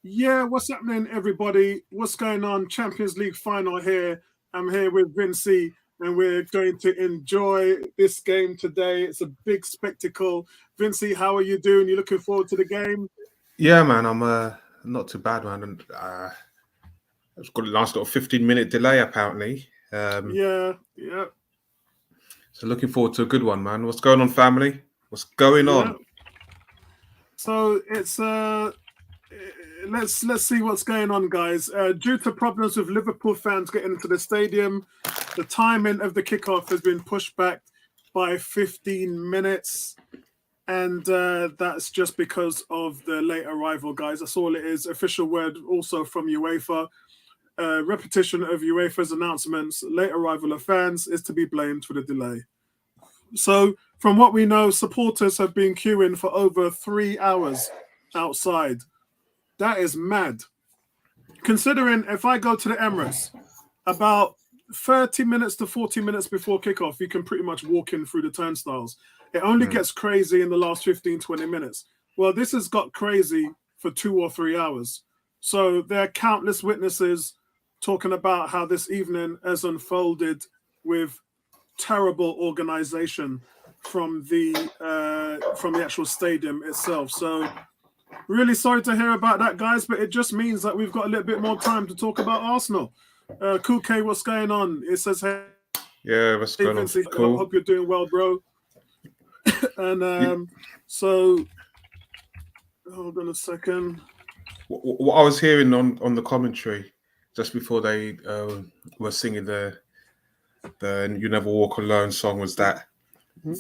Yeah, what's happening, everybody? What's going on? Champions League final here. I'm here with Vinci, and we're going to enjoy this game today. It's a big spectacle. Vinci, how are you doing? You looking forward to the game? Yeah, man, I'm not too bad, man. And it's got a nice little 15-minute delay apparently. Yeah, So looking forward to a good one, man. What's going on, family? What's going yeah. on? So it's let's see what's going on, guys. Due to problems with Liverpool fans getting into the stadium, the timing of the kickoff has been pushed back by 15 minutes. And that's just because of the late arrival, guys. That's all it is. Official word also from UEFA. Repetition of UEFA's announcements. Late arrival of fans is to be blamed for the delay. So, from what we know, supporters have been queuing for over 3 hours outside. That is mad. Considering if I go to the Emirates, about 30 minutes to 40 minutes before kickoff, you can pretty much walk in through the turnstiles. It only gets crazy in the last 15, 20 minutes. Well, this has got crazy for 2 or 3 hours. So there are countless witnesses talking about how this evening has unfolded with terrible organization from the actual stadium itself. So really sorry to hear about that, guys, but it just means that we've got a little bit more time to talk about Arsenal. Kuke, what's going on? It says, hey, What's going on? Vinci, Cool. I hope you're doing well, bro. And so, hold on a second. What I was hearing on the commentary just before they were singing the "You Never Walk Alone" song was that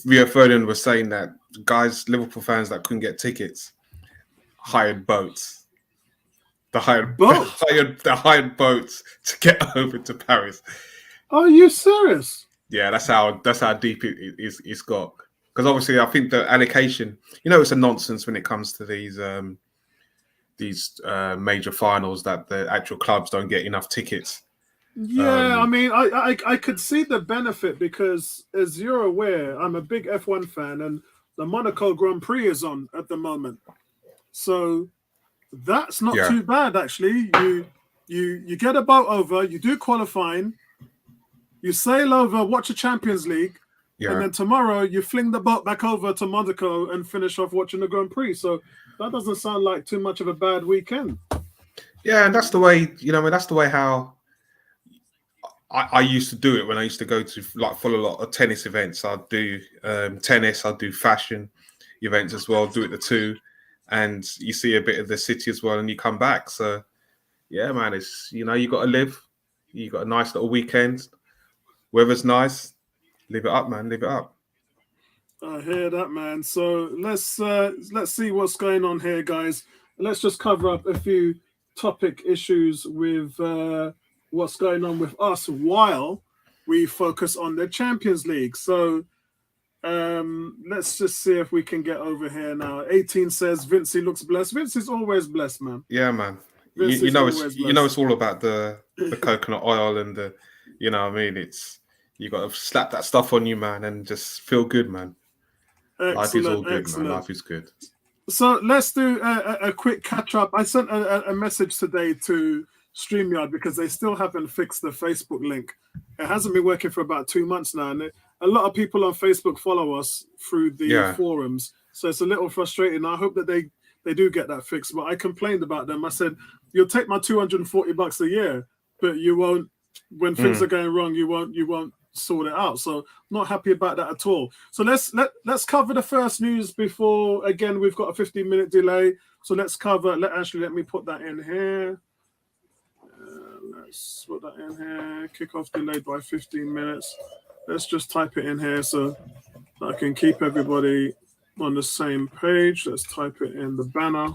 Rio Ferdinand was saying that guys, Liverpool fans that couldn't get tickets, hired boats. They hired boats to get over to Paris. Are you serious? Yeah, that's how deep it's got. Because obviously, I think the allocation, it's a nonsense when it comes to these major finals that the actual clubs don't get enough tickets. Yeah, I mean, I could see the benefit because, as you're aware, I'm a big F1 fan, and the Monaco Grand Prix is on at the moment. So that's not too bad, actually. You get a boat over, you do qualifying, you sail over, watch the Champions League. Yeah. And then tomorrow you fling the boat back over to Monaco and finish off watching the Grand Prix. So that doesn't sound like too much of a bad weekend. Yeah, and that's the way, that's the way how I used to do it when I used to go to follow a lot of tennis events. I'd do tennis, I'd do fashion events as well, do it the two. And you see a bit of the city as well and you come back. So yeah, man, it's, you got to live. You got a nice little weekend. Weather's nice. Live it up, man. Live it up. I hear that, man. So let's see what's going on here, guys. Let's just cover up a few topic issues with what's going on with us while we focus on the Champions League. So let's just see if we can get over here now. 18 says Vinci looks blessed. Vinci's always blessed, man. Yeah, man. You know it's all about the coconut oil and the, what I mean, it's. You got to slap that stuff on you, man, and just feel good, man. Excellent, life is all good, excellent. Man. Life is good. So let's do a quick catch-up. I sent a message today to StreamYard because they still haven't fixed the Facebook link. It hasn't been working for about 2 months now, and a lot of people on Facebook follow us through the forums. So it's a little frustrating. I hope that they do get that fixed, but I complained about them. I said, you'll take my $240 a year, but you won't, when things are going wrong, you won't sort it out. So not happy about that at all. So let's cover the first news before, again, we've got a 15-minute delay. So let's cover, let me put that in here. Let's put that in here. Kickoff delayed by 15 minutes. Let's just type it in here so I can keep everybody on the same page. Let's type it in the banner.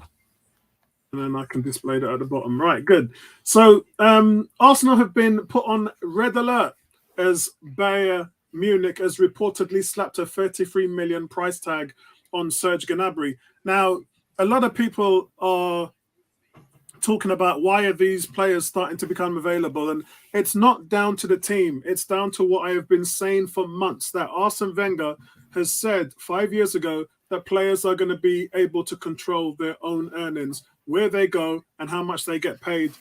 And then I can display that at the bottom. Right, good. So Arsenal have been put on red alert as Bayern Munich has reportedly slapped a 33 million price tag on Serge Gnabry. Now, a lot of people are talking about why are these players starting to become available, and it's not down to the team. It's down to what I have been saying for months, that Arsene Wenger has said 5 years ago that players are going to be able to control their own earnings where they go, and how much they get paid.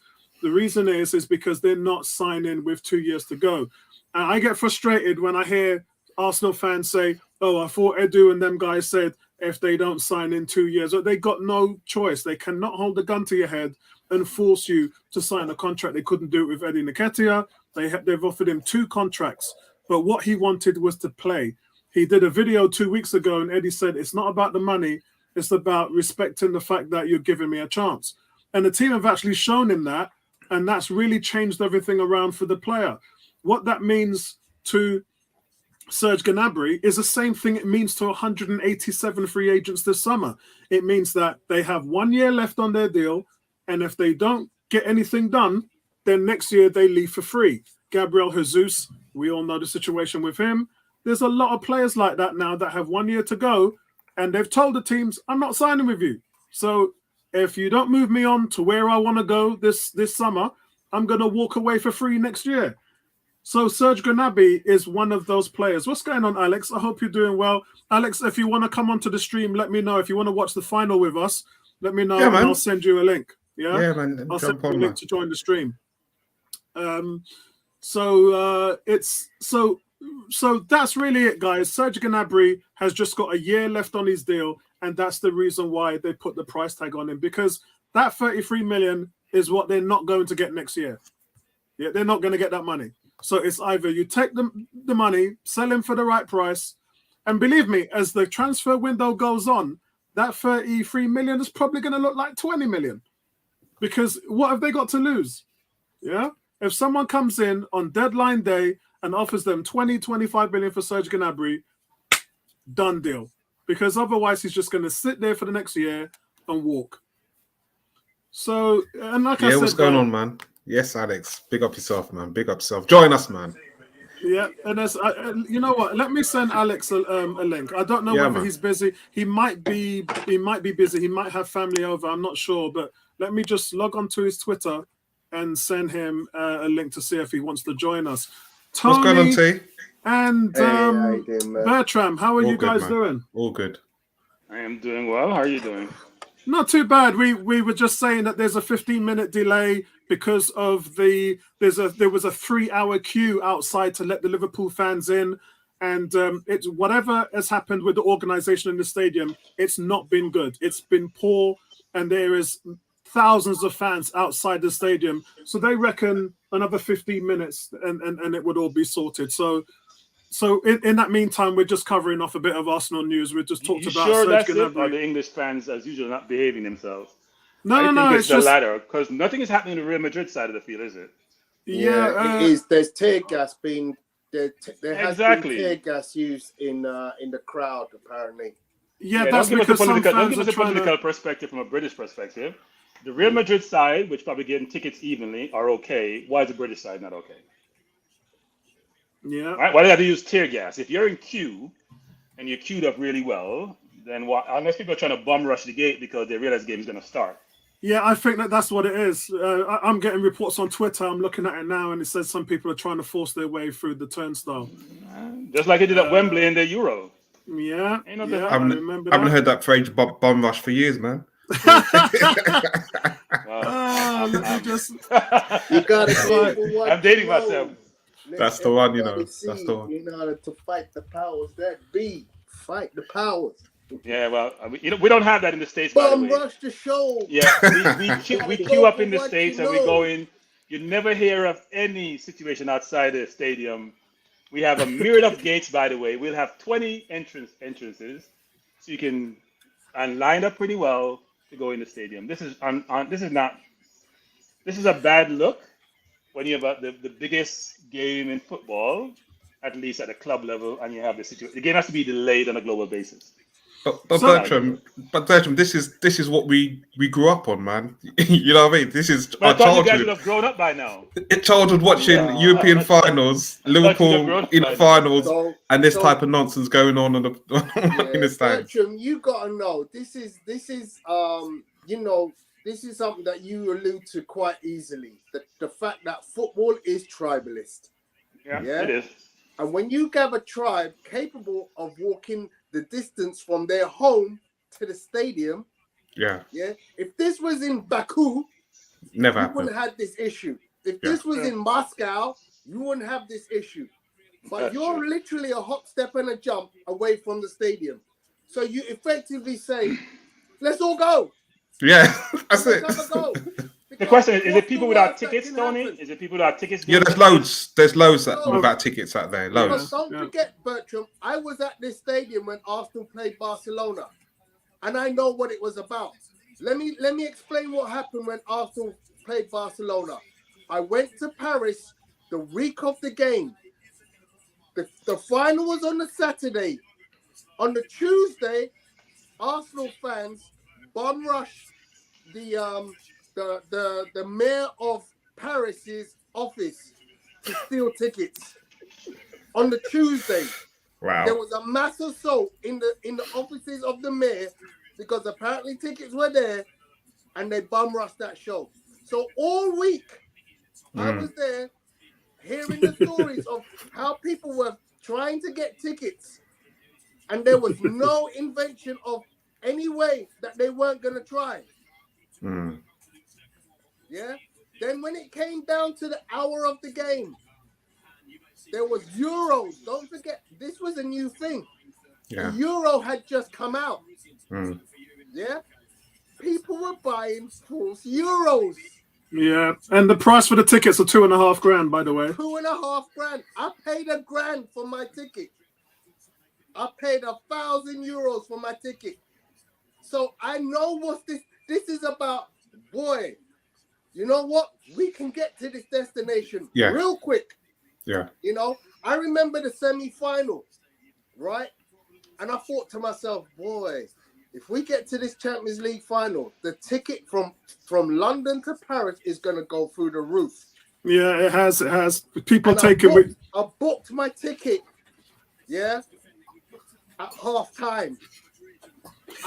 The reason is because they're not signing with 2 years to go. And I get frustrated when I hear Arsenal fans say, oh, I thought Edu and them guys said if they don't sign in 2 years, they got no choice. They cannot hold a gun to your head and force you to sign a contract. They couldn't do it with Eddie Nketiah. They've offered him 2 contracts, but what he wanted was to play. He did a video 2 weeks ago, and Eddie said, it's not about the money. It's about respecting the fact that you're giving me a chance. And the team have actually shown him that, and that's really changed everything around for the player. What that means to Serge Gnabry is the same thing it means to 187 free agents this summer. It means that they have 1 year left on their deal, and if they don't get anything done, then next year they leave for free. Gabriel Jesus, we all know the situation with him. There's a lot of players like that now that have 1 year to go, and they've told the teams, I'm not signing with you. So if you don't move me on to where I want to go this summer, I'm going to walk away for free next year. So Serge Gnabry is one of those players. What's going on, Alex? I hope you're doing well. Alex, if you want to come onto the stream, let me know. If you want to watch the final with us, let me know, and I'll send you a link. Yeah, man. I'll send you a link to join the stream. So that's really it, guys. Serge Gnabry has just got a year left on his deal, and that's the reason why they put the price tag on him, because that 33 million is what they're not going to get next year. Yeah, they're not going to get that money. So it's either you take the money, sell him for the right price, and believe me, as the transfer window goes on, that 33 million is probably going to look like 20 million. Because what have they got to lose? Yeah? If someone comes in on deadline day and offers them 20, 25 million for Serge Gnabry, done deal. Because otherwise he's just going to sit there for the next year and walk. So, and like I said... what's going on, man? Yes, Alex. Big up yourself, man. Big up yourself. Join us, man. Yeah, and you know what? Let me send Alex a link. I don't know whether he's busy. He might be busy. He might have family over. I'm not sure, but let me just log on to his Twitter and send him a link to see if he wants to join us. Tony, what's going on, T? And Bertram, how are you guys doing? All good. I am doing well. How are you doing? Not too bad. We were just saying that there's a 15-minute delay because of there was a 3-hour queue outside to let the Liverpool fans in, and it's whatever has happened with the organisation in the stadium. It's not been good. It's been poor, and there is thousands of fans outside the stadium. So they reckon another 15 minutes, and it would all be sorted. So in that meantime, we're just covering off a bit of Arsenal news. We just talked about sure Serge that's Gnabry. it? Or the English fans, as usual, not behaving themselves? No, it's the latter, because nothing is happening on the Real Madrid side of the field, is it? Yeah, it is. There's tear gas being there has been tear gas used in the crowd, apparently. Yeah, that's because some fans don't give us a are trying political perspective from a British perspective. The Real Madrid side, which probably getting tickets evenly, are okay. Why is the British side not okay? Yeah. Right? Why do they have to use tear gas? If you're in queue and you're queued up really well, then why, unless people are trying to bum rush the gate because they realize the game is going to start. Yeah, I think that's what it is. I'm getting reports on Twitter. I'm looking at it now, and it says some people are trying to force their way through the turnstile. Just like they did at Wembley in the Euro. Yeah, I haven't heard that phrase bum rush for years, man. Let me just... You gotta I'm dating myself. That's the one, you know. That's the one. In order to fight the powers that be, fight the powers. Yeah, well, we don't have that in the States. Bum rush the show. Yeah, we queue up in the States and we go in. You never hear of any situation outside the stadium. We have a myriad of gates, by the way. We'll have 20 entrances, so you can line up pretty well to go in the stadium. This is a bad look when you have the biggest game in football, at least at a club level, and you have the situation. The game has to be delayed on a global basis. But Bertram, this is what we grew up on, man. You know what I mean? This is our childhood. You guys would have grown up by now. Childhood watching European finals, Liverpool in the finals, and this type of nonsense going on in the stands. Bertram, you gotta know this is something that you allude to quite easily. The fact that football is tribalist. Yeah, it is. And when you have a tribe capable of walking the distance from their home to the stadium, Yeah. Yeah. If this was in Baku, Never you happened. wouldn't have this issue. If this was in Moscow, you wouldn't have this issue. But That's you're true. literally a hop, step, and a jump away from the stadium. So you effectively say, let's all go. Yeah, that's Let's it. have a go. The question is what's it people the without worst that tickets, can Tony? happen? Is it people without tickets? Yeah, doing there's this? loads. There's loads that No. without tickets out there. Yeah. Loads. Because don't forget, Bertram, I was at this stadium when Arsenal played Barcelona, and I know what it was about. Let me explain what happened when Arsenal played Barcelona. I went to Paris the week of the game. The final was on the Saturday. On the Tuesday, Arsenal fans bomb rushed the mayor of Paris's office to steal tickets. On the Tuesday, Wow. there was a mass assault in the offices of the mayor because apparently tickets were there, and they bum rushed that show. So all week, I was there hearing the stories of how people were trying to get tickets, and there was no invention of any way that they weren't going to try. Yeah. Then when it came down to the hour of the game, there was Euros. Don't forget, this was a new thing. Yeah. The Euro had just come out. Yeah. People were buying false Euros. Yeah, and the price for the tickets are $2,500, by the way. $2,500. I paid $1,000 for my ticket. I paid €1,000 for my ticket. So I know what this is about. Boy, you know what? We can get to this destination real quick. Yeah. You know, I remember the semi-final, right? And I thought to myself, boy, if we get to this Champions League final, the ticket from London to Paris is going to go through the roof. Yeah, it has. It has. People And take it. I booked my ticket, yeah, at half time.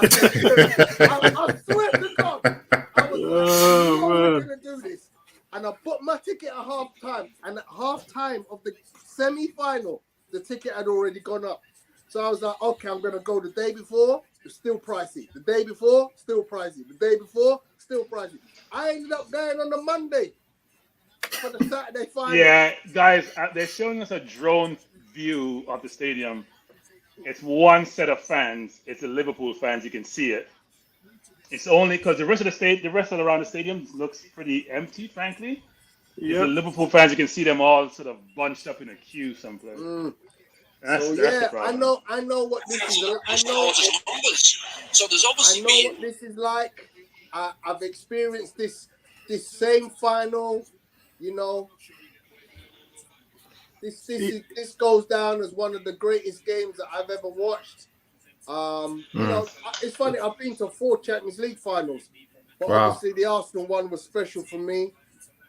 I swear to God, I was like, we're going to do this. And I booked my ticket at half time. And at half time of the semi-final, the ticket had already gone up. So I was like, okay, I'm going to go the day before. It's still pricey. The day before, still pricey. The day before, still pricey. I ended up going on the Monday for the Saturday final. Yeah, guys, they're showing us a drone view of the stadium. It's one set of fans. It's the Liverpool fans. You can see it. It's only because the rest of around the stadium looks pretty empty, frankly. It's the Liverpool fans. You can see them all sort of bunched up in a queue someplace. That's the problem. I know what this is. I know what this is like. I've experienced this same final. You know, this goes down as one of the greatest games that I've ever watched. You know, it's funny. I've been to 4 Champions League finals, but obviously the Arsenal one was special for me.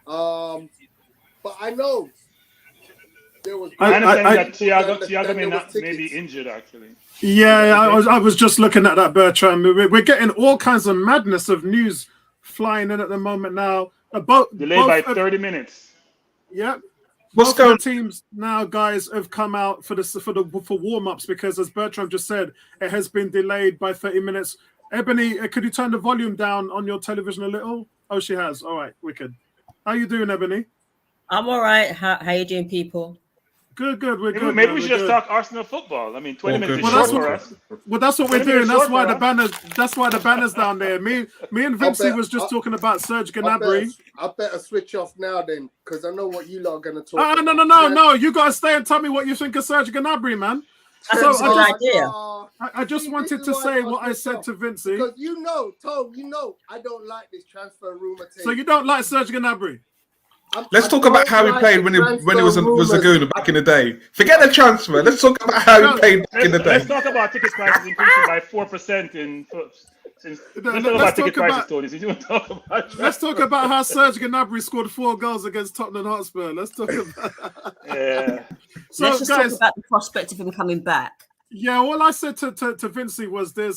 But I know. I understand that Thiago may be injured, actually. Yeah, I was just looking at that, Bertram. We're getting all kinds of madness of news flying in at the moment now. Delayed by 30 minutes. Yeah. Both of the teams now, guys, have come out for warm-ups because, as Bertram just said, it has been delayed by 30 minutes. Ebony, could you turn the volume down on your television a little? Oh, she has. All right, wicked. How you doing, Ebony? I'm all right. How you doing, people? Good. We're good. Maybe we should just talk Arsenal football. I mean, 20 minutes is short for us. Well, that's what we're doing. That's why the banners. That's why the banners down there. Me and Vincey was just talking about Serge Gnabry. I better switch off now then, because I know what you lot are going to talk about. No. You got to stay and tell me what you think of Serge Gnabry, man. So I just wanted to say what I said to Vincey. Because Tom, I don't like this transfer rumor thing. So you don't like Serge Gnabry? Let's talk about how he played when he was a Zaguna back in the day. Forget the transfer. Let's talk about how he played back in the day. Let's talk about ticket prices increasing by 4% Let's talk about how Serge Gnabry scored 4 goals against Tottenham Hotspur. Let's talk about So let's just talk about the prospect of him coming back. Yeah, all I said to Vincey was I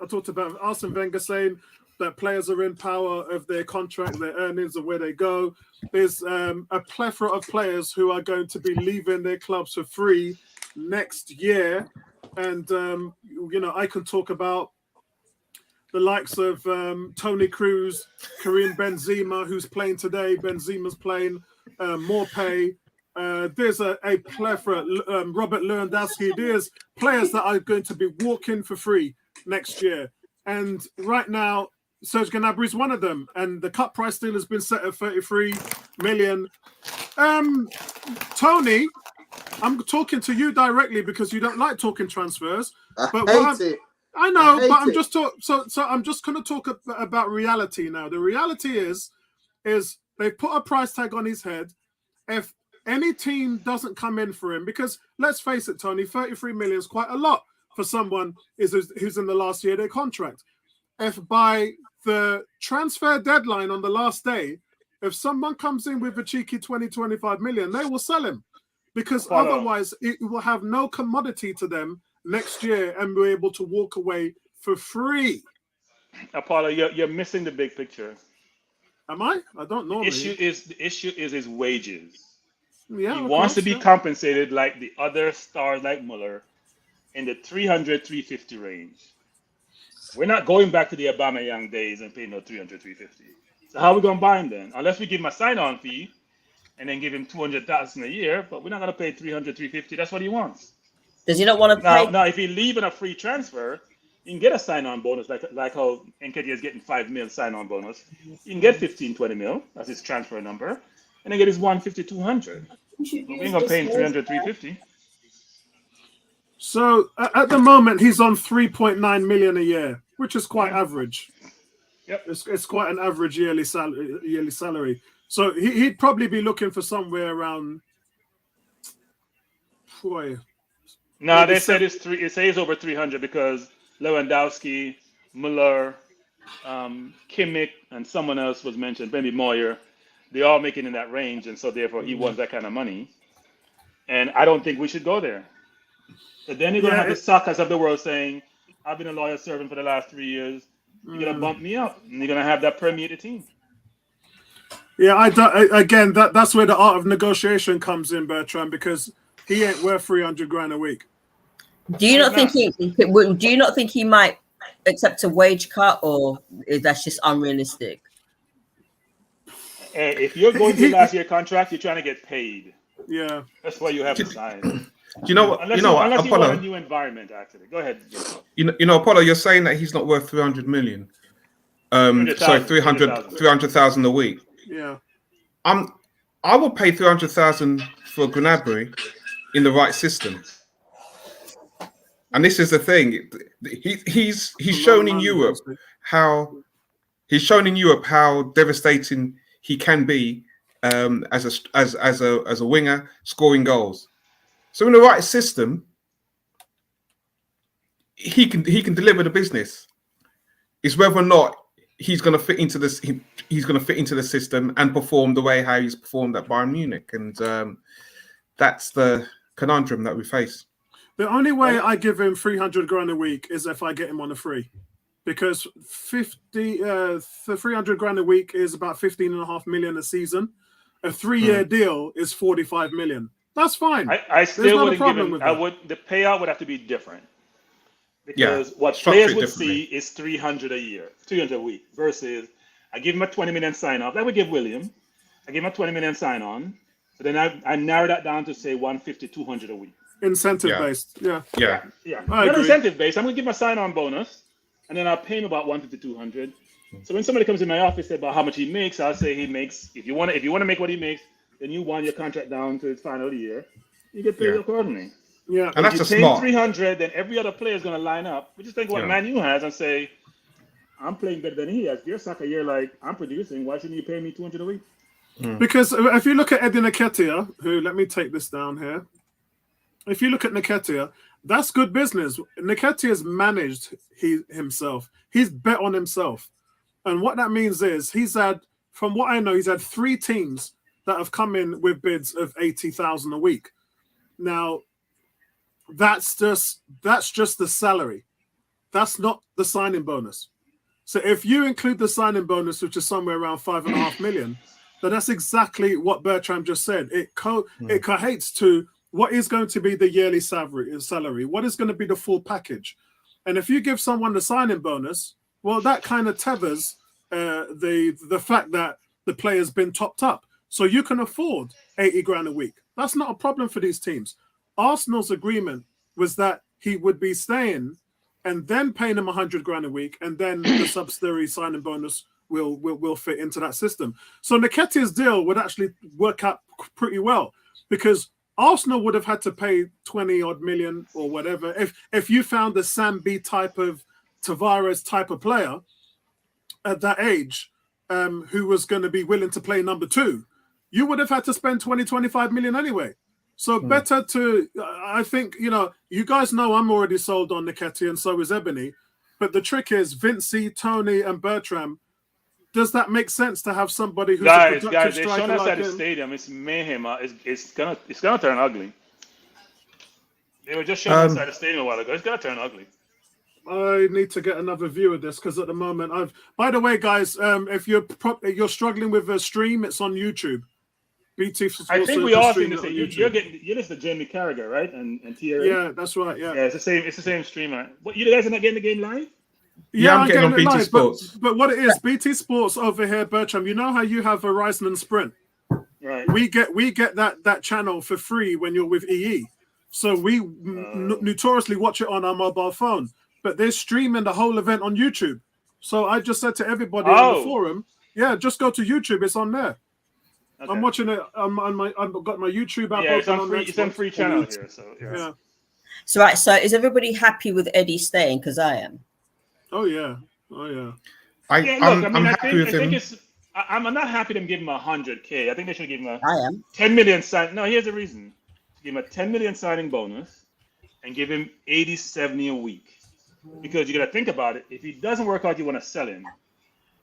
talked about Arsene Wenger saying that players are in power of their contract, their earnings, and where they go. There's a plethora of players who are going to be leaving their clubs for free next year. And, I can talk about the likes of Toni Kroos, Karim Benzema, who's playing today. Benzema's playing. More pay. There's a plethora. Robert Lewandowski. There's players that are going to be walking for free next year. And right now, Serge Gnabry is one of them. And the cut price deal has been set at 33 million. Tony, I'm talking to you directly because you don't like talking transfers. But I hate it. I know, but I'm just so I'm just going to talk about reality now. The reality is they put a price tag on his head. If any team doesn't come in for him, because let's face it, Tony, 33 million is quite a lot for someone who's in the last year of their contract. If by the transfer deadline on the last day, if someone comes in with a cheeky 20-25 million, they will sell him, because otherwise it will have no commodity to them next year and be able to walk away for free. Apollo, you're missing the big picture. Am I? I don't know. The issue is his wages. Yeah, he wants to be compensated like the other stars like Muller in the 300-350 range. We're not going back to the Aubameyang days and paying no 300-350. So how are we going to buy him then? Unless we give him a sign-on fee and then give him 200,000 a year, but we're not going to pay 300-350. That's what he wants. Does he not want to pay? Now, if he leave on a free transfer, you can get a sign-on bonus, like how Nketiah is getting 5 mil sign-on bonus. You can get 15-20 mil. That's his transfer number. And then get his 150-200. We ain't going to pay him 300-350. So at the moment, he's on 3.9 million a year, which is quite average. Yep, it's quite an average yearly salary. So he'd probably be looking for somewhere around. No, they said it says over 300 because Lewandowski, Muller, Kimmich, and someone else was mentioned, maybe Moyer. They're all making in that range, and so therefore he wants that kind of money. And I don't think we should go there. So then you're going to have the suckers of the world saying, I've been a loyal servant for the last 3 years. You're going to bump me up, and you're going to have that permeate the team. Yeah, again, that's where the art of negotiation comes in, Bertrand, because he ain't worth 300 grand a week. Do you not think he might accept a wage cut, or is that just unrealistic? If you're going to the last year contract, you're trying to get paid. Yeah, that's why you have to sign. Do you know what? Unless Apollo, you want a new environment, actually. Go ahead. You know, Apollo, you're saying that he's not worth 300 million. Sorry, 300,000 a week. Yeah. I will pay 300,000 for Gnabry in the right system. And this is the thing. He's shown in Europe how devastating he can be as a winger scoring goals. So in the right system, he can deliver the business. It's whether or not he's going to fit into this. He's going to fit into the system and perform the way how he's performed at Bayern Munich, and that's the conundrum that we face. The only way I give him 300 grand a week is if I get him on a free, because 300 grand a week is about 15.5 million a season. A 3-year deal is 45 million. That's fine. I still wouldn't give him. The payout would have to be different, because what players would see is 300 a year, 300 a week, versus I give him a 20 million sign off. That would give William. I give him a 20 million sign on. So then I narrow that down to say 150, 200 a week. Incentive based. Yeah. Not incentive based. I'm going to give him a sign on bonus, and then I'll pay him about 150, 200. So when somebody comes in my office about how much he makes, I'll say he makes. If you want to make what he makes, then you wind your contract down to its final year. You get paid accordingly. Yeah, and that's if you pay 300, then every other player is going to line up. We just think what Man U has and say, I'm playing better than he has. Your soccer, you're like, I'm producing. Why shouldn't you pay me 200 a week? Because if you look at Eddie Nketiah, who, let me take this down here. If you look at Nketiah, that's good business. Nketiah's managed himself. He's bet on himself. And what that means is from what I know, he's had 3 teams that have come in with bids of 80,000 a week. Now, that's just the salary. That's not the signing bonus. So if you include the signing bonus, which is somewhere around 5.5 million, then that's exactly what Bertram just said. It cohates to what is going to be the yearly salary, what is going to be the full package. And if you give someone the signing bonus Well, that kind of tethers the fact that the player's been topped up. So you can afford 80 grand a week. That's not a problem for these teams. Arsenal's agreement was that he would be staying and then paying him 100 grand a week, and then the subsidiary signing bonus will fit into that system. So Nketiah's deal would actually work out pretty well, because Arsenal would have had to pay 20 odd million or whatever if you found the Sam B type of Tavares type of player at that age, who was going to be willing to play number 2. You would have had to spend 20, 25 million anyway. So better to, I think, you guys know I'm already sold on Nketiah, and so is Ebony. But the trick is, Vincey, Tony, and Bertram, does that make sense to have somebody who's a productive guys, they're striker showing us like at the him? stadium. It's mayhem. It's gonna turn ugly. They were just showing us at the stadium a while ago. It's gonna turn ugly. I need to get another view of this, because at the moment By the way, guys, if you're struggling with a stream, it's on YouTube. BT. I think we all see this. You're listening to Jamie Carragher, right? And Thierry. Yeah, that's right. Yeah, it's the same. It's the same streamer. What, you guys are not getting the game live? Yeah, I'm getting on BT live, Sports. But what it is, BT Sports over here, Bertram. You know how you have Verizon and Sprint. Right. We get that channel for free when you're with EE. So we notoriously watch it on our mobile phone. But they're streaming the whole event on YouTube. So I just said to everybody on the forum, just go to YouTube. It's on there. Okay. I'm watching it on I've got my YouTube app. Yeah, it's on free channel here. So yeah. So right. So is everybody happy with Eddie staying? Because I am. Oh yeah. I'm happy with him. I'm not happy to give him 100K. I think they should give him a I am. 10 million sign. No, here's the reason. Give him a 10 million signing bonus and give him 80, 70 a week. Because you got to think about it. If he doesn't work out, you want to sell him.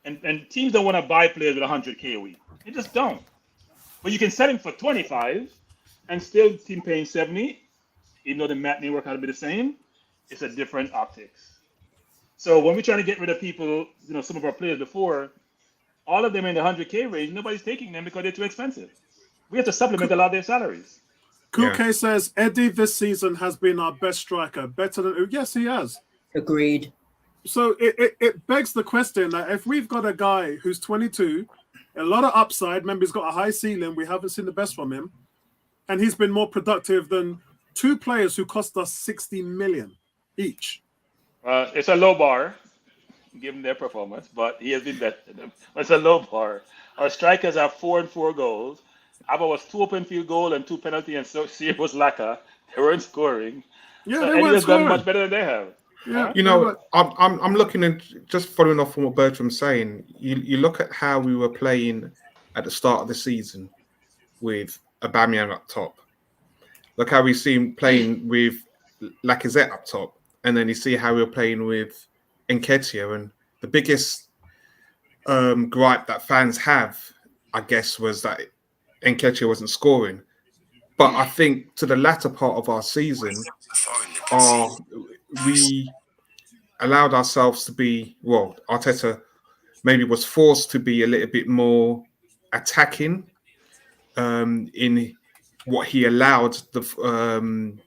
And teams don't want to buy players with 100K a week. They just don't. But you can sell him for 25 and still team paying 70, even though the math may work out to be the same. It's a different optics. So when we're trying to get rid of people, some of our players before, all of them in the 100K range, nobody's taking them because they're too expensive. We have to supplement a lot of their salaries. Kuke says, Eddie this season has been our best striker. Better than... Yes, he has. Agreed. So it begs the question that if we've got a guy who's 22, a lot of upside, remember he's got a high ceiling, we haven't seen the best from him, and he's been more productive than 2 players who cost us 60 million each. It's a low bar, given their performance, but he has been better than them. It's a low bar. Our strikers have 4 and 4 goals. Abba was 2 open field goal and 2 penalty, and so Sear was lacquer. They weren't scoring. Yeah, so they Eddie weren't has scoring. done much better than they have. Yeah, I'm looking at, just following off from what Bertram's saying. You look at how we were playing at the start of the season with Aubameyang up top. Look how we seem playing with Lacazette up top, and then you see how we were playing with Nketiah. And the biggest gripe that fans have, I guess, was that Nketiah wasn't scoring. But I think to the latter part of our season, we allowed ourselves to be, Arteta maybe was forced to be a little bit more attacking in what he allowed the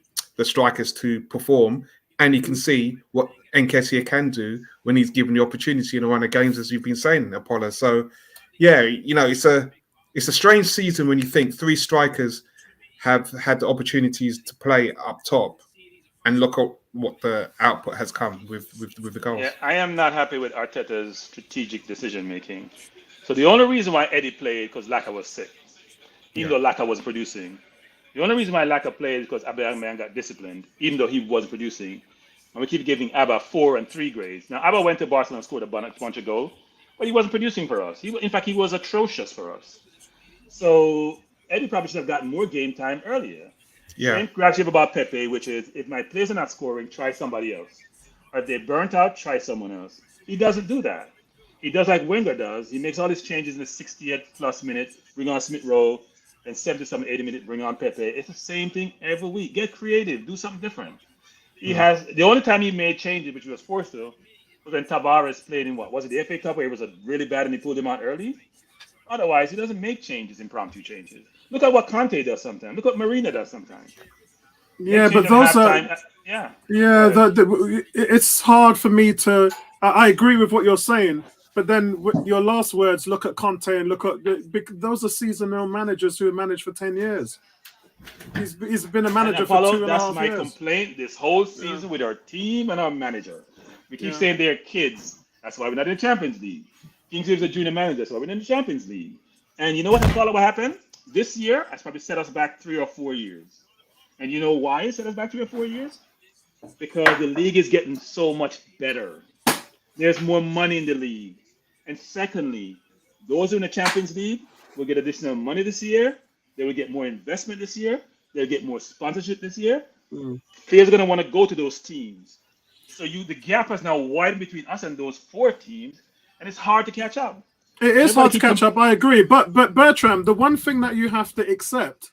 strikers to perform. And you can see what Nketiah can do when he's given the opportunity in a run of games, as you've been saying, Apollo. So, it's a strange season when you think 3 strikers have had the opportunities to play up top, and look at what the output has come with the goals. Yeah, I am not happy with Arteta's strategic decision making. So the only reason why Eddie played because Laka was sick, even though Laka wasn't producing. The only reason why Laka played is because Aubameyang got disciplined, even though he wasn't producing. And we keep giving Abba 4 and 3 grades. Now Abba went to Barcelona and scored a bunch of goals, but he wasn't producing for us. In fact, he was atrocious for us. So Eddie probably should have gotten more game time earlier. Yeah. Same criteria about Pepe, which is if my players are not scoring, try somebody else. Or if they're burnt out, try someone else. He doesn't do that. He does like Wenger does. He makes all these changes in the 60th plus minute, bring on Smith Rowe, then 77, 80 minute, bring on Pepe. It's the same thing every week. Get creative, do something different. He has the only time he made changes, which he was forced to, was when Tavares played in what? Was it the FA Cup where he was really bad and he pulled him out early? Otherwise, he doesn't make changes, impromptu changes. Look at what Conte does sometimes. Look what Marina does sometimes. Yeah, but those are... Yeah. Yeah, it's hard for me to I agree with what you're saying, but then with your last words, look at Conte and look at those are seasonal managers who have managed for 10 years. He's been a manager for 2.5 years. That's my complaint this whole season with our team and our manager. We keep saying they're kids. That's why we're not in the Champions League. Kings is a junior manager, that's why we're in the Champions League. And you know what, Apollo, what happened? This year, that's probably set us back 3 or 4 years. And you know why it set us back 3 or 4 years? Because the league is getting so much better. There's more money in the league. And secondly, those who are in the Champions League will get additional money this year. They will get more investment this year. They'll get more sponsorship this year. Players are going to want to go to those teams. So the gap has now widened between us and those 4 teams, and it's hard to catch up. It is hard to catch up, I agree. But Bertram, the one thing that you have to accept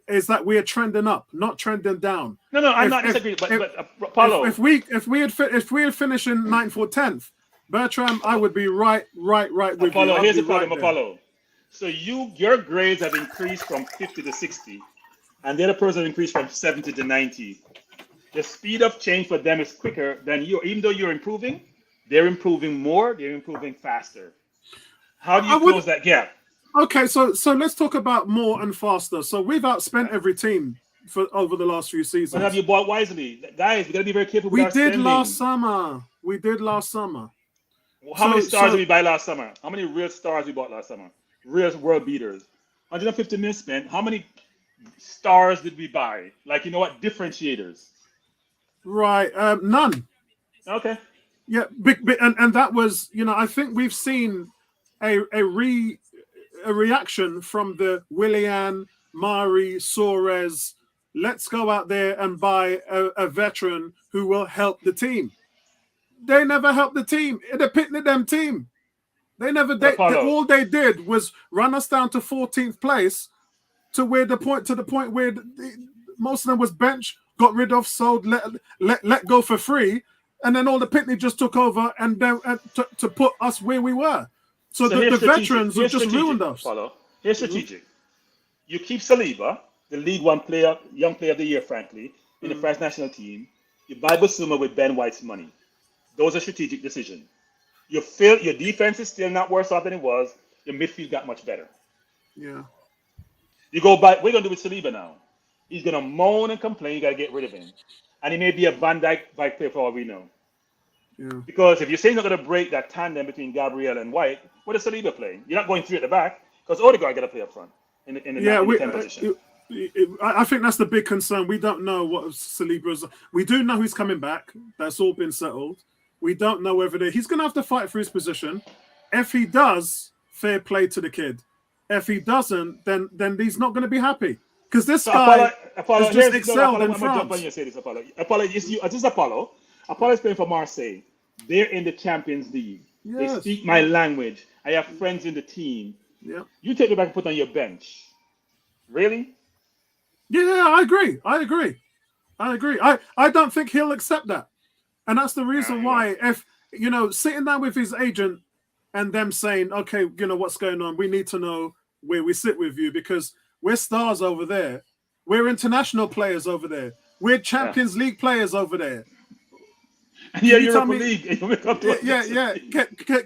is that we are trending up, not trending down. No, I'm not disagreeing. But Apollo, if we had finished in 9th or 10th, Bertram, I would be right with Apollo, you. Here's the problem, Apollo. So your grades have increased from 50 to 60, and the other person increased from 70 to 90. The speed of change for them is quicker than you. Even though you're improving, they're improving more. They're improving faster. How do you close that gap? Okay, so let's talk about more and faster. So we've outspent every team over the last few seasons. But have you bought wisely, guys? We gotta be very careful. We did last summer. How many stars did we buy last summer? How many real stars we bought last summer? Real world beaters. 150 million spent. How many stars did we buy? Like, you know what? Differentiators. Right. None. Okay. Yeah. And that was, I think we've seen a reaction from the Willian, Mari, Suarez. Let's go out there and buy a veteran who will help the team. They never helped the team. The Pitney team. They never. All they did was run us down to 14th place, to the point where most of them was bench, got rid of, sold, let go for free, and then all the Pitney just took over and then to put us where we were. So the veterans have just ruined us. Here's strategic. You keep Saliba, the League One player, young player of the year, frankly, in the France national team. You buy Basuma with Ben White's money. Those are strategic decisions. Your defense is still not worse off than it was. Your midfield got much better. Yeah. You go back. What are you gonna do with Saliba now? He's gonna moan and complain. You gotta get rid of him, and he may be a Van Dijk player for all we know. Yeah. Because if you're saying you're not gonna break that tandem between Gabriel and White, what is Saliba playing? You're not going 3 at the back because Odegaard got to play up front in the 10 position. I think that's the big concern. We don't know what Saliba's. We do know he's coming back. That's all been settled. We don't know whether he's going to have to fight for his position. If he does, fair play to the kid. If he doesn't, then he's not going to be happy because this guy has just excelled in France. I'm going to jump on you and say this, Apollo. Apollo is playing for Marseille. They're in the Champions League. Yes. They speak my language. I have friends in the team. Yeah. You take me back and put on your bench. Really? Yeah, I agree. I don't think he'll accept that. And that's the reason why, if, sitting down with his agent and them saying, okay, what's going on? We need to know where we sit with you because we're stars over there. We're international players over there. We're Champions League players over there. Yeah, Europa League. Yeah.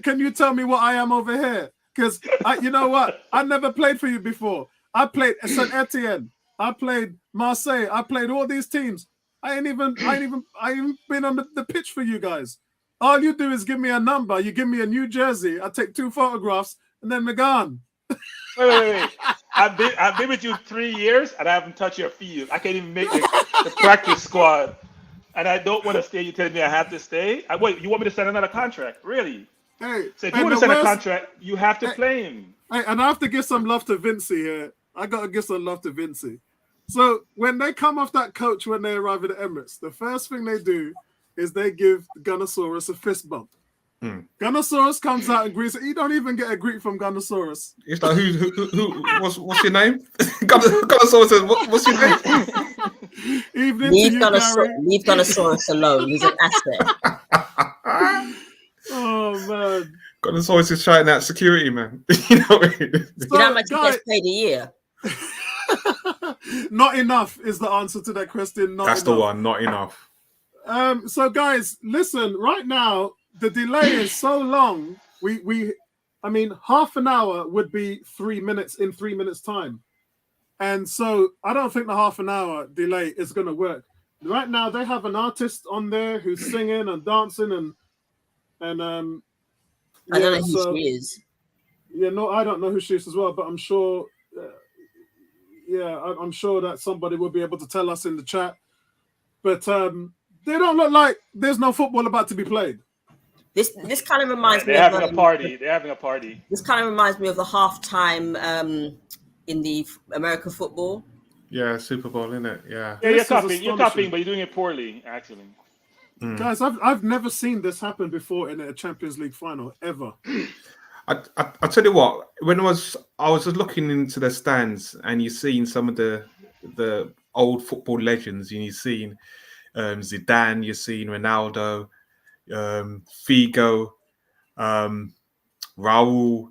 Can you tell me what I am over here? Because you know what? I never played for you before. I played Saint Etienne. I played Marseille. I played all these teams. I ain't even been on the pitch for you guys. All you do is give me a number. You give me a new jersey. I take 2 photographs and then we're gone. Wait. I've been with you 3 years and I haven't touched your field. I can't even make the practice squad. And I don't want to stay. You telling me I have to stay? Wait, you want me to sign another contract? Really? Hey, so if you want to sign a contract, you have to play him. Hey, and I have to give some love to Vincey here. I got to give some love to Vincey. So when they come off that coach, when they arrive at the Emirates, the first thing they do is they give Gunnosaurus a fist bump. Gunnosaurus comes out and greets. You don't even get a greet from Gunnosaurus. It's like who what's your name? Gunnosaurus says, what's your name? Leave Gunnosaurus alone. He's an asset. Oh man. Gunnosaurus is shouting out security, man. You know what I mean? You know how much he gets paid a year? Not enough is the answer to that question. That's the one, not enough. So guys, listen, right now, the delay is so long. I mean, half an hour would be 3 minutes in 3 minutes time. And so I don't think the half an hour delay is going to work. Right now, they have an artist on there who's singing and dancing and I don't know who she is. Yeah, no, I don't know who she is as well, but I'm sure, I'm sure that somebody will be able to tell us in the chat. But they don't look like there's no football about to be played. This kind of reminds me. They're having a party. They're having a party. This kind of reminds me of the halftime in the American football. Yeah, Super Bowl, isn't it? Yeah. Yeah, you're copying, but you're doing it poorly, actually. Guys, I've never seen this happen before in a Champions League final ever. I tell you what, when I was just looking into the stands and you're seeing some of the old football legends, and you're seeing Zidane, you're seeing Ronaldo, Figo, Raul.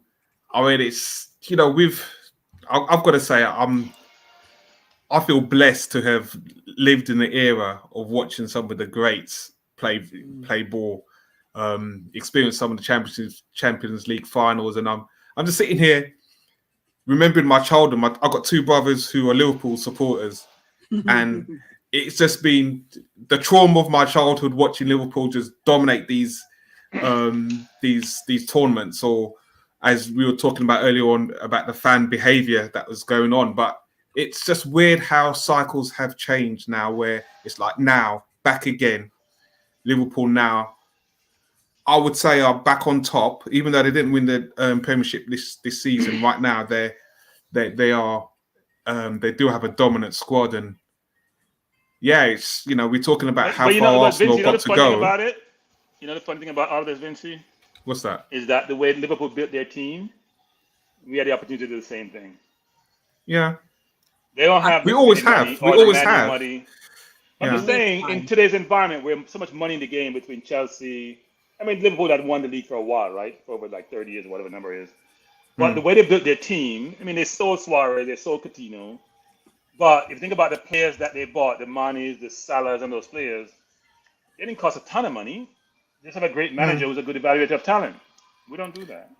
I mean, it's, I've got to say, I feel blessed to have lived in the era of watching some of the greats play ball, experience some of the Champions League finals, and I'm just sitting here remembering my childhood. I've got two brothers who are Liverpool supporters, and it's just been the trauma of my childhood watching Liverpool just dominate these tournaments, or as we were talking about earlier on about the fan behavior that was going on. But it's just weird how cycles have changed now, where it's like now back again. Liverpool now, I would say, are back on top, even though they didn't win the Premiership this season. Right now, they do have a dominant squad, and yeah, it's we're talking about how far Arsenal got to go. About it, the funny thing about all this, Vinci, what's that? Is that the way Liverpool built their team, we had the opportunity to do the same thing. Yeah, they don't have. We always have. We always have. Money. I'm just saying, in today's environment, where so much money in the game between Chelsea, I mean, Liverpool had won the league for a while, right? For over like 30 years, or whatever the number is. But the way they built their team, I mean, they sold Suarez, they sold Coutinho. But if you think about the players that they bought, the Manes, the Salahs, and those players, they didn't cost a ton of money. They just have a great manager who's a good evaluator of talent. We don't do that.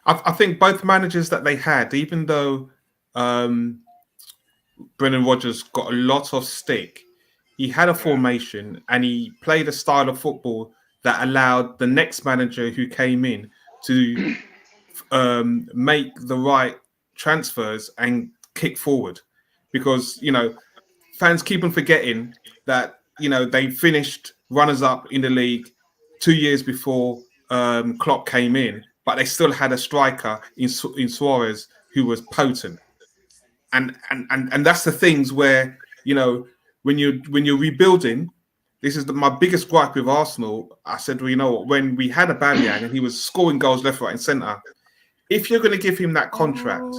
I think both managers that they had, even though Brendan Rodgers got a lot of stick, he had a formation and he played a style of football that allowed the next manager who came in to make the right transfers and kick forward. Because, fans keep on forgetting that, they finished runners-up in the league 2 years before Klopp came in, but they still had a striker in Suarez who was potent. And that's the things where, when you're rebuilding, this is my biggest gripe with Arsenal. I said, well, you know what? When we had Aubameyang and he was scoring goals left, right, and centre, if you're going to give him that contract,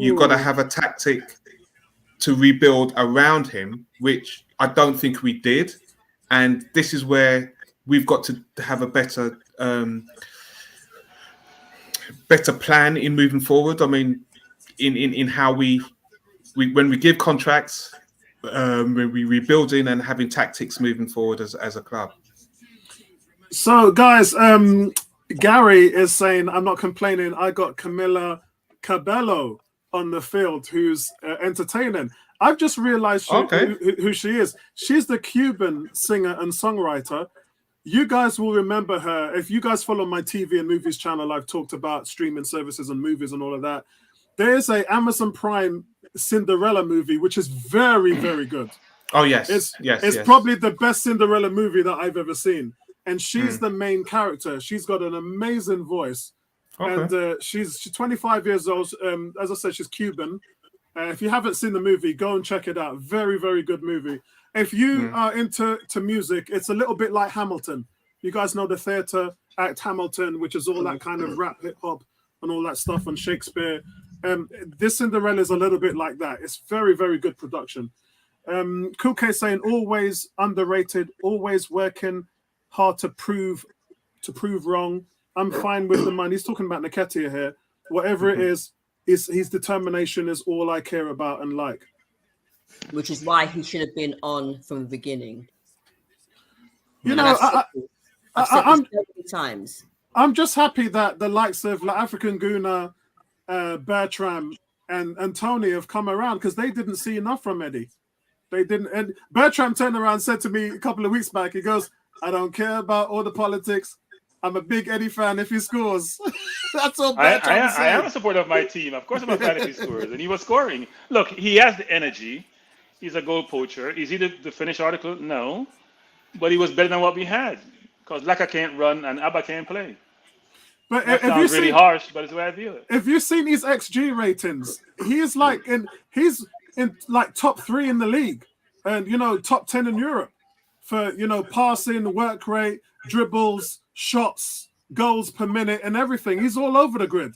you've got to have a tactic to rebuild around him, which I don't think we did. And this is where we've got to have a better plan in moving forward. I mean, in how we when we give contracts, when we rebuilding and having tactics moving forward as a club. So, guys, Gary is saying, I'm not complaining. I got Camila Cabello on the field who's entertaining. I've just realized who she is. She's the Cuban singer and songwriter. You guys will remember her. If you guys follow my TV and movies channel, I've talked about streaming services and movies and all of that. There's a Amazon Prime Cinderella movie, which is very, very good. Oh, yes. It's probably the best Cinderella movie that I've ever seen. And she's the main character. She's got an amazing voice. Okay. And she's 25 years old. As I said, she's Cuban. If you haven't seen the movie, go and check it out. Very, very good movie. If you are into music, it's a little bit like Hamilton. You guys know the theater act Hamilton, which is all that kind of rap, hip hop, and all that stuff, and Shakespeare. This Cinderella is a little bit like that. It's very, very good production. Kuke saying always underrated, always working hard to prove wrong. I'm fine with the man. He's talking about Nketiah here. Whatever it is, his determination is all I care about and like. Which is why he should have been on from the beginning. You know, I've said this so many times. I'm just happy that the likes of like African Guna, Bertram, and Tony have come around because they didn't see enough from Eddie. They didn't. And Bertram turned around and said to me a couple of weeks back, he goes, "I don't care about all the politics. I'm a big Eddie fan if he scores." That's all Bertram was saying. I am a supporter of my team. Of course I'm a fan if he scores. And he was scoring. Look, he has the energy. He's a goal poacher. Is he the finished article? No. But he was better than what we had. Because Laka can't run and Abba can't play. But that sounds really harsh, but it's the way I feel it. If you've seen his XG ratings, he's in like top 3 in the league, and top 10 in Europe for passing, work rate, dribbles, shots, goals per minute, and everything. He's all over the grid.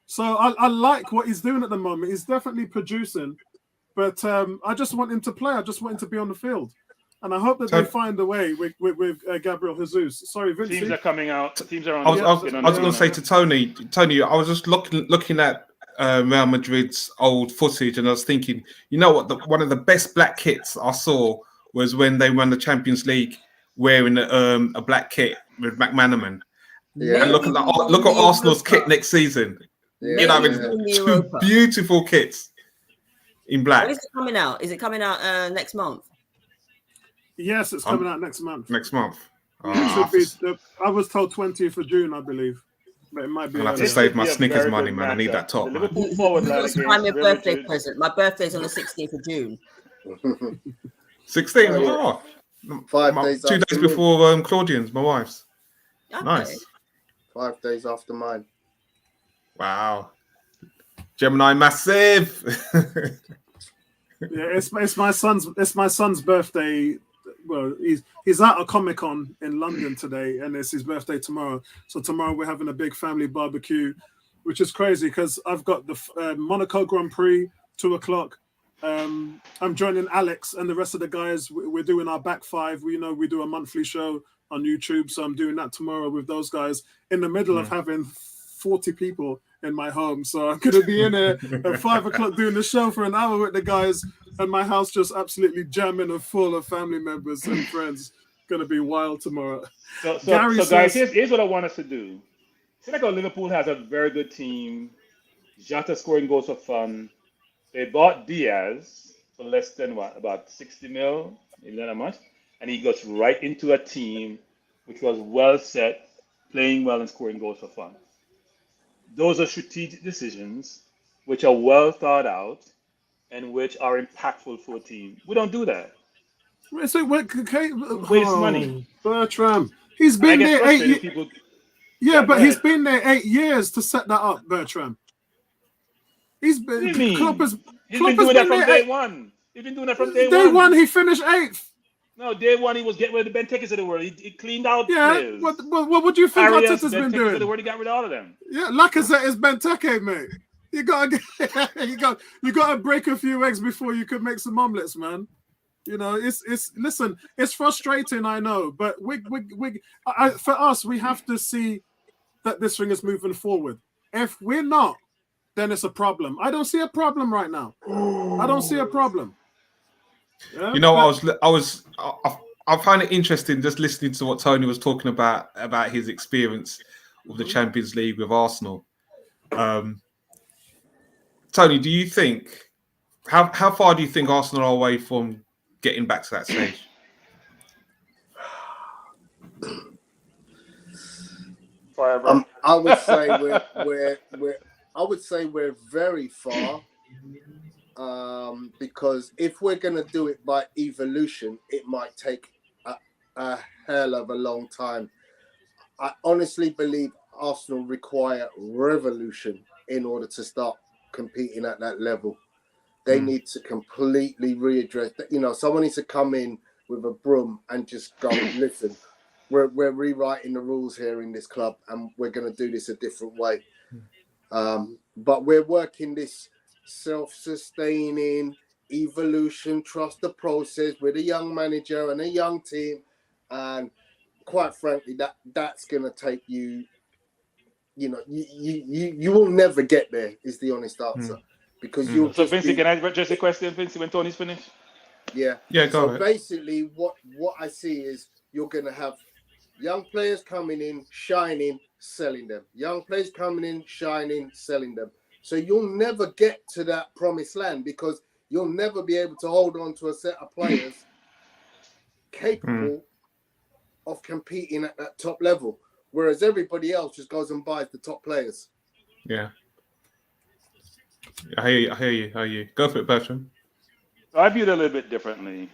So I like what he's doing at the moment. He's definitely producing, but I just want him to play. I just want him to be on the field. And I hope that they find a way with Gabriel Jesus. Sorry, Vince. Teams are coming out. Teams are on. I was going to say to Tony, I was just looking at Real Madrid's old footage, and I was thinking, you know what? One of the best black kits I saw was when they won the Champions League wearing a black kit with McManaman. Yeah. And look at Arsenal's kit next season. Yeah. Two beautiful kits in black. When is it coming out? Is it coming out next month? Yes, it's coming out next month. Next month. I was told 20th of June, I believe. But it might be. I'll have to save my Snickers money, man. I need that top. Liverpool forward line It's my birthday present. My birthday's on the 16th of June. 16? Oh, yeah. 5 days 2 days before Claudian's, my wife's. Okay. Nice. 5 days after mine. Wow. Gemini massive. Yeah, it's my son's birthday. Well, he's at a Comic-Con in London today, and it's his birthday tomorrow. So tomorrow we're having a big family barbecue, which is crazy because I've got the Monaco Grand Prix 2:00. I'm joining Alex and the rest of the guys. We're doing our back five. We do a monthly show on YouTube, so I'm doing that tomorrow with those guys in the middle of having 40 people in my home. So I'm going to be in there at 5 o'clock doing the show for an hour with the guys, and my house just absolutely jamming and full of family members and friends. Going to be wild tomorrow. So guys, here's what I want us to do. See, like how Liverpool has a very good team. Jota scoring goals for fun. They bought Diaz for less than about 60 mil, maybe not that much, and he goes right into a team which was well set, playing well and scoring goals for fun. Those are strategic decisions which are well thought out and which are impactful for a team. We don't do that. Waste money. Bertram, he's been there 8 years. People... He's been there 8 years to set that up, Bertram. He's been. Klopp has been doing that from day one. He's been doing that from day one. Day one, he finished 8th. No, day one he was getting rid of the Benteke's of the world. He cleaned out players. What do you think Arteta's been doing? Of the world, he got rid of all of them. Yeah, Lacazette is Benteke, mate. You gotta break a few eggs before you could make some omelets, man. It's frustrating, I know, but for us, we have to see that this thing is moving forward. If we're not, then it's a problem. I don't see a problem right now. I don't see a problem. Yeah, I find it interesting just listening to what Tony was talking about his experience with the Champions League with Arsenal. Tony, do you think how far do you think Arsenal are away from getting back to that stage? I would say we're very far. Because if we're going to do it by evolution, it might take a hell of a long time. I honestly believe Arsenal require revolution in order to start competing at that level. They need to completely readdress that. Someone needs to come in with a broom and just go, listen, we're rewriting the rules here in this club and we're going to do this a different way. But we're working this self-sustaining evolution, trust the process with a young manager and a young team, and quite frankly that's going to take you will never get there is the honest answer, because you'll so Vincent, can I address a question, Vincent, when Tony's finished? Go ahead. Basically what I see is you're going to have Young players coming in, shining, selling them. Young players coming in, shining, selling them. So you'll never get to that promised land because you'll never be able to hold on to a set of players capable of competing at that top level. Whereas everybody else just goes and buys the top players. Yeah. I hear you. Go for it, Bertram. So I view it a little bit differently.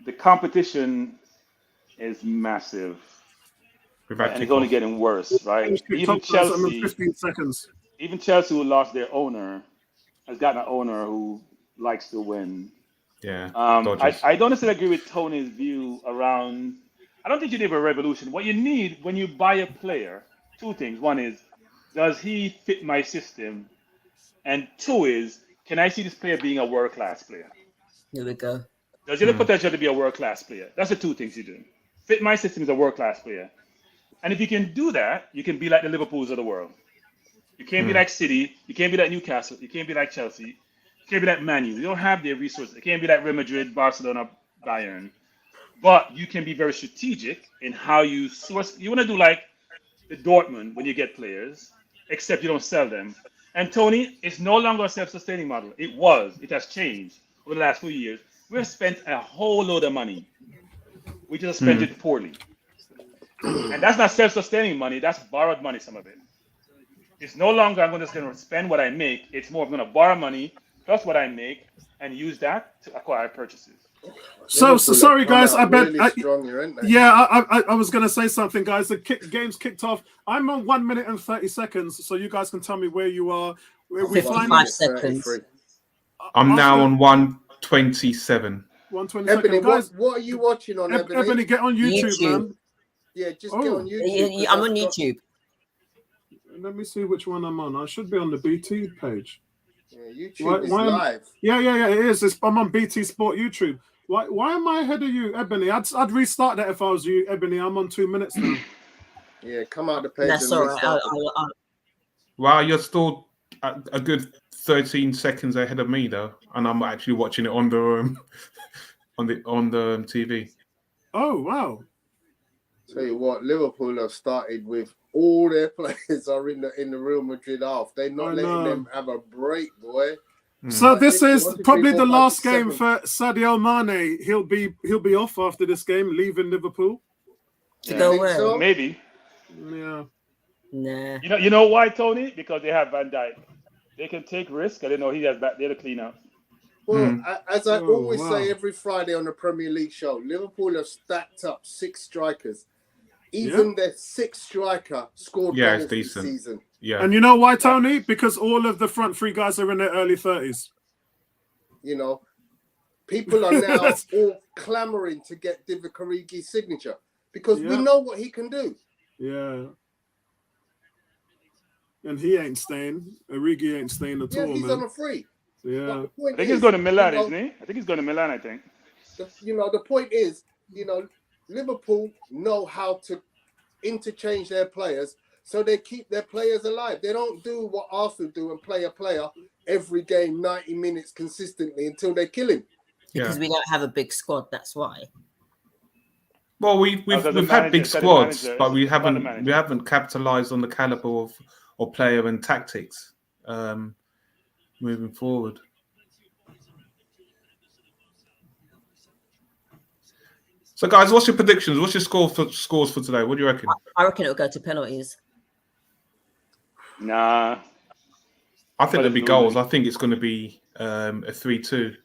The competition is massive, and it's only getting worse, right? Even Chelsea, 15 seconds. Who lost their owner, has gotten an owner who likes to win. Yeah. I don't necessarily agree with Tony's view around. I don't think you need a revolution. What you need when you buy a player, two things. One is, does he fit my system? And two is, can I see this player being a world-class player? Here we go. Does he have the potential to be a world-class player? That's the two things you do. Fit my system as a world-class player. And if you can do that, you can be like the Liverpools of the world. You can't be like City. You can't be like Newcastle. You can't be like Chelsea. You can't be like Man U. You don't have their resources. You can't be like Real Madrid, Barcelona, Bayern. But you can be very strategic in how you source. You want to do like the Dortmund when you get players, except you don't sell them. And Tony, it's no longer a self-sustaining model. It was. It has changed over the last few years. We've spent a whole load of money. We just spent it poorly. And that's not self-sustaining money. That's borrowed money, some of it. It's no longer I'm just going to spend what I make. It's more I'm going to borrow money plus what I make and use that to acquire purchases. So sorry, guys. I bet. Really I was going to say something, guys. The game's kicked off. I'm on 1 minute and 30 seconds, so you guys can tell me where you are. 55 seconds. I'm now on 1:27. 1:20 Ebony, seconds, guys. what are you watching on Ebony? Ebony, get on YouTube, man. Yeah, just get on YouTube. I'm on YouTube. Let me see which one I'm on. I should be on the BT page. Yeah, YouTube is live. Yeah, it is. I'm on BT Sport YouTube. Why am I ahead of you, Ebony? I'd restart that if I was you, Ebony. I'm on 2 minutes now. Yeah, come out the page. That's all right. Wow, you're still a good 13 seconds ahead of me though, and I'm actually watching it on the TV. Oh wow! Tell you what, Liverpool have started with all their players are in the Real Madrid half. They're not letting them have a break, boy. So this is probably the last game for Sadio Mane. He'll be off after this game, leaving Liverpool. To go where? So? Maybe. Yeah. Nah. You know why, Tony? Because they have Van Dijk. They can take risk. I don't know he has back there to clean up. Well, as I always say every Friday on the Premier League show, Liverpool have stacked up 6 strikers. Even their 6th striker scored goals this season. Yeah. And you know why, Tony? Because all of the front 3 guys are in their early 30s. You know, people are now all clamoring to get Divock Origi's signature because we know what he can do. Yeah. And he ain't staying. Origi ain't staying at all, man. He's on a free. Yeah. I think he's going to Milan, isn't he? I think he's going to Milan, I think. The point is, Liverpool know how to interchange their players so they keep their players alive. They don't do what Arsenal do and play a player every game 90 minutes consistently until they kill him. Because we don't have a big squad, that's why. Well, we've had big squads, but we haven't capitalized on the caliber of player and tactics moving forward. So, guys, what's your predictions? What's your scores for today? What do you reckon? I reckon it'll go to penalties. Nah. I think there'll be goals. I think it's going to be a 3-2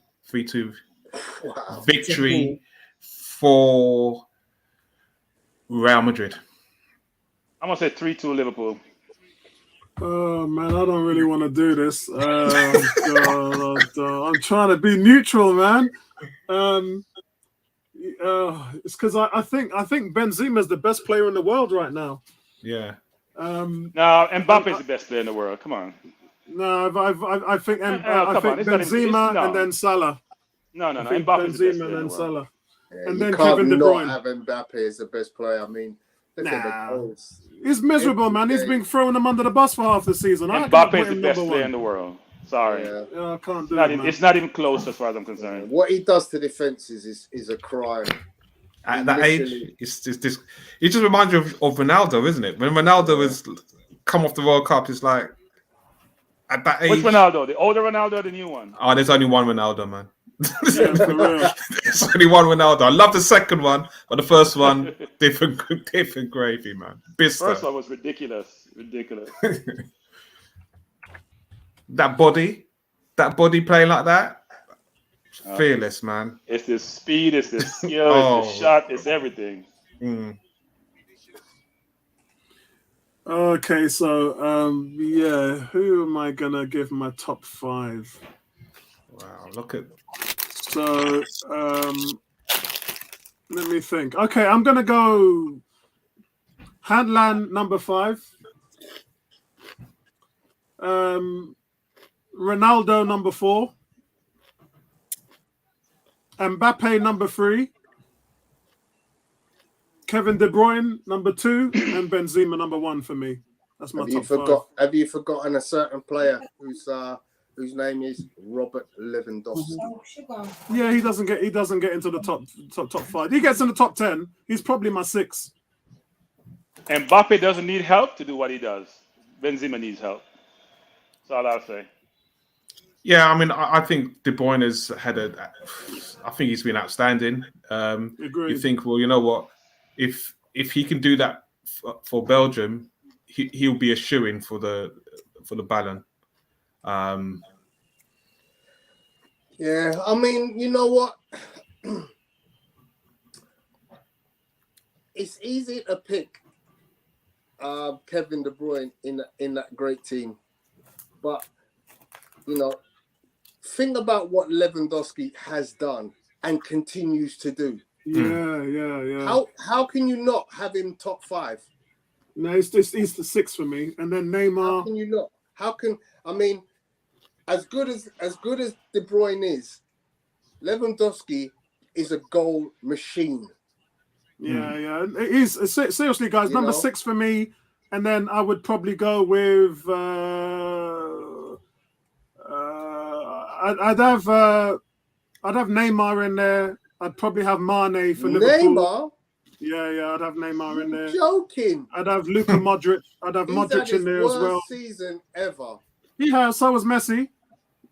victory for Real Madrid. I'm going to say 3-2 Liverpool. Oh, man, I don't really want to do this. I'm trying to be neutral, man. It's because I think Benzema is the best player in the world right now. Yeah. No, Mbappe is the best player in the world. Come on. No, I think Benzema and then Salah. No. Mbappe is the best player and then Salah. Yeah, and then Kevin De Bruyne. Have Mbappe as the best player. I mean, look at the goals. He's miserable, man. He's been throwing them under the bus for half the season. Mbappe is the best player in the world. Sorry. Yeah, I can't do it. It's not even close as far as I'm concerned. What he does to defenses is a crime. At that age, it's this. It just reminds you of Ronaldo, isn't it? When Ronaldo has come off the World Cup, it's like at that age. Which Ronaldo? The older Ronaldo or the new one? Oh, there's only one Ronaldo, man. Yeah, for real. There's only one Ronaldo. I love the second one, but the first one, different gravy, man. Bista. First one was ridiculous. That body playing like that, fearless, man. It's the speed, it's the skill, it's the shot, it's everything. Mm. Okay, so who am I gonna give my top 5? Wow, look at. So let me think. Okay, I'm gonna go Handland number 5. Ronaldo number 4. Mbappe number 3. Kevin De Bruyne number 2, and Benzema number 1 for me. That's my top 5. Have you forgotten a certain player whose name is Robert Lewandowski? Yeah, he doesn't get into the top 5. He gets in the top 10. He's probably my 6. Mbappe doesn't need help to do what he does. Benzema needs help. That's all I'll say. Yeah, I mean, I think De Bruyne has had I think he's been outstanding. Agreed. You think, well, you know what? If he can do that for Belgium, he'll be a shoo-in for the Ballon. Yeah, I mean, you know what? It's easy to pick Kevin De Bruyne in that great team, but you know, think about what Lewandowski has done and continues to do. Yeah. How can you not have him top 5? No, he's the 6th for me, and then Neymar. How can you not? As good as De Bruyne is, Lewandowski is a goal machine. Yeah. He's seriously, guys. Number 6 for me, and then I would probably go with. I'd have Neymar in there. I'd probably have Mane for Liverpool. Neymar? Yeah, I'd have Neymar in there. Joking. I'd have Luka Modric. I'd have Modric in there as well. Worst season ever. He has. So was Messi.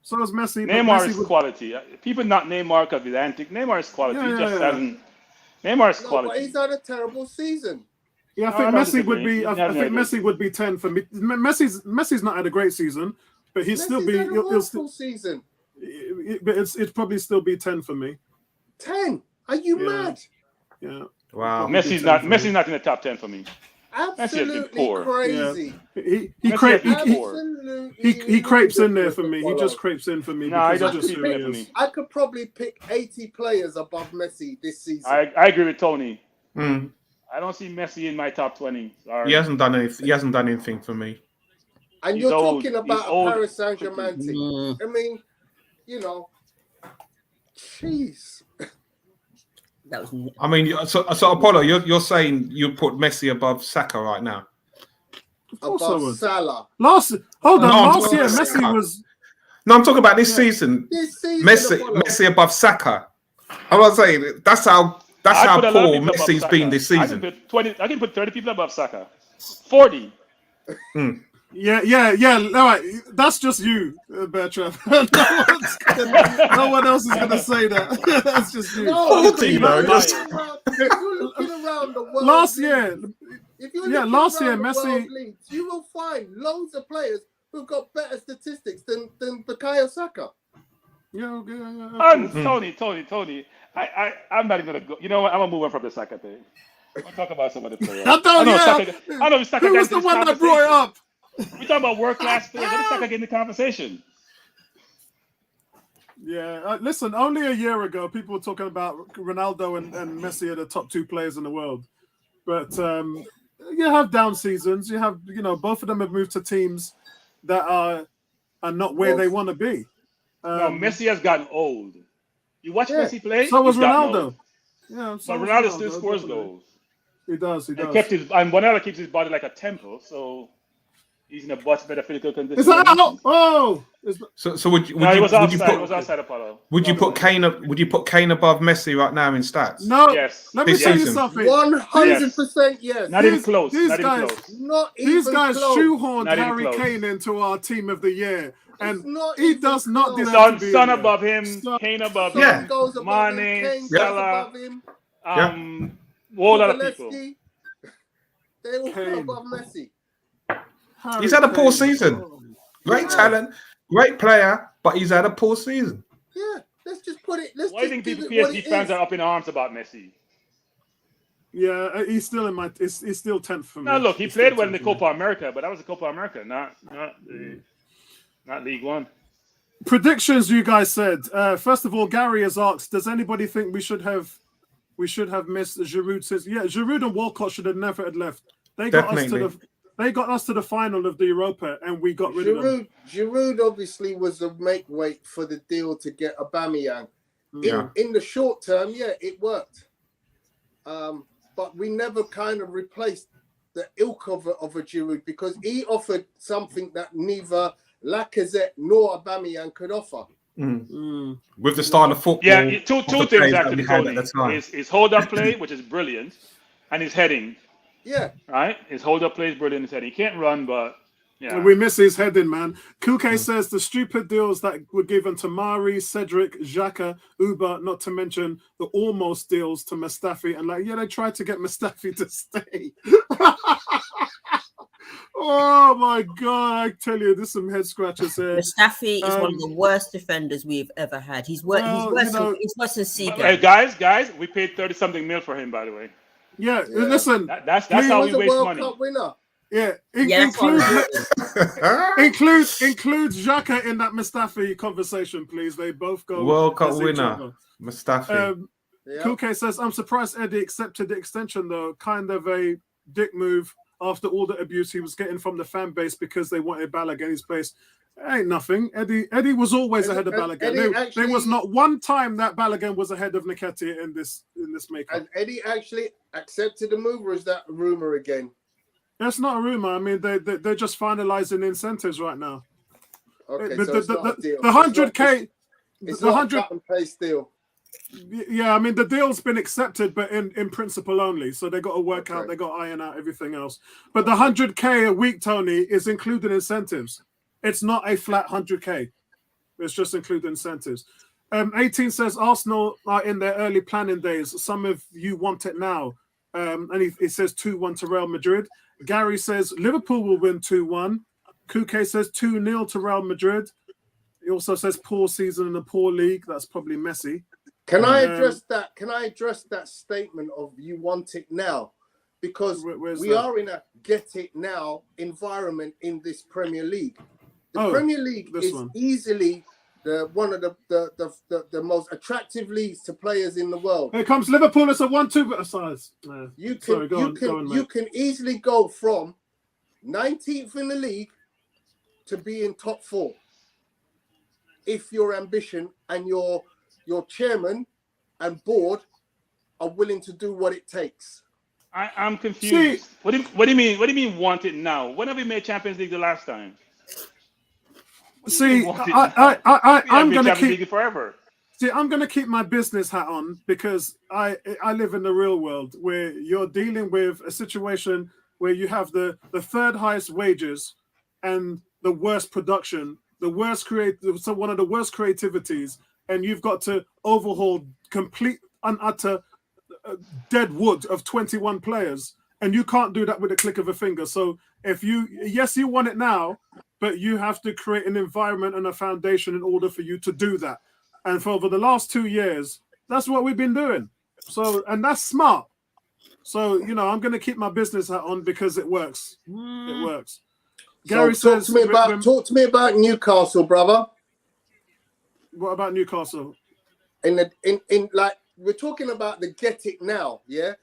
Neymar is quality. People not Neymar because he's antic. Neymar is quality. He just hasn't. Neymar is quality. But he's had a terrible season. Yeah, I think Messi would be. I think Messi would be 10 for me. Messi's not had a great season, but he'll still be. He'll still season. But it'd probably still be 10 for me. 10? Are you mad? Yeah. Wow. Messi's not in the top 10 for me. Absolutely crazy. Yeah. He crepes in there for me. He just crepes in for me. No, he because doesn't creep in for me. I could probably pick 80 players above Messi this season. I agree with Tony. I don't see Messi in my top 20. Sorry. He hasn't done anything for me. And you're talking about a Paris Saint-Germain team. I mean, you know, jeez. I mean, so Apollo, you're saying you put Messi above Saka right now? Above Salah. Last year Messi was. No, I'm talking about this season. Messi above Saka. I'm not saying that's how poor Messi's been this season. I can put 30 people above Saka. 40. Yeah. All right, that's just you, Bertrand. No one else is gonna say that. That's just you. No, you're looking around the world. Last year, Messi. Leagues, you will find loads of players who've got better statistics than Bukayo Saka. Yeah. Tony. I'm not even gonna go. You know what? I'm gonna move on from the Saka thing. We'll talk about some of the players. I know Saka. Who was the one that brought it up? We talk about world-class players. Let's start getting the conversation. Yeah, listen. Only a year ago, people were talking about Ronaldo and Messi are the top 2 players in the world. But you have down seasons. You have, both of them have moved to teams that are not where they want to be. No, Messi has gotten old. You watch Messi play. So was Ronaldo. Yeah, but Ronaldo still scores goals. He does. And Ronaldo keeps his body like a temple. So. He's in a much better physical condition. Is that out? Oh, So would you? No, he was outside. Put, It was outside Apollo. would you put Kane? Would you put Kane above Messi right now in stats? no. Yes. Let me This tell you season. something. 100% yes. Not even close. these Not even guys- close. Not even These guys close. shoehorned Not even Harry close. Kane into our team of the year, and not he even does not close. deserve to be Son in there. above him, Son- Kane above Son Yeah. him, goes above Mane, him, Kane goes Salah, above him. whole lot of people. Kulusevski, they all Kane. go above Messi. Harry He's had a poor Kane. season. Oh. Great talent, great player, but he's had a poor season. Yeah, let's just put it. Let's Why do just you think give people it what PSG it fans is. are up in arms about Messi? Yeah, he's still in my. He's still 10th for me. Now look, he He's played still well in the 10th for me. Copa America, but that was the Copa America, not League One. Predictions, you guys said. First of all, Gary has asked, does anybody think we should have missed Giroud? Says, yeah, Giroud and Walcott should have never had left. They got us to the final of the Europa, and we got rid of them. Giroud obviously was the make weight for the deal to get Aubameyang. Yeah. In the short term, yeah, it worked. But we never kind of replaced the ilk of a Giroud because he offered something that neither Lacazette nor Aubameyang could offer. With the style of football. Yeah, two of the things players that actually, we had Tony. at the time. His hold-up play, which is brilliant, and his heading. Yeah. Right? His hold-up play is brilliant. His heading. He can't run, but yeah. We miss his heading, man. Kuke says the stupid deals that were given to Mari, Cedric, Xhaka, Uber, not to mention the almost deals to Mustafi. And they tried to get Mustafi to stay. Oh my God, I tell you, there's some head scratchers here. Mustafi is one of the worst defenders we've ever had. He's worse than Seagull. Guys, we paid 30-something mil for him, by the way. Yeah. Listen. That's how we waste World money. Cup winner. Yeah, includes Xhaka in that Mustafi conversation, please. They both go World Cup as each winner, other. Mustafi. Kuke says, I'm surprised Eddie accepted the extension, though. Kind of a dick move after all the abuse he was getting from the fan base because they wanted Balogun in his place. Ain't nothing. Eddie was always ahead of Balogun. There was not one time that Balogun was ahead of Nketiah in this makeup. And Eddie actually accepted the move, or is that a rumor again? That's not a rumor. I mean, they're just finalizing incentives right now. Okay, the so it's not a deal. 100K, It's the not 100 a cut and paste deal. Yeah, I mean the deal's been accepted, but in principle only. So they got to work out, Okay. they got to iron out everything else. But the 100K a week, Tony, is including incentives. It's not a flat 100K. It's just including incentives. 18 says Arsenal are in their early planning days. Some of you want it now. And he says 2-1 to Real Madrid. Gary says Liverpool will win 2-1. Kuke says 2-0 to Real Madrid. He also says poor season and a poor league. That's probably Messi. Can I address that? Can I address that statement of you want it now? Because we are in a get it now environment in this Premier League. The Premier League is easily one of the most attractive leagues to players in the world. Here comes Liverpool. It's a 1-2 size. You can easily go from 19th in the league to be in top 4 if your ambition and your chairman and board are willing to do what it takes. I'm confused. What do you mean? What do you mean want it now? When have we made Champions League the last time? See, I'm gonna keep forever. See, I'm gonna keep my business hat on because I live in the real world where you're dealing with a situation where you have the third highest wages and the worst production, one of the worst creativities, and you've got to overhaul complete and utter dead wood of 21 players, and you can't do that with a click of a finger. So if you want it now, but you have to create an environment and a foundation in order for you to do that. And for over the last 2 years, that's what we've been doing. So, and that's smart. So, I'm going to keep my business hat on because it works. It works. Gary says, talk to me about Newcastle, brother. What about Newcastle? In we're talking about the get it now, yeah?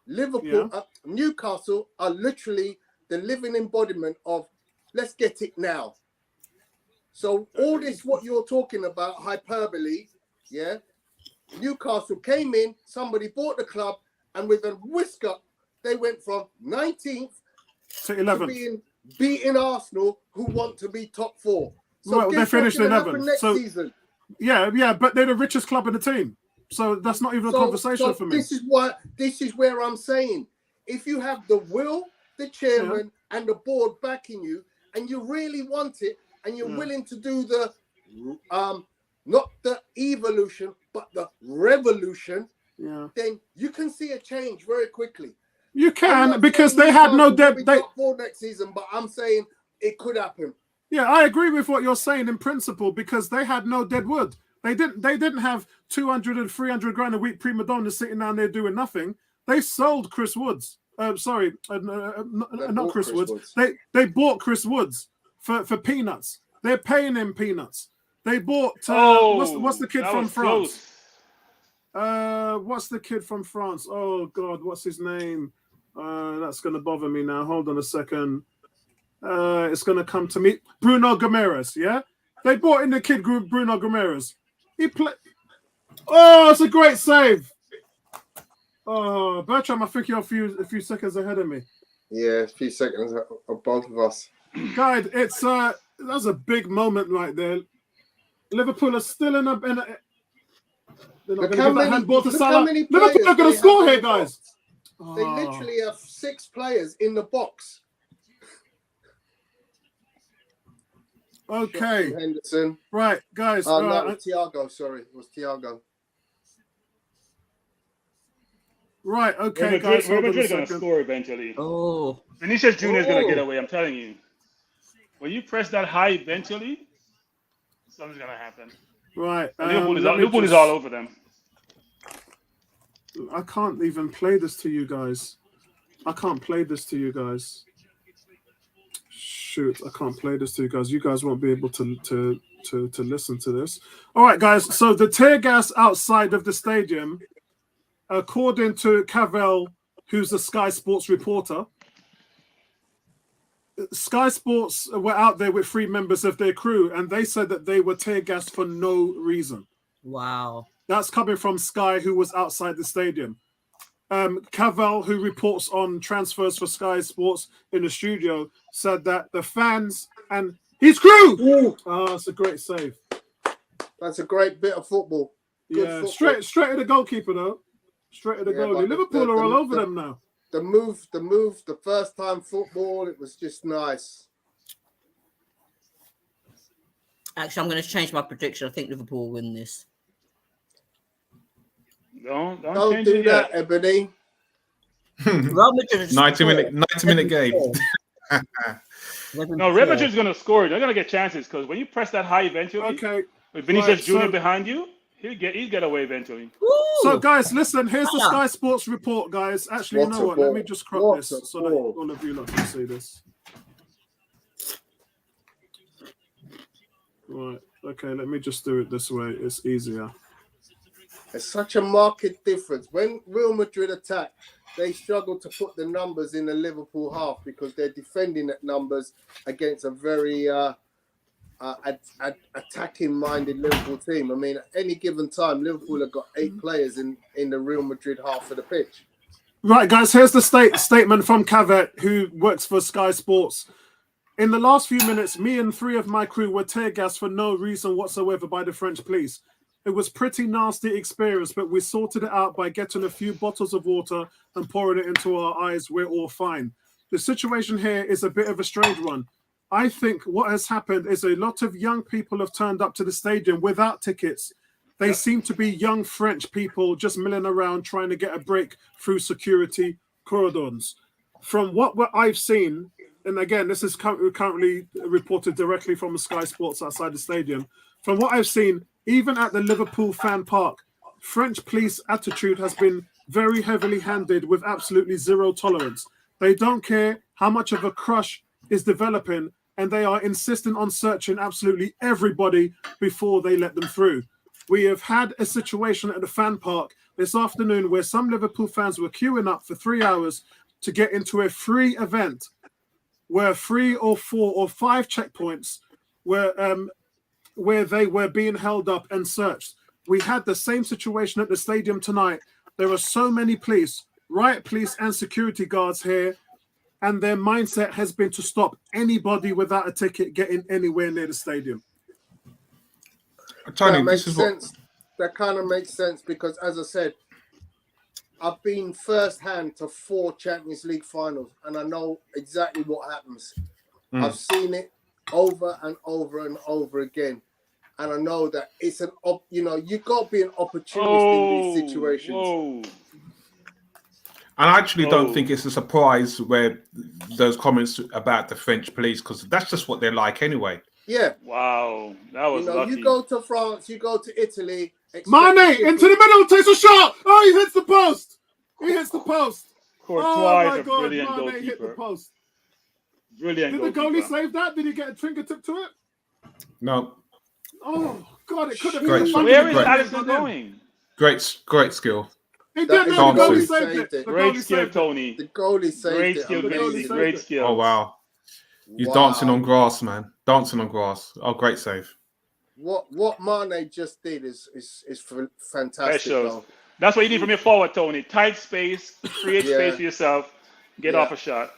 Liverpool, Newcastle are literally the living embodiment of let's get it now. So all this, what you're talking about, hyperbole, yeah? Newcastle came in, somebody bought the club, and with a whisker, they went from 19th to 11th. beating Arsenal, who want to be top 4. So Well, they finished 11th. next So season. yeah, but they're the richest club in the team. So that's not even a conversation for me. This is where I'm saying, if you have the will, the chairman, and the board backing you, and you really want it, and you're willing to do the not the evolution, but the revolution, then you can see a change very quickly. You can, because they had no debt. Top 4 next season, but I'm saying it could happen. Yeah, I agree with what you're saying in principle, because they had no dead wood. They didn't have 200 and 300 grand a week prima donnas sitting down there doing nothing. They sold Chris Woods. Not Chris Woods. They bought Chris Woods for peanuts. They're paying him peanuts. They bought what's the kid from France? What's the kid from France? Oh God, what's his name? That's gonna bother me now. Hold on a second. It's gonna come to me. Bruno Gomes, yeah? They bought in the kid group Bruno Gomes. He played. Oh, it's a great save. Oh, Bertram, I think you're a few seconds ahead of me. Yeah, a few seconds of both of us. Guys, it's that's a big moment right there. Liverpool are still in a they're not going to give that handball to Salah. Liverpool are going to score here, guys. They literally have 6 players in the box. Okay. Henderson. Right, guys. No, it was Thiago. Sorry, it was Thiago. Right, okay, Real guys. Madrid are going to score eventually. Oh. Vinicius Jr. is going to get away, I'm telling you. When you press that high eventually, something's going to happen. Right. Liverpool is all over them. I can't even play this to you guys. I can't play this to you guys. Shoot, I can't play this to you guys. You guys won't be able to listen to this. All right, guys. So the tear gas outside of the stadium, according to Cavell, who's a Sky Sports reporter, Sky Sports were out there with 3 members of their crew, and they said that they were tear gassed for no reason. Wow. That's coming from Sky, who was outside the stadium. Cavell, who reports on transfers for Sky Sports in the studio, said that the fans and his crew. Oh, that's a great save. That's a great bit of football. Good football. Straight at the goalkeeper though. Straight at the goalie. Liverpool are all over them now. The move, the first time football, it was just nice. Actually, I'm going to change my prediction. I think Liverpool will win this. Don't do that, Ebony. Real Madrid 90 minute game. No, Real Madrid is going to score. They're going to get chances because when you press that high eventually, with Vinicius Jr. behind you, he'll get away eventually. So, guys, listen. Here's the Sky Sports report, guys. Actually, you know what? Let me just crop this so that all of you can see this. Right. Okay. Let me just do it this way. It's easier. It's such a marked difference. When Real Madrid attack, they struggle to put the numbers in the Liverpool half because they're defending at numbers against a very attacking-minded Liverpool team. I mean, at any given time, Liverpool have got 8 players in the Real Madrid half of the pitch. Right, guys, here's the statement from Cavet, who works for Sky Sports. In the last few minutes, me and 3 of my crew were tear gassed for no reason whatsoever by the French police. It was pretty nasty experience, but we sorted it out by getting a few bottles of water and pouring it into our eyes. We're all fine. The situation here is a bit of a strange one. I think what has happened is a lot of young people have turned up to the stadium without tickets. They seem to be young French people just milling around trying to get a break through security cordons. From what I've seen, and again, this is currently reported directly from Sky Sports outside the stadium. From what I've seen, even at the Liverpool fan park, French police attitude has been very heavily handed with absolutely zero tolerance. They don't care how much of a crush is developing, and they are insistent on searching absolutely everybody before they let them through. We have had a situation at the fan park this afternoon where some Liverpool fans were queuing up for 3 hours to get into a free event where 3 or 4 or 5 checkpoints where they were being held up and searched. We had the same situation at the stadium tonight. There are so many police, riot police and security guards here, and their mindset has been to stop anybody without a ticket getting anywhere near the stadium. Tony, That makes this is sense. That kind of makes sense because, as I said, I've been first hand to 4 Champions League finals, and I know exactly what happens. I've seen it over and over and over again, and I know that it's you've got to be an opportunist in these situations. Whoa. And I actually don't think it's a surprise where those comments about the French police, because that's just what they're like anyway. Yeah. Wow. That was lucky. You go to France, you go to Italy. Mane into the middle, takes a shot. Oh, he hits the post. He hits the post. Courtois Oh my is a God, brilliant Mane goalkeeper. hit the post. Brilliant Did the goalkeeper. goalie save that? Did he get a fingertip to it? No, Oh God, it could have Great been. shot. Where is Great. Alisson going? great skill. He That did is no, the dancing. goalie saved it. The Great goalie skill, saved it. Tony. The goalie saved Great it. skill, The goalie Vinci. saved Great it. skill. Oh wow, he's Wow. dancing on grass, man. Dancing on grass. Oh, great save. What Mane just did is fantastic. Specials. Though. That's what you need from your forward, Tony. Tight space, create Yeah. space for yourself, get Yeah. off a shot.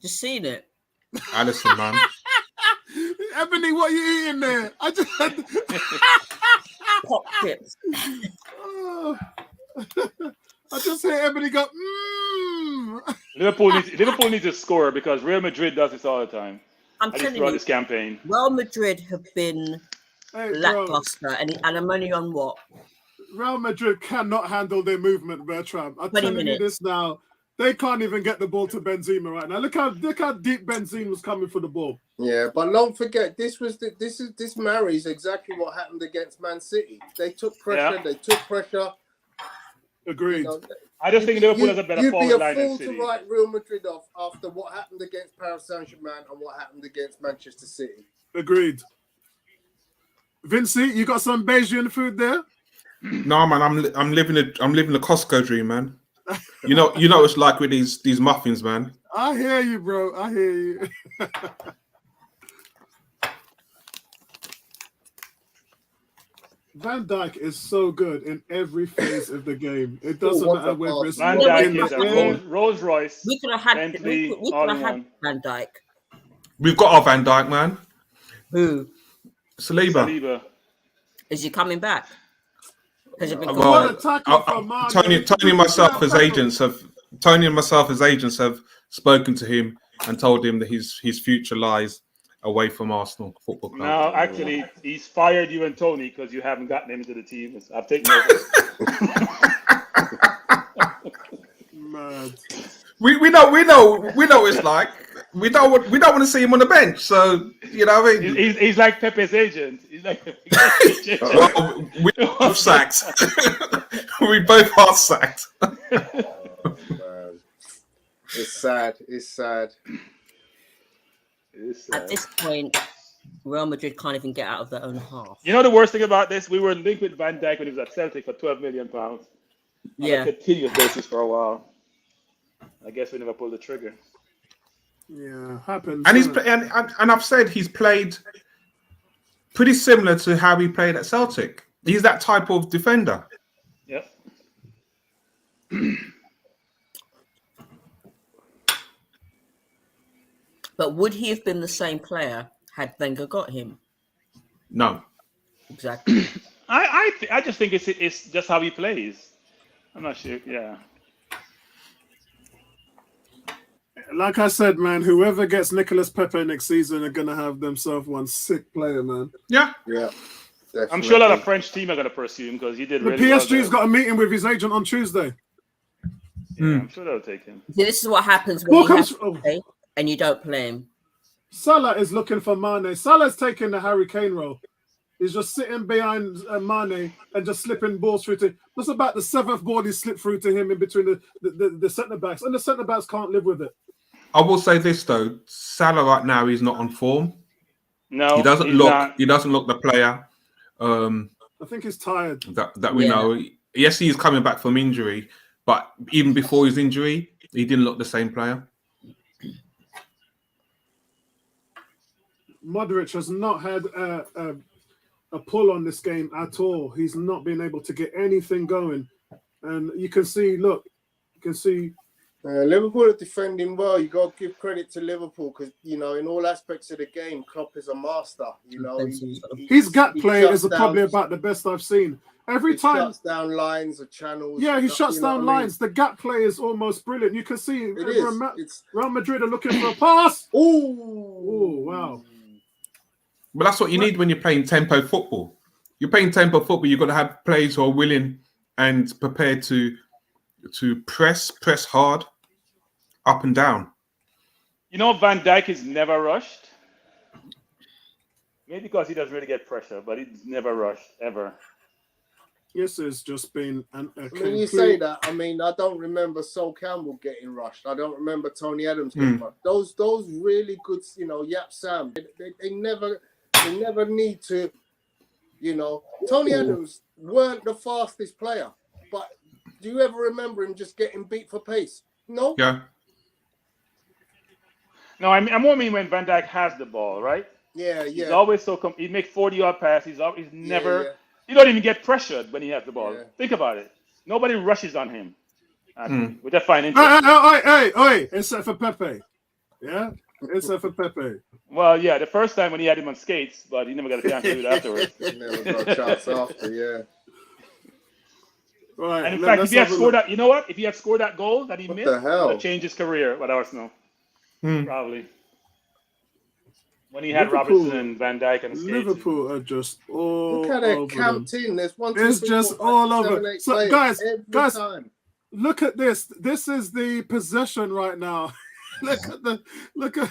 Just seen it. Alisson, man. Ebony, what are you eating there? I just had. Pop chips. Oh. I just hear Ebony go. Liverpool needs to score because Real Madrid does this all the time. I'm At least telling throughout you, this campaign. Real Madrid have been Hey, bro, lackluster, and I'm only on what? Real Madrid cannot handle their movement, Bertram. I'm 20 telling you minutes. this now. They can't even get the ball to Benzema right now. Look how deep Benzema was coming for the ball. Yeah, but don't forget, this marries exactly what happened against Man City. They took pressure. Yeah. They took pressure. Agreed. I just think Liverpool has a better You'd be forward a line than fool City. to write Real Madrid off after what happened against Paris Saint-Germain and what happened against Manchester City. Agreed. Vinci, you got some Beijing food there? No, man. I'm living the Costco dream, man. You know it's like with these muffins, man. I hear you, bro. I hear you. Van Dijk is so good in every phase of the game. It doesn't What matter a whether it's Van Yeah, Dijk in is the a air. Rolls Royce. We could have had Bentley, we all could in have one. had Van Dijk. We've got our Van Dijk, man. Who Saliba. Saliba. is he coming back? Has it been Well, What a tackle from Mane. Tony and myself as agents have spoken to him and told him that his future lies away from Arsenal Football Club. No, actually, he's fired you and Tony because you haven't gotten him into the team. I've taken over. Mad. We know what it's like. We don't want to see him on the bench. So you know what I mean. He's like Pepe's agent. He's like Well, we both sacked. We both are sacked. Man. It's sad. It's sad. At this point, Real Madrid can't even get out of their own half. You know the worst thing about this? We were linked with Van Dijk when he was at Celtic for £12 million on Yeah. a continuous basis for a while. I guess we never pulled the trigger. Yeah, happens. And he's doesn't it? and I've said he's played pretty similar to how he played at Celtic. He's that type of defender. Yep. But would he have been the same player had Wenger got him? No. Exactly. I just think it's just how he plays. I'm not sure. Yeah. Like I said, man, whoever gets Nicolas Pepe next season are gonna have themselves one sick player, man. Yeah. Yeah. Definitely. I'm sure a lot of French team are going to pursue him because he did The really well. PSG's got a meeting with his agent on Tuesday. Yeah, I'm sure they'll take him. See, this is what happens when Ball you comes. have to play and you don't play him. Salah is looking for Mane. Salah's taking the Harry Kane role. He's just sitting behind Mane and just slipping balls through to. That's about the 7th ball he slipped through to him in between the centre backs, and the centre backs can't live with it. I will say this though: Salah right now he's not on form. No, He doesn't he's look. not. He doesn't look the player I think he's tired. that we Yeah. know. Yes, he is coming back from injury, but even before his injury, he didn't look the same player. Modric has not had a pull on this game at all. He's not been able to get anything going, and you can see. Look, you can see Liverpool are defending well. You got to give credit to Liverpool because, you know, in all aspects of the game, Klopp is a master. You know, his gap play shuts is probably about the best I've seen. Every time shuts down lines or channels. Yeah, he shuts down lines. The gap play is almost brilliant. You can see Real Madrid are looking for a pass. Oh, wow. But that's what you need when you're playing tempo football. You're playing tempo football. You've got to have players who are willing and prepared to press hard, up and down. You know, Van Dijk is never rushed. Maybe because he doesn't really get pressure, but he's never rushed ever. Yes, it's just been when you say that, I mean, I don't remember Sol Campbell getting rushed. I don't remember Tony Adams getting rushed. Those really good, you know, Yap Sam. They never need to, you know. Tony Adams weren't the fastest player, but do you ever remember him just getting beat for pace? No. Yeah. No, I more mean when Van Dijk has the ball, right? Yeah. He's always he makes 40-yard passes. He's never. Yeah. He don't even get pressured when he has the ball. Yeah. Think about it. Nobody rushes on him. Which I find interesting. Hey, except for Pepe. Yeah? Except for Pepe. Well, yeah, the first time when he had him on skates, but he never got a chance to do it afterwards. He never got a chance after, yeah. Right. And in fact, if he had scored that, you know what? If he had scored that goal that he missed, the hell? it would change his career with Arsenal. Probably. When he had Robertson and Van Dijk and Liverpool are just all look how they're camped in. There's one. It's just all over. So, guys, time. Look at this. This is the possession right now. look at.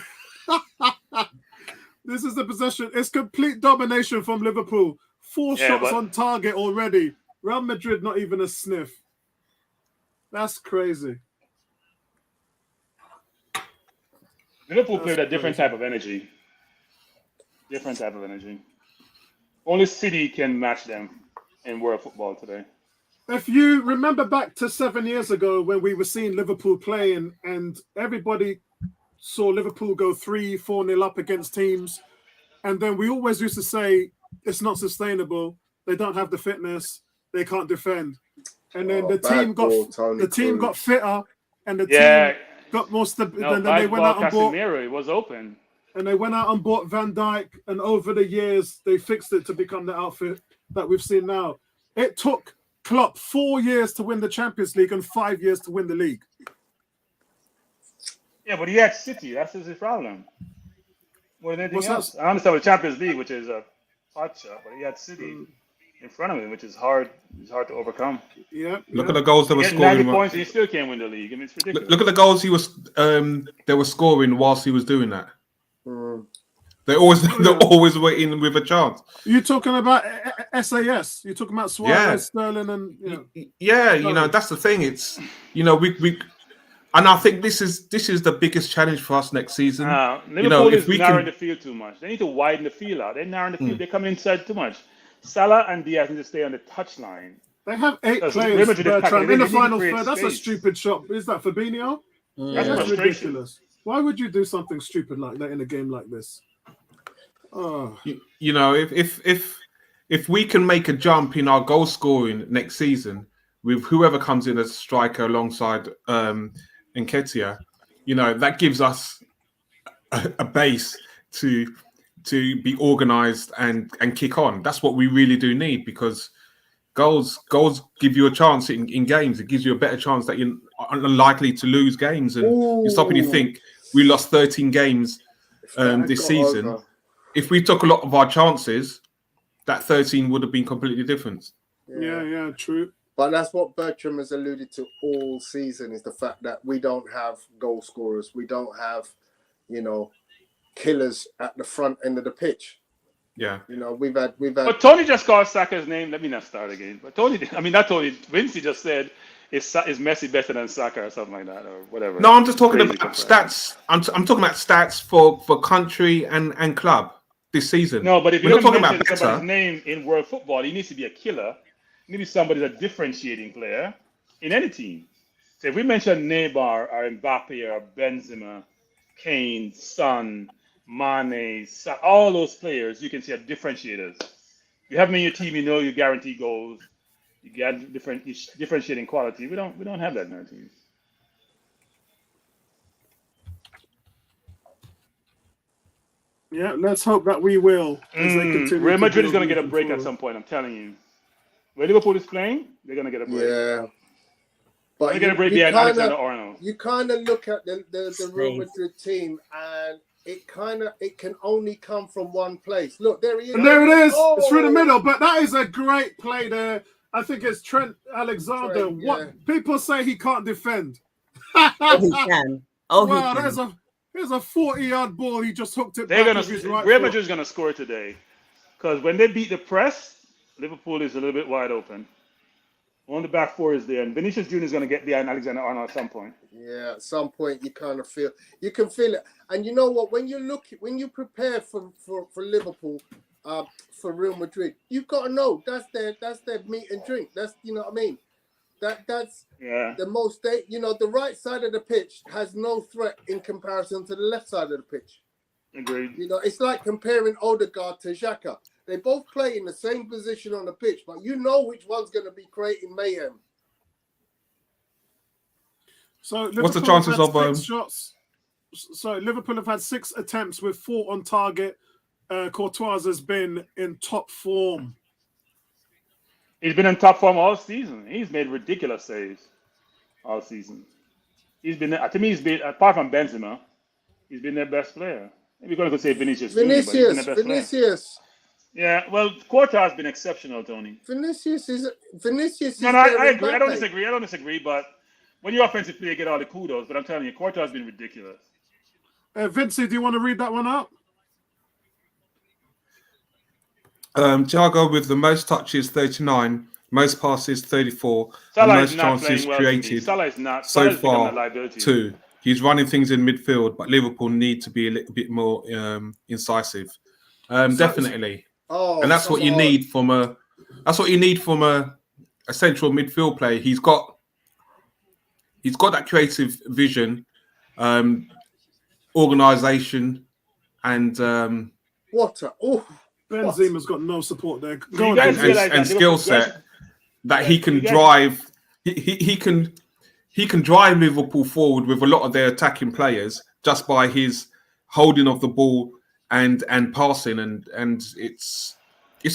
This is the possession. It's complete domination from Liverpool. 4 shots on target already. Real Madrid not even a sniff. That's crazy. Liverpool played a different type of energy. Only City can match them in world football today. If you remember back to 7 years ago when we were seeing Liverpool playing and everybody saw Liverpool go 3-4-0 up against teams, and then we always used to say it's not sustainable. They don't have the fitness. They can't defend. And then the team got fitter, and the team got more stability. And then they went out and bought. It was open. And they went out and bought Van Dijk, and over the years they fixed it to become the outfit that we've seen now. It took Klopp 4 years to win the Champions League and 5 years to win the league. Yeah, but he had City. That's his problem. More than anything else. I understand with Champions League, which is a hot shot, but he had City in front of him, which is hard. It's hard to overcome. Yeah. Look at the goals they were scoring. 90 points, and he still can't win the league. I mean, it's ridiculous. Look at the goals they were scoring whilst he was doing that. They're always waiting with a chance. You're talking about SAS. You're talking about Suarez, Sterling, and you know that's the thing. It's we and I think this is the biggest challenge for us next season. Liverpool is narrowing the field too much. They need to widen the field out. They're narrowing the field. They're coming inside too much. Salah and Diaz need to stay on the touchline. They have 8 players in the final third. That's a stupid shot. Is that Fabinho? That's ridiculous. Why would you do something stupid like that in a game like this? Oh. You know, if we can make a jump in our goal scoring next season with whoever comes in as a striker alongside Nketiah, you know, that gives us a base to be organised and kick on. That's what we really do need, because goals give you a chance in games. It gives you a better chance that you're unlikely to lose games, and you stop and you think, we lost 13 games this season. If we took a lot of our chances, that 13 would have been completely different. Yeah, true. But that's what Bertram has alluded to all season, is the fact that we don't have goal scorers. We don't have, killers at the front end of the pitch. Yeah. We've had. But Tony just called Saka's name. Let me not start again. But not Tony. Vincey just said, is Messi better than Saka or something like that, or whatever? No, I'm just talking about stats. I'm talking about stats for country and club this season. No, but if you're talking about somebody's name in world football, he needs to be a killer. Maybe somebody's a differentiating player in any team. So if we mention Neymar or Mbappe or Benzema, Kane, Son, Mane, all those players, you can see are differentiators. You have them in your team, you guarantee goals. You get differentiating quality. We don't have that in our team. Yeah, let's hope that we will. As they continue Real to Madrid is build going to get a moving break at forward. some point. I'm telling you. When Liverpool is playing, they're going to get a break. Yeah. They're But going to get a break behind Alexander Arnold. you kind of look at the Real Madrid team, and it can only come from one place. Look, there he is. And there it is. Oh! It's through the middle, but that is a great play there. I think it's Trent Alexander. Trent, What yeah. people say he can't defend. Oh, he can. Oh, Wow, he can. there's a 40-yard ball. He just hooked it They're back going with his to. right Real foot. Madrid is going to score today, because when they beat the press, Liverpool is a little bit wide open. On the back four is there, and Vinicius Jr. is going to get behind Alexander Arnold at some point. Yeah, at some point you kind of feel it, and you know what? When you prepare for Liverpool, for Real Madrid, you've got to know that's their meat and drink. That's, you know what I mean. That's the most. The right side of the pitch has no threat in comparison to the left side of the pitch. Agreed. It's like comparing Odegaard to Xhaka. They both play in the same position on the pitch, but you know which one's going to be creating mayhem. So What's the Liverpool chances have had of six shots? So Liverpool have had 6 attempts with 4 on target. Courtois has been in top form. He's been in top form all season. He's made ridiculous saves all season. To me, he's been, apart from Benzema, he's been their best player. Maybe we're going to say Vinicius. Vinicius. Yeah, well, Courtois has been exceptional, Tony. Vinicius is. No, I agree. I don't disagree. But when your offensive player get all the kudos, but I'm telling you, Courtois has been ridiculous. Vincey, do you want to read that one out? Thiago with the most touches, 39, most passes, 34, Salah and is most not chances playing well. created Salah is not. so Salah is becoming far, a liability. 2. He's running things in midfield, but Liverpool need to be a little bit more incisive. Definitely. And that's what you need from a central midfield player. He's got that creative vision, organisation, and Benzema's got no support there. You guys realize and that skill set that he can drive. He can drive Liverpool forward with a lot of their attacking players just by his holding of the ball and passing, and it's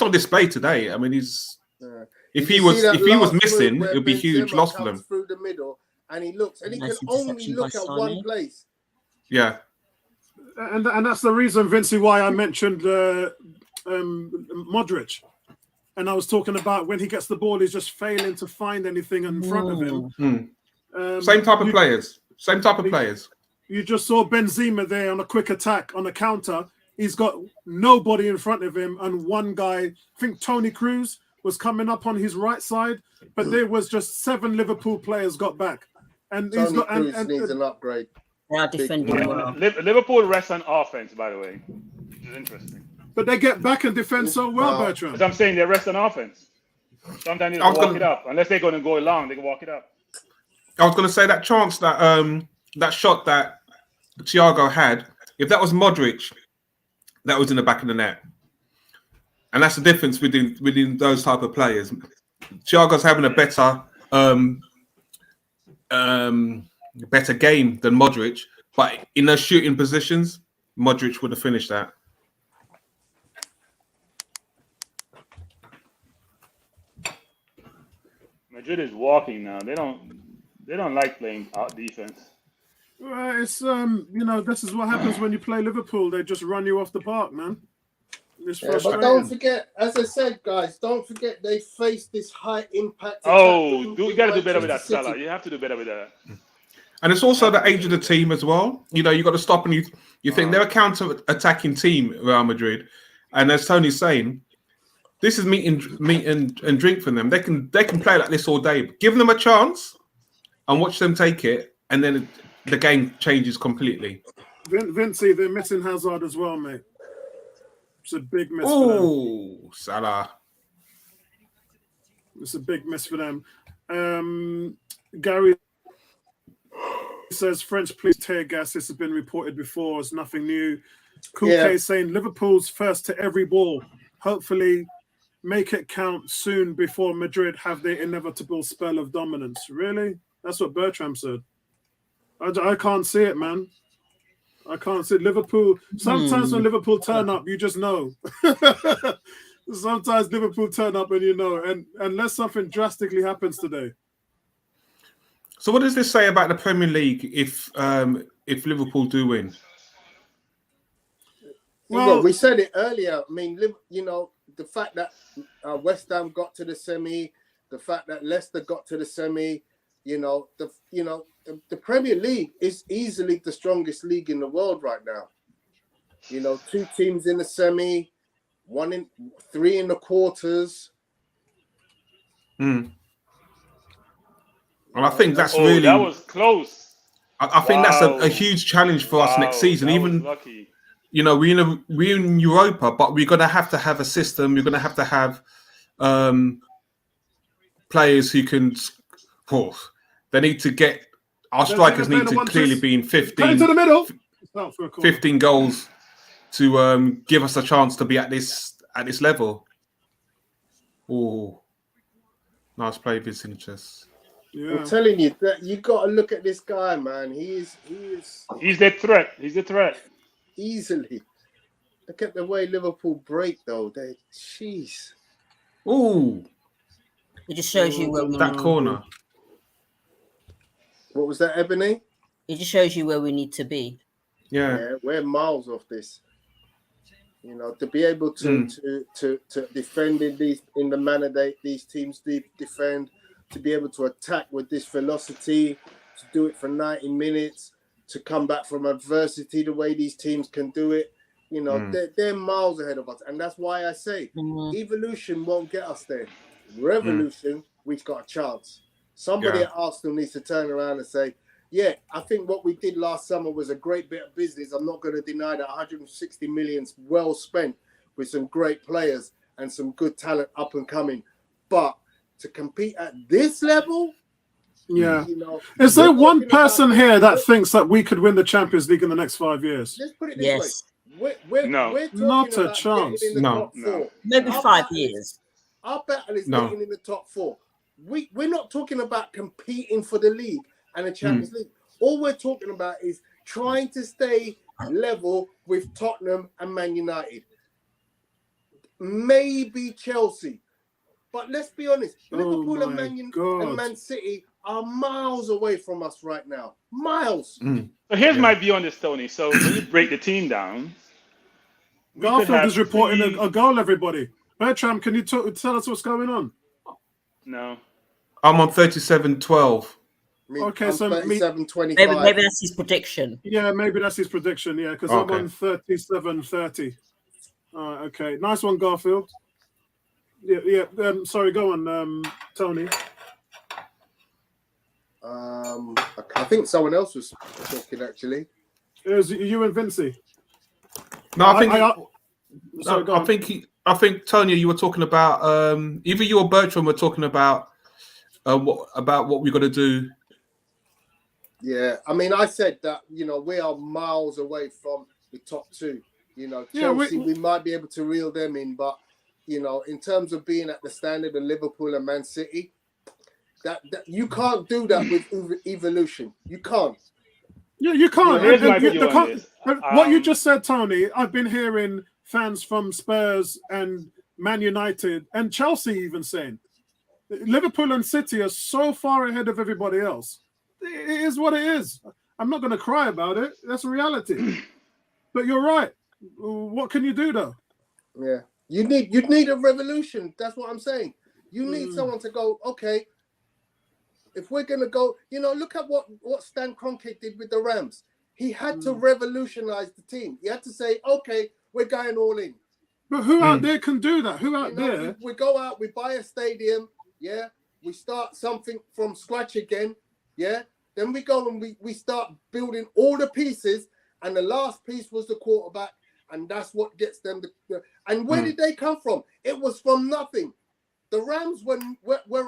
on display today. I mean, if he was missing, it would be a huge loss for them. Through the middle, and he can only look at one place. Yeah, and that's the reason, Vincey, why I mentioned Modric. And I was talking about when he gets the ball, he's just failing to find anything in front of him. Same type of players. You just saw Benzema there on a quick attack on a counter. He's got nobody in front of him, and one guy, I think Tony Cruz, was coming up on his right side, but there was just 7 Liverpool players got back. And Tony he's got Cruz needs an upgrade. They are defending well. Liverpool rests on offense, by the way, which is interesting. But they get back and defend so well, Bertrand. As I'm saying, they rest on offense. Sometimes they walk it up. Unless they're going to go long, they can walk it up. I was going to say that chance that shot that Thiago had, if that was Modric, that was in the back of the net. And that's the difference within those type of players. Thiago's having a better game than Modric, but in those shooting positions, Modric would have finished that. Madrid is walking now. They don't like playing out defense. Well, it's this is what happens when you play Liverpool. They just run you off the park, man. It's frustrating. But don't forget, as I said, guys, don't forget they face this high impact. You got to do better with that, Salah. You have to do better with that. And it's also the age of the team as well. You got to stop and you think they're a counter-attacking team, Real Madrid, and as Tony's saying, this is meat and drink for them. They can play like this all day. Give them a chance and watch them take it, and then the game changes completely. Vincey, they're missing Hazard as well, mate. It's a big miss for them. Oh, Salah. It's a big miss for them. Gary says French police tear gas. This has been reported before. It's nothing new. Kouke saying Liverpool's first to every ball. Hopefully make it count soon before Madrid have their inevitable spell of dominance. Really? That's what Bertram said. I can't see it, man. I can't see Liverpool. Sometimes when Liverpool turn up, you just know. Sometimes Liverpool turn up and you know, and unless something drastically happens today. So what does this say about the Premier League if Liverpool do win? Well, we said it earlier. I mean, you know, the fact that West Ham got to the semi, the fact that Leicester got to the semi, the Premier League is easily the strongest league in the world right now. You know, 2 teams in the semi, 3 in the quarters. And I think that's that was close. I think that's a huge challenge for us next season. Even lucky. You know, we're in Europa, but we're gonna have to have a system. We're gonna have to have players who can. They need to get our strikers need to clearly be in 15 to the middle. 15 goals to give us a chance to be at this level. Oh, nice play, Vinicius. Yeah. I'm telling you that you got to look at this guy, man. He's the threat. He's the threat. Easily. Look at the way Liverpool break, though. Jeez. Ooh. It just shows you where we that corner. What was that, Ebony? It just shows you where we need to be. Yeah, we're miles off this. You know, to be able to defend in the manner that these teams defend, to be able to attack with this velocity, to do it for 90 minutes, to come back from adversity the way these teams can do it. You know, they're miles ahead of us. And that's why I say evolution won't get us there. Revolution, we've got a chance. Somebody at Arsenal needs to turn around and say, yeah, I think what we did last summer was a great bit of business. I'm not going to deny that 160 million's well spent with some great players and some good talent up and coming. But to compete at this level, yeah. You know, is there one person here that thinks that we could win the Champions League in the next 5 years? Let's put it this way. We're not a chance. Top 4. Maybe 5 years. Our battle is getting in the top 4. We're not talking about competing for the league and the Champions League. All we're talking about is trying to stay level with Tottenham and Man United. Maybe Chelsea. But let's be honest, Liverpool and Man City are miles away from us right now. Miles. So here's my view on this, Tony. So when you break the team down, Garfield is reporting a goal, everybody. Bertram, can you tell us what's going on? No. I'm on 37-12. Okay, so 37-25. Maybe that's his prediction. Yeah, maybe that's his prediction. Yeah, because I'm on 37-30. Okay, nice one, Garfield. Yeah. Sorry, go on, Tony. I think someone else was talking actually. It was you and Vinci. No, I think Tony, you were talking about either you or Bertram were talking about what we're gonna do. Yeah, I mean, I said that we are miles away from the top 2. Chelsea, we might be able to reel them in, but in terms of being at the standard of Liverpool and Man City, that you can't do that with evolution. You can't. Yeah, you can't. Here's my view on this. What you just said, Tony, I've been hearing fans from Spurs and Man United and Chelsea even saying Liverpool and City are so far ahead of everybody else. It is what it is. I'm not going to cry about it. That's a reality. But you're right. What can you do, though? Yeah. You need a revolution. That's what I'm saying. You need someone to go, okay, if we're going to go, look at what Stan Kroenke did with the Rams. He had to revolutionize the team. He had to say, okay, we're going all in. But who out there can do that? Who out there? We go out, we buy a stadium, yeah? We start something from scratch again, yeah? Then we go and we start building all the pieces, and the last piece was the quarterback, and that's what gets them. And where did they come from? It was from nothing. The Rams were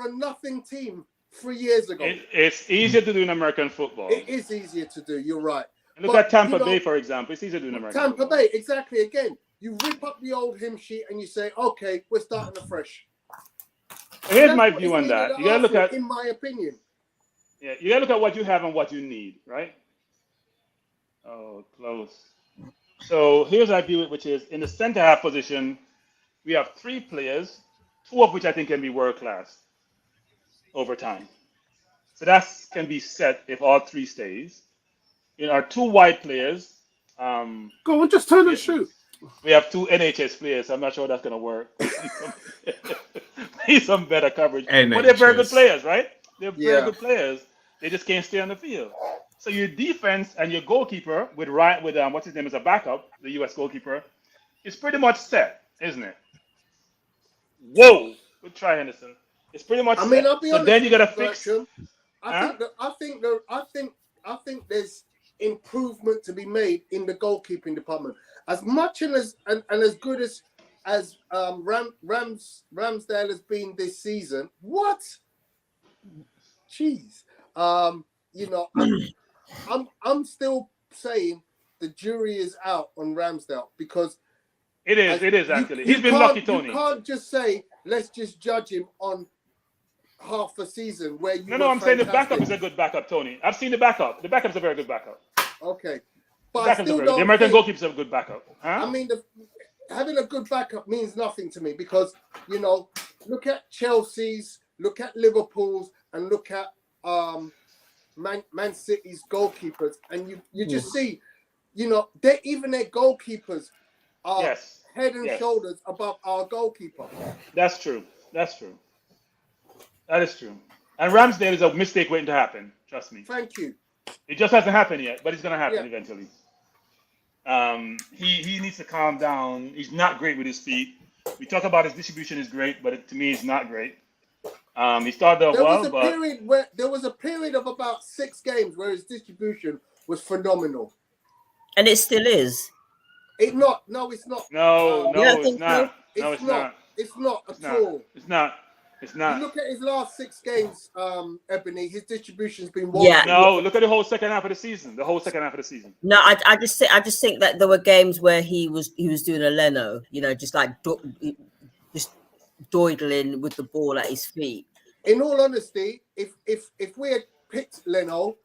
a nothing team 3 years ago. It's easier to do in American football. It is easier to do, you're right. Look at Tampa Bay, for example. It's easier to do in American Tampa football. Bay, exactly. Again, you rip up the old hymn sheet and you say, okay, we're starting afresh. Here's my view on that. You gotta look at, in my opinion. Yeah, you gotta look at what you have and what you need, right? Oh, close. So here's how I view it, which is in the center half position, we have 3 players, 2 of which I think can be world class over time. So that can be set if all 3 stays. In our 2 wide players, Go on, just turn and shoot. we have 2 NHS players. I'm not sure that's going to work. Need some better coverage. NHS. But they're very good players, right? They're very Yeah. good players. They just can't stay on the field. So your defense and your goalkeeper with what's his name as a backup, the U.S. goalkeeper, is pretty much set, isn't it? Whoa! Good try, Henderson. It's pretty much I mean, set. I'll be So honest then you with gotta you, fix. Bertram. Huh? I think there's improvement to be made in the goalkeeping department. As much and as good as Ramsdale has been this season. What? Jeez. You know, I'm still saying the jury is out on Ramsdale because It is actually. He's been can't- lucky, Tony. You can't just say let's just judge him on half a season where you. No, I'm saying the fantastic. backup is a good backup, Tony. I've seen the backup. The backup's a very good backup. Okay, The but I backup's a still very, don't the American think, goalkeeper's a good backup. Huh? I mean, having a good backup means nothing to me because, you know, look at Chelsea's, look at Liverpool's, and look at Man City's goalkeepers, and you just see, you know, even their goalkeepers are Yes. head and Yes. shoulders above our goalkeeper. That's true. That's true. That is true. And Ramsdale is a mistake waiting to happen. Trust me. Thank you. It just hasn't happened yet, but it's going to happen Yeah. eventually. He needs to calm down. He's not great with his feet. We talk about his distribution is great, but to me, it's not great. He started off well, but There was a period of about 6 games where his distribution was phenomenal. And it still is. No, it's not. no, You don't it's think so? not. No, it's not. It's not It's at not. all. It's not. It's You not. look at his last 6 games, Ebony. His distribution's been wonderful. Yeah. No, look at the whole second half of the season. The whole second half of the season. No, I just think that there were games where he was doing a Leno, you know, just like just doidling with the ball at his feet. In all honesty, if we had picked Leno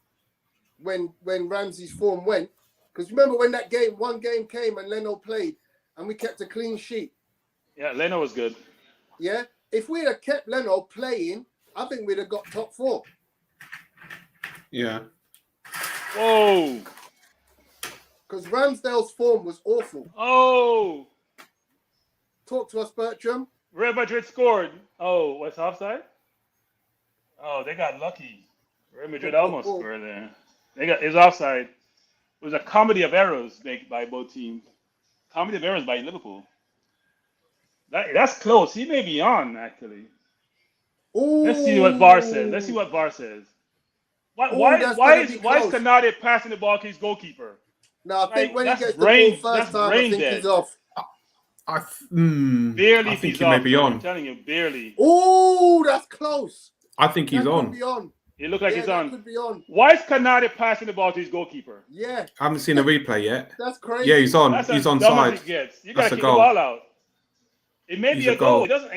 when Ramsey's form went, because remember when that one game came and Leno played and we kept a clean sheet. Yeah, Leno was good. Yeah, if we'd have kept Leno playing, I think we'd have got top 4. Yeah. Whoa. Because Ramsdale's form was awful. Oh. Talk to us, Bertram. Real Madrid scored. Oh, what's offside? Oh, they got lucky. Real Madrid almost scored there. It was offside. It was a comedy of errors made by both teams. Comedy of errors by Liverpool. That's close. He may be on, actually. Ooh. Let's see what VAR says. Let's see what VAR says. Why is Kanade passing the ball to his goalkeeper? No, I think when he That's gets brain- the ball first that's time, I brain think dead. he's off. Barely. I if think he's he may off, be I'm on. telling you, barely. Oh, that's close. I think he's That on. could be on. It looked like Yeah, he's that on. could be on. Why is Kanade passing the ball to his goalkeeper? Yeah, I haven't seen a replay yet. that's crazy. Yeah, he's on. That's He's as on dumb as side. it gets. You That's gotta a kick the goal. ball out. It may He's be a a goal. goal. It doesn't.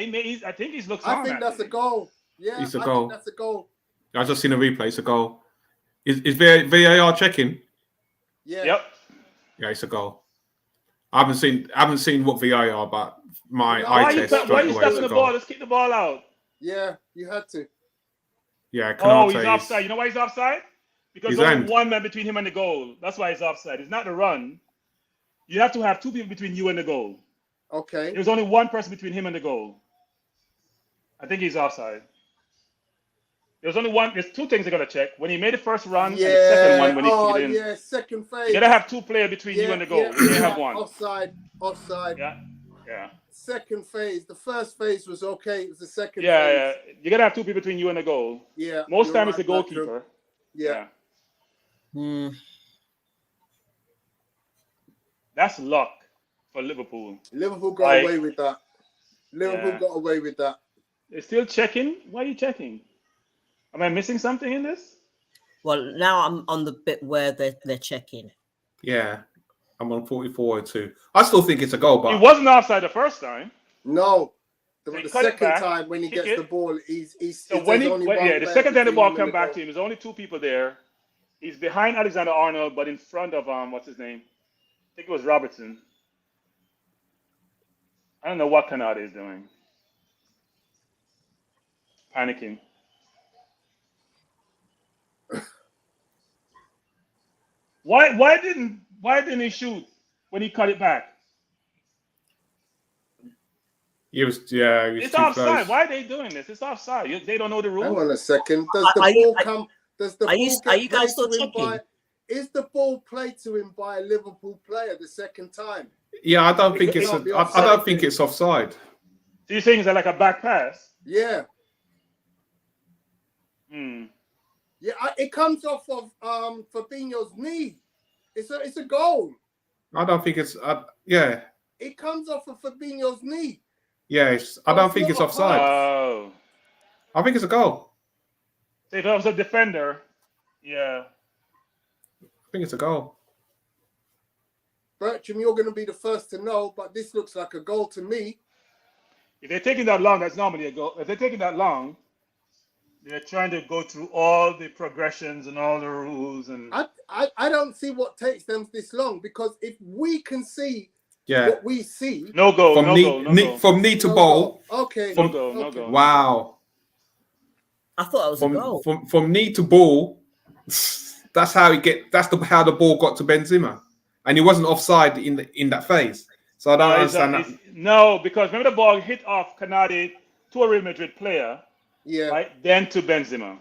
I think he looks on. I think that's a actually. goal. Yeah, It's a I goal. think that's a goal. I just seen a replay. It's a goal. Is VAR checking? Yeah. Yep. Yeah, it's a goal. I haven't seen what VAR are, but my No, eye Why test are you straight away stopping is a the ball? goal. Let's kick the ball out. Yeah, you had to. Yeah, Oh, he's Kanate offside. is. You know why he's offside? Because His there's only hand. one man between him and the goal. That's why he's offside. It's not the run. You have to have 2 people between you and the goal. Okay. There's only one person between him and the goal. I think he's offside. There's only one. There's 2 things they gotta check. When he made the first run and the second one when he kicked it in. yeah, second phase. You gotta have 2 players between you and the goal. You can't have one. Offside. Yeah. Second phase. The first phase was okay. It was the second Yeah, phase. yeah. You gotta have 2 people between you and the goal. Yeah. Most you're time it's the right, Bertram. goalkeeper. Yeah. Hmm. That's luck for Liverpool. Liverpool got Like- away with that. Liverpool Yeah. got away with that. They're still checking. Why are you checking? Am I missing something in this? Well, now I'm on the bit where they're checking. Yeah, I'm on 44-2. I still think it's a goal, He but wasn't offside the first time. No. So The he cut it second back, time when he kick gets it. the ball, he's So there's when only one the player second time the between ball him come and back goal. to him, there's only 2 people there. He's behind Alexander-Arnold, but in front of what's his name? I think it was Robertson. I don't know what Canada is doing. Panicking. Why didn't he shoot when he cut it back? He was It's too offside. close. Why are they doing this? It's offside. They don't know the rules. Hang on a second. Does the Are you- ball come? Does the are you- ball are get you guys played still to him checking? by? Is the ball played to him by a Liverpool player the second time? Yeah, I don't think It it's. can't be I offside, don't think then. it's offside. So you're saying it's like a back pass? Yeah, Hmm. yeah. It comes off of Fabinho's knee. It's a goal. I don't think it's. Yeah, It comes off of Fabinho's knee. yes. I Oh, don't it's think not it's a offside. Oh. I think it's a goal. So if I was a defender, yeah. I think it's a goal. Bertram, you're going to be the first to know, but this looks like a goal to me. If they're taking that long, that's normally a goal. If they're taking that long, they're trying to go through all the progressions and all the rules. And I don't see what takes them this long, because if we can see Yeah. what we see, no goal, From no knee, goal, no knee goal. from knee to no ball. goal. Okay, No goal, no okay. goal. Wow. I thought it was a goal. From knee to ball. That's how how the ball got to Benzema, and he wasn't offside in that phase. So I don't understand that. No, because remember the ball hit off Canade to a Real Madrid player, Yeah. right? Then to Benzema.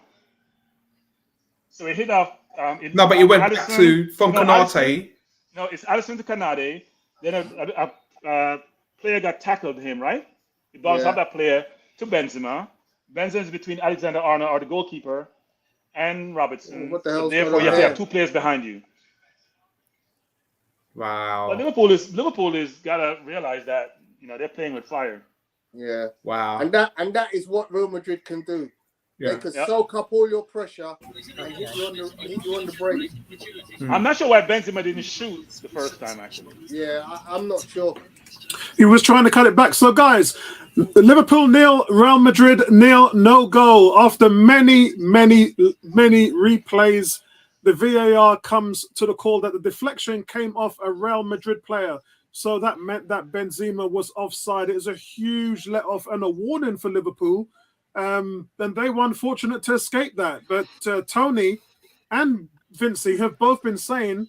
So it hit off. No, but he went back Alisson- from no, Canate. No, it's Alisson to Canade. Then a player got tackled him, right? He bounced Yeah. off that player to Benzema. Benzema's between Alexander-Arnold or the goalkeeper and Robertson. What the So hell's therefore, going you have on to have here? two players behind you. Wow. But Liverpool is gotta realize that they're playing with fire. Yeah. Wow. And that is what Real Madrid can do. Yeah. They can Yeah. soak up all your pressure and hit you on the break. I'm not sure why Benzema didn't shoot the first time, actually. Yeah, I'm not sure. He was trying to cut it back. So, guys, Liverpool 0, Real Madrid 0, no goal. After many replays, the VAR comes to the call that the deflection came off a Real Madrid player. So that meant that Benzema was offside. It was a huge let-off and a warning for Liverpool. And they were unfortunate to escape that. But Tony and Vincey have both been saying,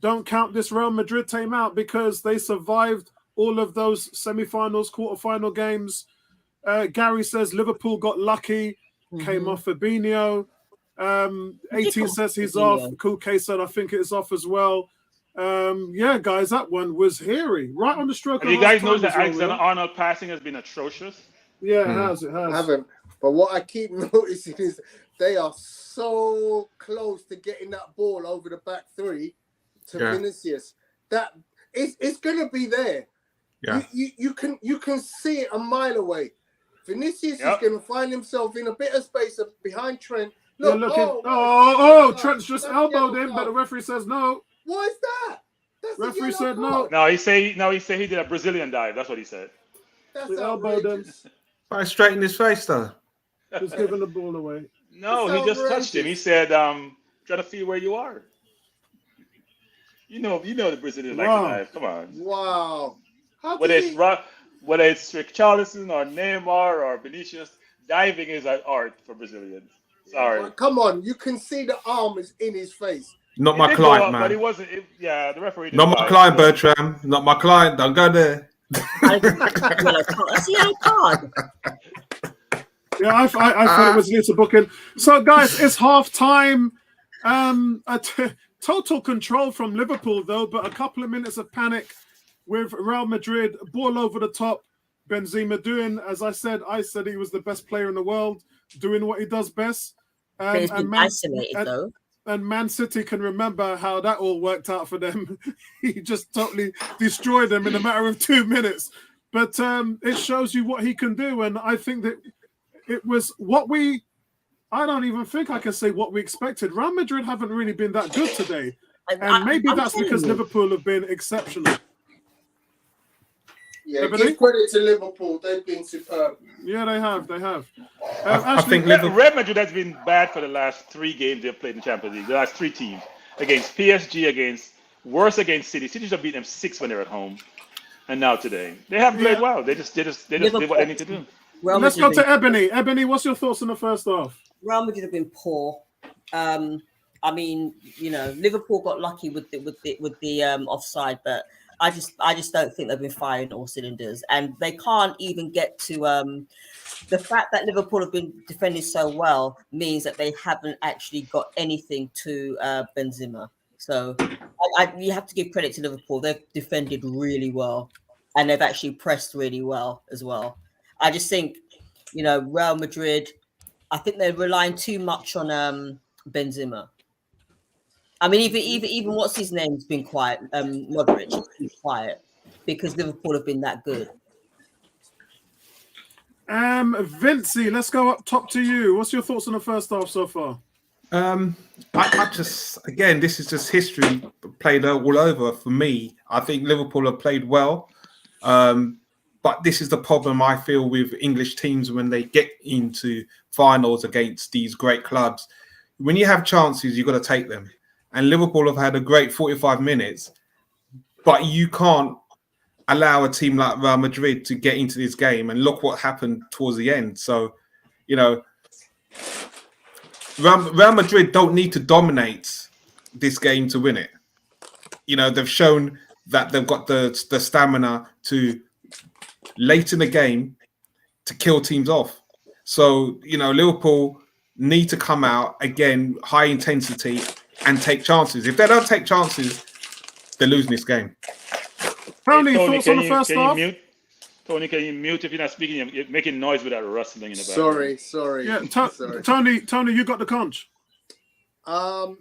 don't count this Real Madrid team out because they survived all of those semi-finals, quarter-final games. Gary says Liverpool got lucky, came off Fabinho. 18 says he's off. Kuke said I think it's off as well. Yeah, guys, that one was hairy. Right on the stroke Have of you guys half-time noticed that as well, Alexander-Arnold passing has been atrocious? Yeah, it has. It has. I haven't. But what I keep noticing is they are so close to getting that ball over the back three to Vinicius. That it's going to be there. Yeah. You can see it a mile away. Vinicius is going to find himself in a bit of space behind Trent. Look, Trent's just elbowed him, but the referee says no. What is that? That's Referee said card. No, he said he did a Brazilian dive. That's what he said. That's We elbowed him. outrageous. Right straight in his face, though. Just giving the ball away. No, That's he just touched him. He said, "Try to feel where you are." You know the Brazilians like to dive. Come on. Wow. How Whether did it's Richarlison or Neymar or Vinicius, diving is an art for Brazilians. Sorry. Well, come on, you can see the arm is in his face. Not He my did go client, up, but he man. wasn't. The referee. Not didn't my dive. client, Bertram. Not my client. Don't go there. That's a yellow card. Yeah, I thought it was Lisa booking. So, guys, it's half time. Total control from Liverpool, though, but a couple of minutes of panic with Real Madrid, ball over the top. Benzema doing, as I said he was the best player in the world, doing what he does best. But he's been isolated, though. And Man City can remember how that all worked out for them. He just totally destroyed them in a matter of 2 minutes. But it shows you what he can do. And I think that it was I don't even think I can say what we expected. Real Madrid haven't really been that good today. And maybe that's because Liverpool have been exceptional. Yeah, Ebony? give credit to Liverpool. They've been superb. Yeah, they have. I Ashley, think Liverpool. Real Madrid has been bad for the last 3 games they've played in the Champions League. The last 3 teams against PSG, worse against City. City should have beaten them 6 when they're at home, and now today they haven't played well. They just did what they need to do. Let's go to Ebony. Ebony, what's your thoughts on the first half? Real Madrid have been poor. I mean, Liverpool got lucky with the offside, but I just don't think they've been firing all cylinders, and they can't even get to the fact that Liverpool have been defending so well means that they haven't actually got anything to Benzema. So you have to give credit to Liverpool. They've defended really well, and they've actually pressed really well as well. I just think, Real Madrid, I think they're relying too much on Benzema. I mean, even what's his name's been quiet. Modric has been quiet because Liverpool have been that good. Vincey, let's go up top to you. What's your thoughts on the first half so far? I just, again, this is just history played all over for me. I think Liverpool have played well, but this is the problem I feel with English teams when they get into finals against these great clubs. When you have chances, you've got to take them. And Liverpool have had a great 45 minutes, but you can't allow a team like Real Madrid to get into this game. And look what happened towards the end. So, Real Madrid don't need to dominate this game to win it. They've shown that they've got the stamina to, late in the game, to kill teams off. So, Liverpool need to come out, again, high intensity, and take chances. If they don't take chances, they're losing this game. Tony, thoughts on the first half? Tony, can you mute if you're not speaking? You're making noise with that rustling in the Sorry. background. Yeah, sorry. Tony, you got the conch. So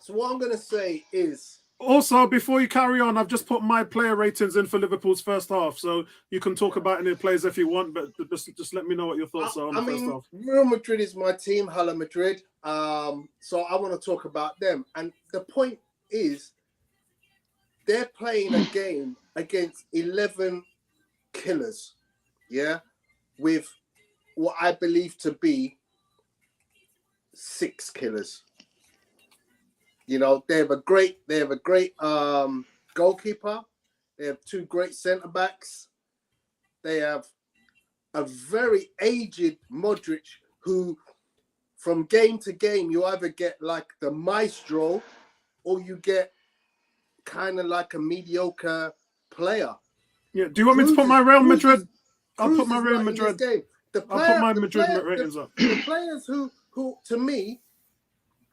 what I'm going to say is... Also, before you carry on, I've just put my player ratings in for Liverpool's first half, so you can talk about any players if you want, but just let me know what your thoughts are on the first half. Real Madrid is my team, Hala Madrid. So I want to talk about them. And the point is, they're playing a game against 11 killers, with what I believe to be 6 killers. They have a great goalkeeper. They have 2 great centre backs. They have a very aged Modric who, from game to game, you either get like the maestro or you get kind of like a mediocre player. Yeah. Do you want me to put my Real Madrid? I'll put my Real in Madrid. this game. I'll put my Madrid ratings up. The players who to me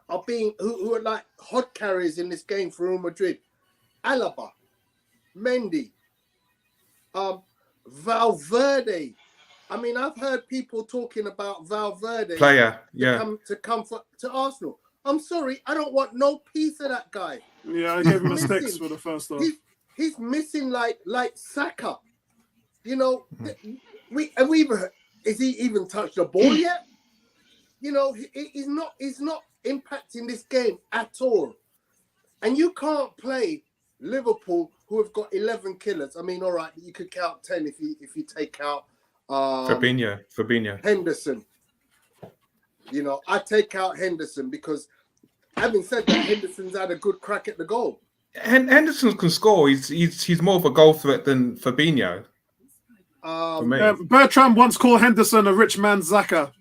are who are like hot carriers in this game for Real Madrid: Alaba, Mendy, Valverde. I mean, I've heard people talking about Valverde Player, to come to Arsenal. I'm sorry, I don't want no piece of that guy. Yeah, I gave him a 6 for the first half. He's missing like Saka. Is he even touched the ball yet? He's not impacting this game at all. And you can't play Liverpool, who have got 11 killers. I mean, all right, you could count 10 if you take out Fabinho. Henderson. I take out Henderson because, having said that, Henderson's had a good crack at the goal. Henderson can score. He's more of a goal threat than Fabinho. Bertrand once called Henderson a rich man's Xhaka.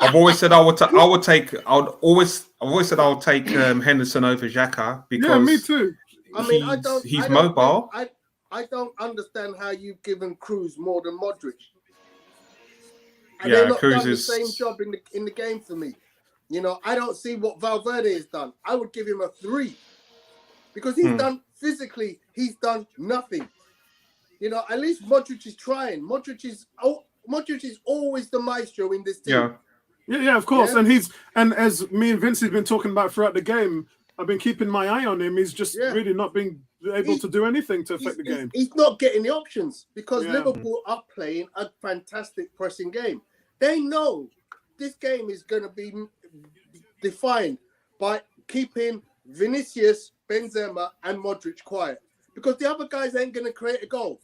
I've always said I would take Henderson over Xhaka because me too. I mean, he's mobile. I don't understand how you've given Cruz more than Modric. And Yeah, they're not Cruz done the is same job in the game for me. I don't see what Valverde has done. I would give him a 3 because he's done physically. He's done nothing. At least Modric is trying. Modric is always the maestro in this team. Yeah, of course. Yeah. And as me and Vince have been talking about throughout the game, I've been keeping my eye on him. He's just really not being able to do anything to affect the game. He's not getting the options because Liverpool are playing a fantastic pressing game. They know this game is going to be defined by keeping Vinicius, Benzema, and Modric quiet because the other guys ain't going to create a goal.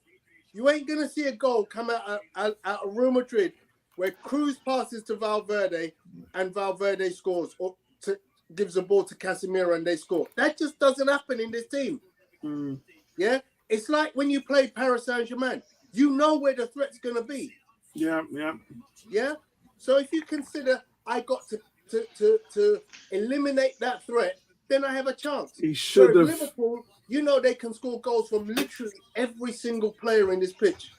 You ain't going to see a goal come out at Real Madrid where Cruz passes to Valverde and Valverde scores or gives the ball to Casemiro and they score. That just doesn't happen in this team. Yeah? It's like when you play Paris Saint-Germain. You know where the threat's going to be. Yeah. Yeah? So if you consider I got to eliminate that threat, then I have a chance. He should have. Liverpool, you know they can score goals from literally every single player in this pitch.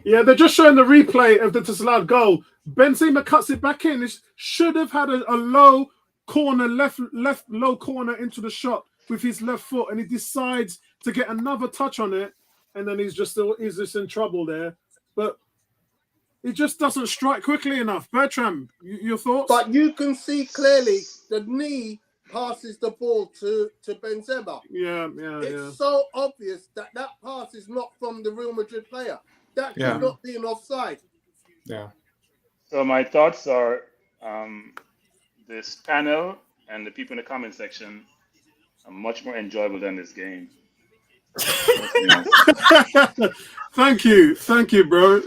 Yeah, they're just showing the replay of the disallowed goal. Benzema cuts it back in. It should have had a low corner, left low corner into the shot with his left foot, and he decides to get another touch on it, and then he's just in trouble there. But he just doesn't strike quickly enough. Bertram, your thoughts? But you can see clearly the knee passes the ball to Benzema. Yeah. It's so obvious that pass is not from the Real Madrid player. That could not be an offside. Yeah. So my thoughts are this panel and the people in the comment section are much more enjoyable than this game. Thank you, bro.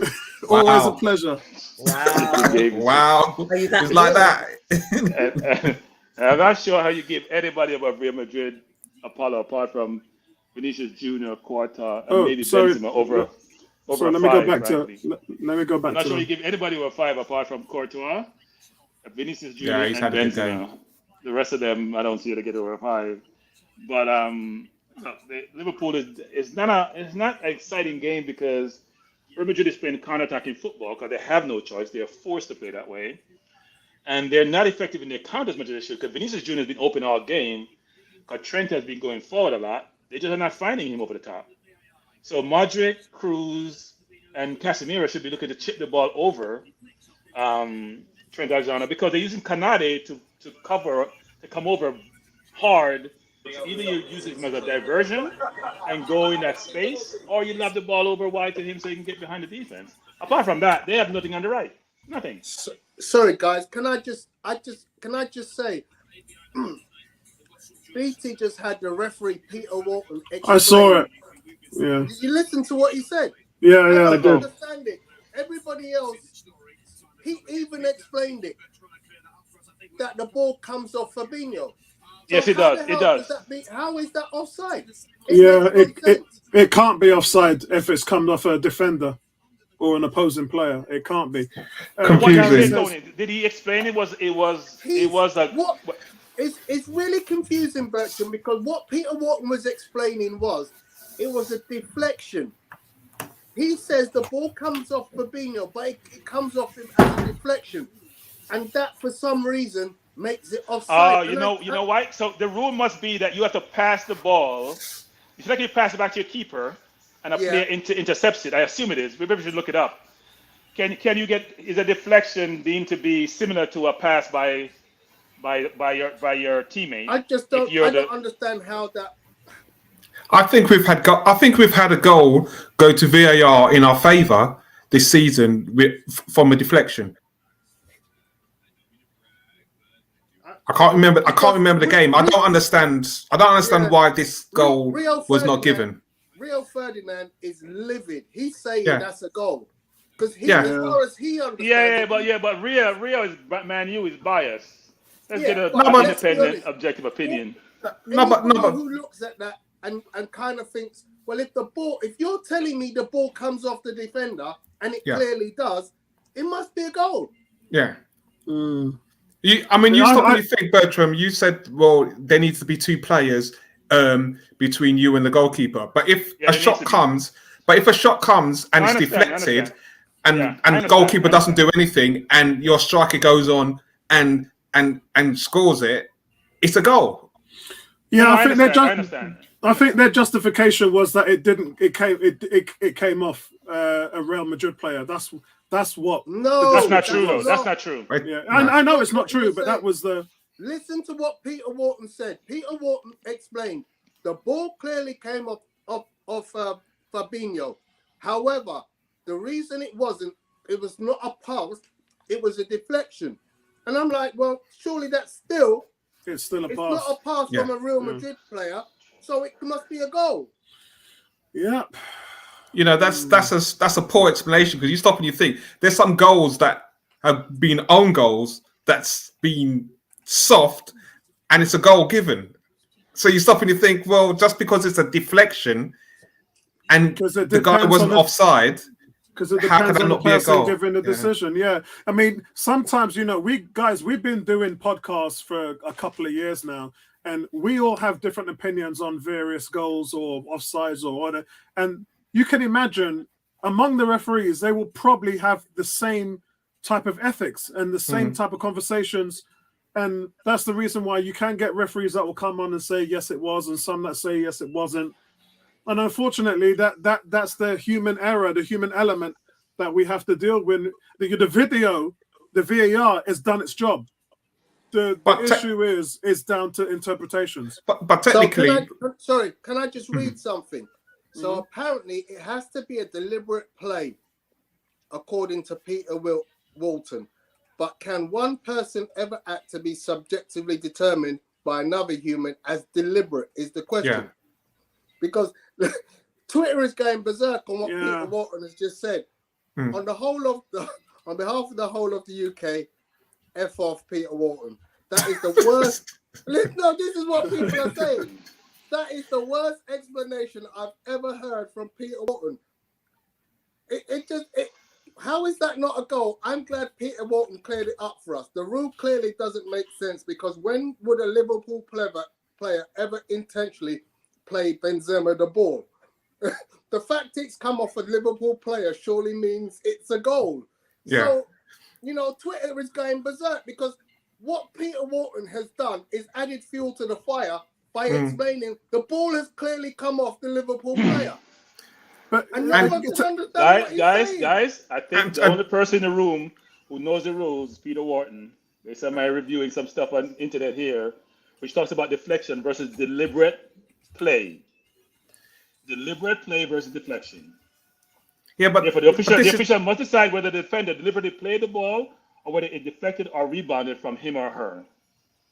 Always a pleasure. Wow. It's like that. I'm not sure how you give anybody above Real Madrid Apollo apart from Vinicius Jr., Quarta, and maybe Benzema over so let me go back to. I'm not sure you give anybody over 5 apart from Courtois, Vinicius Jr. and Benzema. The rest of them, I don't see how to get over 5. But Liverpool is not an exciting game because Real Madrid is playing counter-attacking football because they have no choice. They are forced to play that way. And they're not effective in their counter as much as they should because Vinicius Jr. has been open all game because Trent has been going forward a lot. They just are not finding him over the top. So Modric, Cruz, and Casemiro should be looking to chip the ball over Trent Alexander because they're using Kanade to come over hard. Either you use him as a diversion and go in that space, or you lob the ball over wide to him so he can get behind the defense. Apart from that, they have nothing on the right. Nothing. Sorry, guys. Can I just say, BT just had the referee Peter Walton. I saw it. Yeah. Did you listen to what he said? Yeah, I did. Understand it. Everybody else, he even explained it that the ball comes off Fabinho. So yes, it does. It does. How is that offside? It can't be offside if it's come off a defender or an opposing player. It can't be. Did he explain it was a what? It's really confusing, Bertram, because what Peter Walton was explaining was it was a deflection. He says the ball comes off Fabinho, but it comes off him as a deflection, and that for some reason makes it offside. You know why? So the rule must be that you have to pass the ball. It's like you pass it back to your keeper, and a player intercepts it. I assume it is. We maybe should look it up. Can you get? Is a deflection deemed to be similar to a pass by your teammate? I just don't. I don't understand how that. I think we've had a goal go to VAR in our favour this season from a deflection. I can't remember the game. I don't understand why this goal was not given. Rio Ferdinand is livid. He's saying that's a goal because as far as he understands. But Rio is Man U is biased. Let's get an independent, objective opinion. Who looks at that and kind of thinks, well, if you're telling me the ball comes off the defender and it clearly does, it must be a goal. Yeah. You stopped me think, Bertram. You said, well, there needs to be 2 players between you and the goalkeeper. But if a shot comes and it's deflected and the goalkeeper doesn't do anything and your striker goes on and scores it, it's a goal. Yeah, I think their justification was that it came off a Real Madrid player. That's what. No, that's not true. Though. That's not true. Right? Yeah, I know it's not true, but that was the. Listen to what Peter Walton said. Peter Walton explained the ball clearly came off Fabinho. However, the reason it was not a pass, it was a deflection. And I'm like, well, surely that's still It's still a It's pass. not a pass from a Real Madrid player, so it must be a goal. Yep. You know, that's a poor explanation, because you stop and you think there's some goals that have been own goals that's been soft, and it's a goal given. So you stop and you think, well, just because it's a deflection and the guy wasn't offside, because it how depends can on that the not be a person goal? giving the decision. Yeah, I mean, sometimes, you know, we've been doing podcasts for a couple of years now, and we all have different opinions on various goals or offsides or whatever. And you can imagine among the referees, they will probably have the same type of ethics and the same type of conversations. And that's the reason why you can get referees that will come on and say, yes, it was, and some that say, yes, it wasn't. And unfortunately, that's the human error, the human element that we have to deal with. The VAR has done its job. The issue is down to interpretations. But technically... So can I just read something? So apparently it has to be a deliberate play, according to Peter Walton. But can one person ever act to be subjectively determined by another human as deliberate is the question. Yeah. Because Twitter is going berserk on what Peter Walton has just said. On behalf of the whole of the UK, F off Peter Walton. That is the worst. No, this is what people are saying. That is the worst explanation I've ever heard from Peter Walton. How is that not a goal? I'm glad Peter Walton cleared it up for us. The rule clearly doesn't make sense, because when would a Liverpool player ever intentionally play Benzema the ball? The fact it's come off a Liverpool player surely means it's a goal. Yeah. So, you know, Twitter is going berserk, because what Peter Walton has done is added fuel to the fire by explaining the ball has clearly come off the Liverpool player. But guys, I think the only person in the room who knows the rules is Peter Walton. Based on my reviewing some stuff on internet here, which talks about deflection versus deliberate play. Deliberate play versus deflection. Yeah, but the official must decide whether the defender deliberately played the ball or whether it deflected or rebounded from him or her.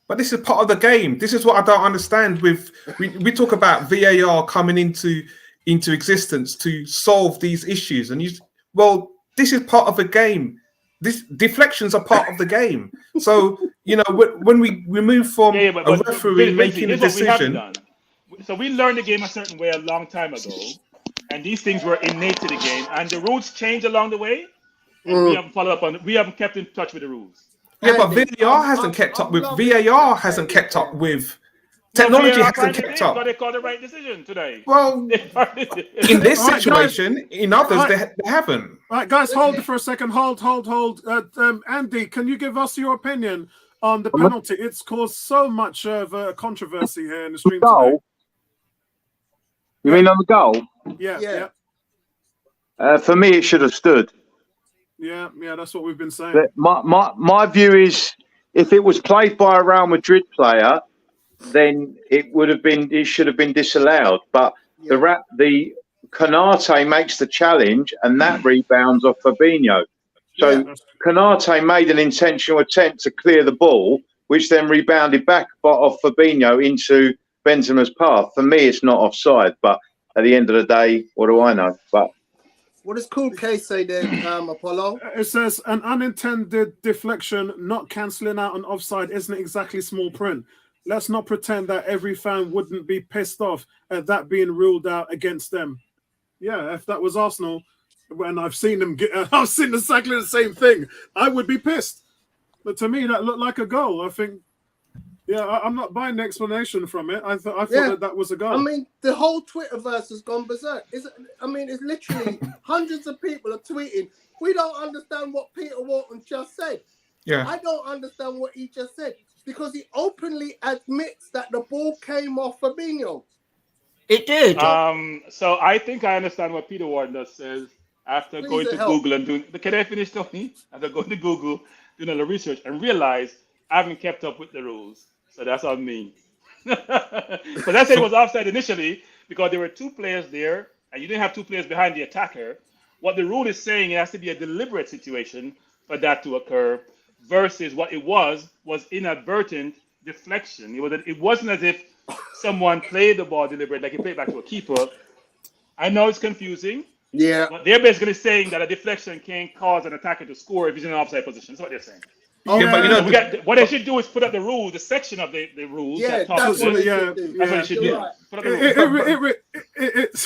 But this is part of the game. This is what I don't understand. We talk about VAR coming into existence to solve these issues, and this is part of the game. This deflections are part of the game. So, you know, when we move from a referee making a decision. So we learned the game a certain way a long time ago, and these things were innate to the game, and the rules change along the way, and we haven't followed up on it. We haven't kept in touch with the rules. Yeah, but VAR hasn't kept up with VAR hasn't kept up with technology hasn't kept up. But they called the right decision today. Well, in this situation, in others they haven't. All right, guys, hold it for a second. Hold. Andy, can you give us your opinion on the penalty? It's caused so much of a controversy here in the stream today. You mean on the goal? Yeah. For me, it should have stood. Yeah, that's what we've been saying. My view is, if it was played by a Real Madrid player, then it should have been disallowed. But the Canate makes the challenge, and that rebounds off Fabinho. So Canate made an intentional attempt to clear the ball, which then rebounded back off Fabinho into Benzema's path. For me, it's not offside, but at the end of the day, what do I know? But what does Cool K say there, Apollo? It says an unintended deflection not cancelling out an offside isn't exactly small print. Let's not pretend that every fan wouldn't be pissed off at that being ruled out against them. Yeah, if that was Arsenal, when I've seen them I've seen exactly the same thing, I would be pissed. But to me, that looked like a goal. I think, I'm not buying the explanation from it. I thought that was a goal. I mean, the whole Twitterverse has gone berserk. It's literally hundreds of people are tweeting. We don't understand what Peter Walton just said. Yeah, I don't understand what he just said, because he openly admits that the ball came off Fabinho. It did. So I think I understand what Peter Walton says after going to Google and doing. Can I finish, Tony? After going to Google, doing all the research, and realize I haven't kept up with the rules. So that's on me. But that's it was offside initially, because there were two players there, and you didn't have two players behind the attacker. What the rule is saying, it has to be a deliberate situation for that to occur, versus what it was inadvertent deflection. It wasn't as if someone played the ball deliberately, like he played back to a keeper. I know it's confusing. Yeah. But they're basically saying that a deflection can cause an attacker to score if he's in an offside position. That's what they're saying. Oh, Yeah, but you know, What they should do is put up the rules, the section of the rules. Yeah, that talks that's about what this. they should do. That's what you should do. Right. Put up the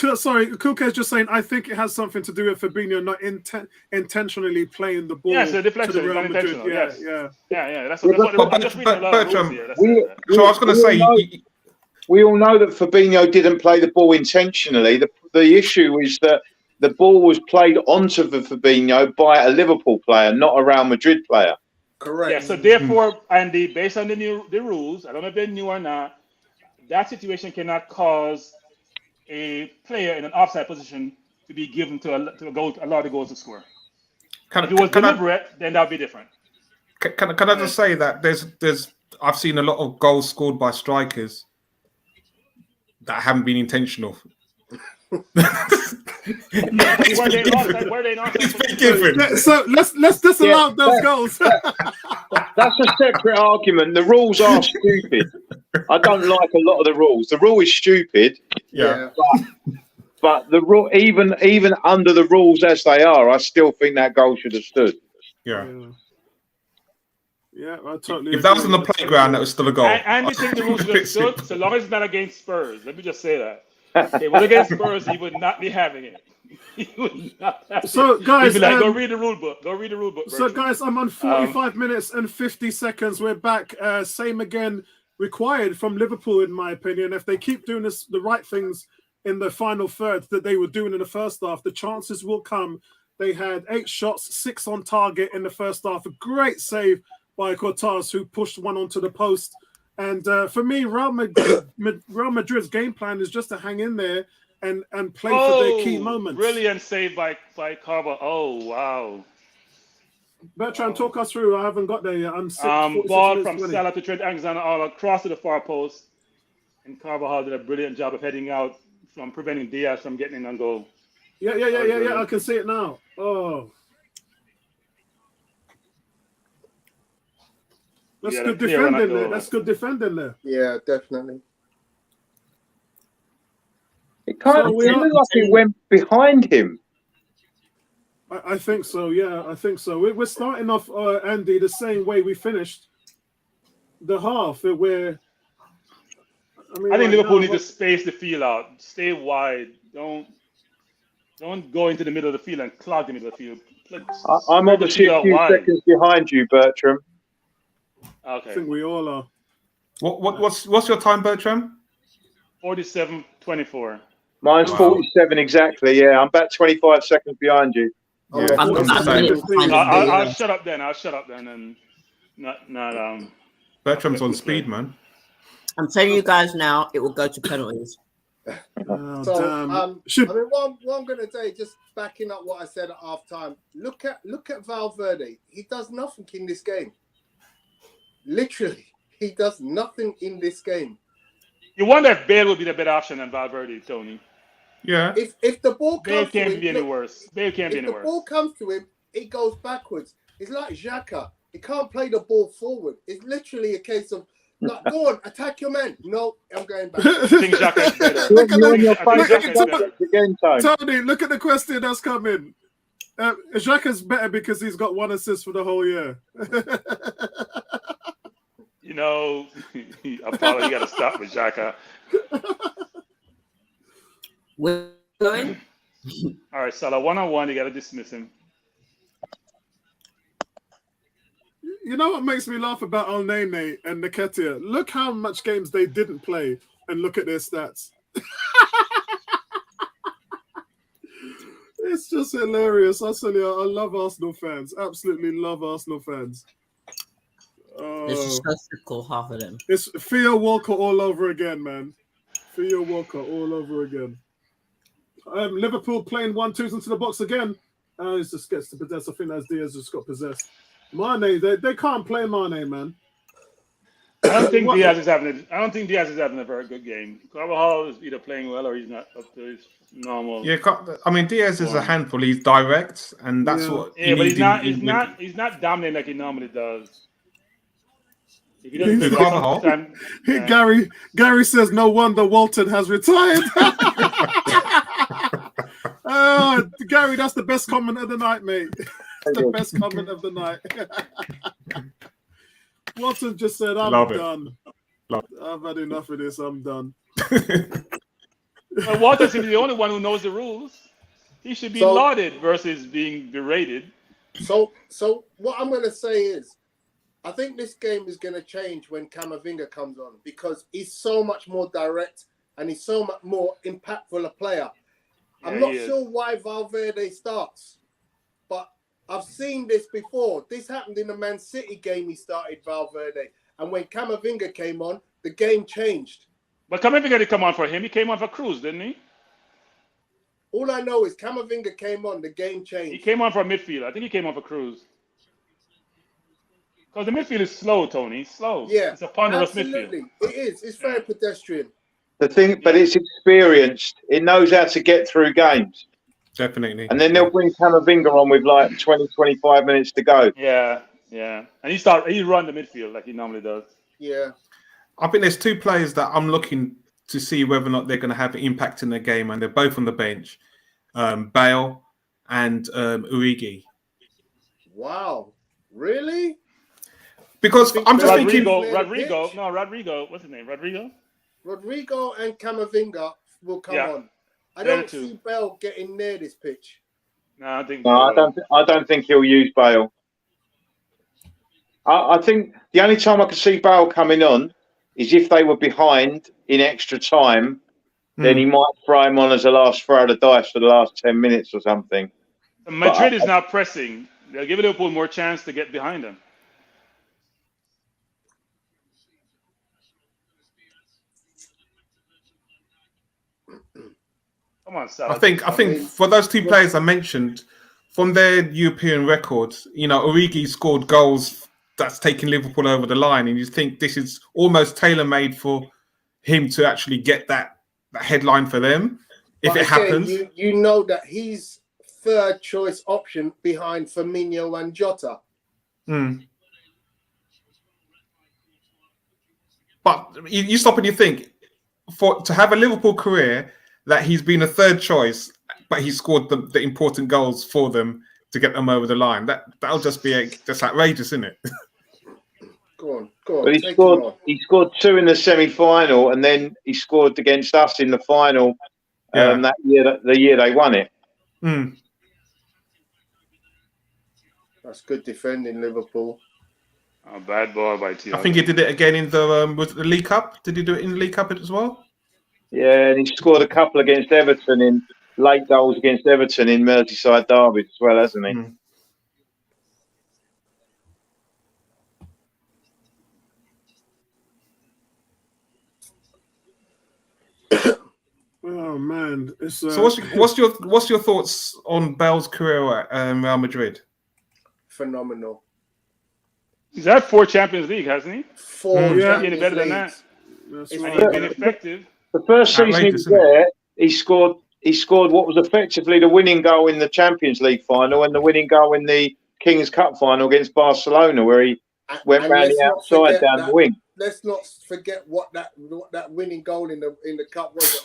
rules. Sorry, Kuka is just saying. I think it has something to do with Fabinho not intentionally playing the ball. Yeah, so to deflection the is Real not Madrid. intentional. Yeah. Yeah. That's what I'm just reading a lot of rules here. That's it. So I was going to say, we all know that Fabinho didn't play the ball intentionally. The issue is that the ball was played onto the Fabinho by a Liverpool player, not a Real Madrid player. Correct. Yeah, so therefore, Andy, based on the rules, I don't know if they're new or not, that situation cannot cause a player in an offside position to be given allow the goals to score. If it was deliberate, then that would be different. Can I just say that there's I've seen a lot of goals scored by strikers that haven't been intentional. Were they not? It's been given. Yeah, so let's disallow those goals. That's a separate argument. The rules are stupid. I don't like a lot of the rules. The rule is stupid. Yeah. But the rule, even under the rules as they are, I still think that goal should have stood. Yeah. Yeah, I totally. If that was on the playground, that was still a goal. And you think the rules should have stood, so long as it's not against Spurs. Let me just say that. If it was against Spurs, he would not be having it. He would not have So, guys, he'd be like, go read the rule book. Go read the rule book. So, guys, I'm on 45 minutes and 50 seconds. We're back. Same again required from Liverpool, in my opinion. If they keep doing the right things in the final third that they were doing in the first half, the chances will come. They had 8 shots, 6 on target in the first half. A great save by Cortaz, who pushed one onto the post. And for me, Real Madrid's game plan is just to hang in there and play for their key moments. Brilliant save by Carver. Oh, wow. Bertrand, talk us through. I haven't got there yet. I'm sick. Ball from Salah to Trent Alexander all across to the far post. And Carvajal did a brilliant job of heading out from preventing Diaz from getting in on goal. Yeah. I can see it now. Oh. That's good defending there. That's good defending there. Yeah, definitely. It looked like it went behind him. I think so. Yeah, I think so. We're starting off, Andy, the same way we finished the half. I think Liverpool need to space the field out. Stay wide. Don't go into the middle of the field and clog the middle of the field. I'm obviously a few seconds behind you, Bertram. Okay. I think we all are. What's your time, Bertram? 47:24. Mine's 47 exactly. Yeah, I'm about 25 seconds behind you. Yeah, I'll shut up then. And not. Bertram's on speed, man. I'm telling you guys now, it will go to penalties. Oh, what I'm going to say, just backing up what I said at half time. Look at Valverde. He does nothing in this game. Literally, he does nothing in this game. You wonder if Bale would be the better option than Valverde, Tony. Yeah. If the ball comes Bale can't be any worse. Bale can't be any worse. If the ball comes to him, it goes backwards. It's like Xhaka. He can't play the ball forward. It's literally a case of, like, go on, attack your man. No, I'm going back. I think Xhaka is better. Tony, look at the question that's coming. Xhaka's better because he's got 1 assist for the whole year. You know, Apollo, you got to stop with Xhaka. We're going. All right, Salah, 1-on-1, you got to dismiss him. You know what makes me laugh about Al Nene and Nketiah? Look how much games they didn't play and look at their stats. It's just hilarious. I tell you, I love Arsenal fans. Absolutely love Arsenal fans. This is so fickle, half of them. It's Theo Walker all over again, man. Theo Walker all over again. Liverpool playing 1-2s into the box again. He just gets to possess. I think that's Diaz just got possessed. Mane, they can't play Mane, man. I don't think Diaz is having a very good game. Carvajal is either playing well or he's not up to his normal. Yeah, I mean Diaz is a handful. He's direct, and that's what. Yeah, but he's not dominating like he normally does. If he doesn't play Carvajal. sometime, Gary says no wonder Walton has retired. Gary, that's the best comment of the night, mate. That's the best comment of the night. Walton just said, I'm done. I've had enough of this. I'm done. Well, Walter seems to be the only one who knows the rules. He should be lauded versus being berated. So what I'm going to say is, I think this game is going to change when Camavinga comes on because he's so much more direct and he's so much more impactful a player. I'm not sure why Valverde starts, but I've seen this before. This happened in the Man City game. He started Valverde, and when Camavinga came on, the game changed. But Camavinga didn't come on for him. He came on for Cruz, didn't he? All I know is Camavinga came on, the game changed. He came on for midfield. I think he came on for Cruz. Because the midfield is slow, Tony. It's slow. Yeah, it's a ponderous absolutely. midfield. It is. It's very pedestrian. The thing, but it's experienced. It knows how to get through games. Definitely. And then they'll bring Camavinga on with like 20, 25 minutes to go. Yeah. And he run the midfield like he normally does. Yeah. I think there's two players that I'm looking to see whether or not they're going to have an impact in the game, and they're both on the bench, Bale and Origi. Wow. Really? Because I'm just thinking... Rodrigo. What's his name? Rodrigo and Camavinga will come on. I don't see Bale getting near this pitch. No, I think. No, I don't think he'll use Bale. I think the only time I could see Bale coming on is if they were behind in extra time. Then he might throw him on as a last throw of the dice for the last 10 minutes or something. Madrid is now pressing. They'll give Liverpool more chance to get behind them. Come on, Salah. I think for those two players I mentioned, from their European records, Origi scored goals that's taken Liverpool over the line, and you think this is almost tailor-made for him to actually get that headline for them if it happens. You know that he's third choice option behind Firmino and Jota. But you stop and you think, to have a Liverpool career that he's been a third choice, but he scored the important goals for them to get them over the line. That'll just be just outrageous, isn't it? Go on. But he scored 2 in the semi-final, and then he scored against us in the final the year they won it. That's good defending, Liverpool. Oh, bad ball by Thiago. I think he did it again in the League Cup. Did he do it in the League Cup as well? Yeah, and he scored a couple against Everton in late goals against Everton in Merseyside derbies as well, hasn't he? Oh man! So what's your thoughts on Bale's career at Real Madrid? Phenomenal. He's had 4 Champions League, hasn't he? 4 Champions League. Better than that. That's and right. he's been effective. The first season he was there, he scored what was effectively the winning goal in the Champions League final and the winning goal in the Kings Cup final against Barcelona, where he went round the outside down the wing. Let's not forget what that winning goal in the cup was.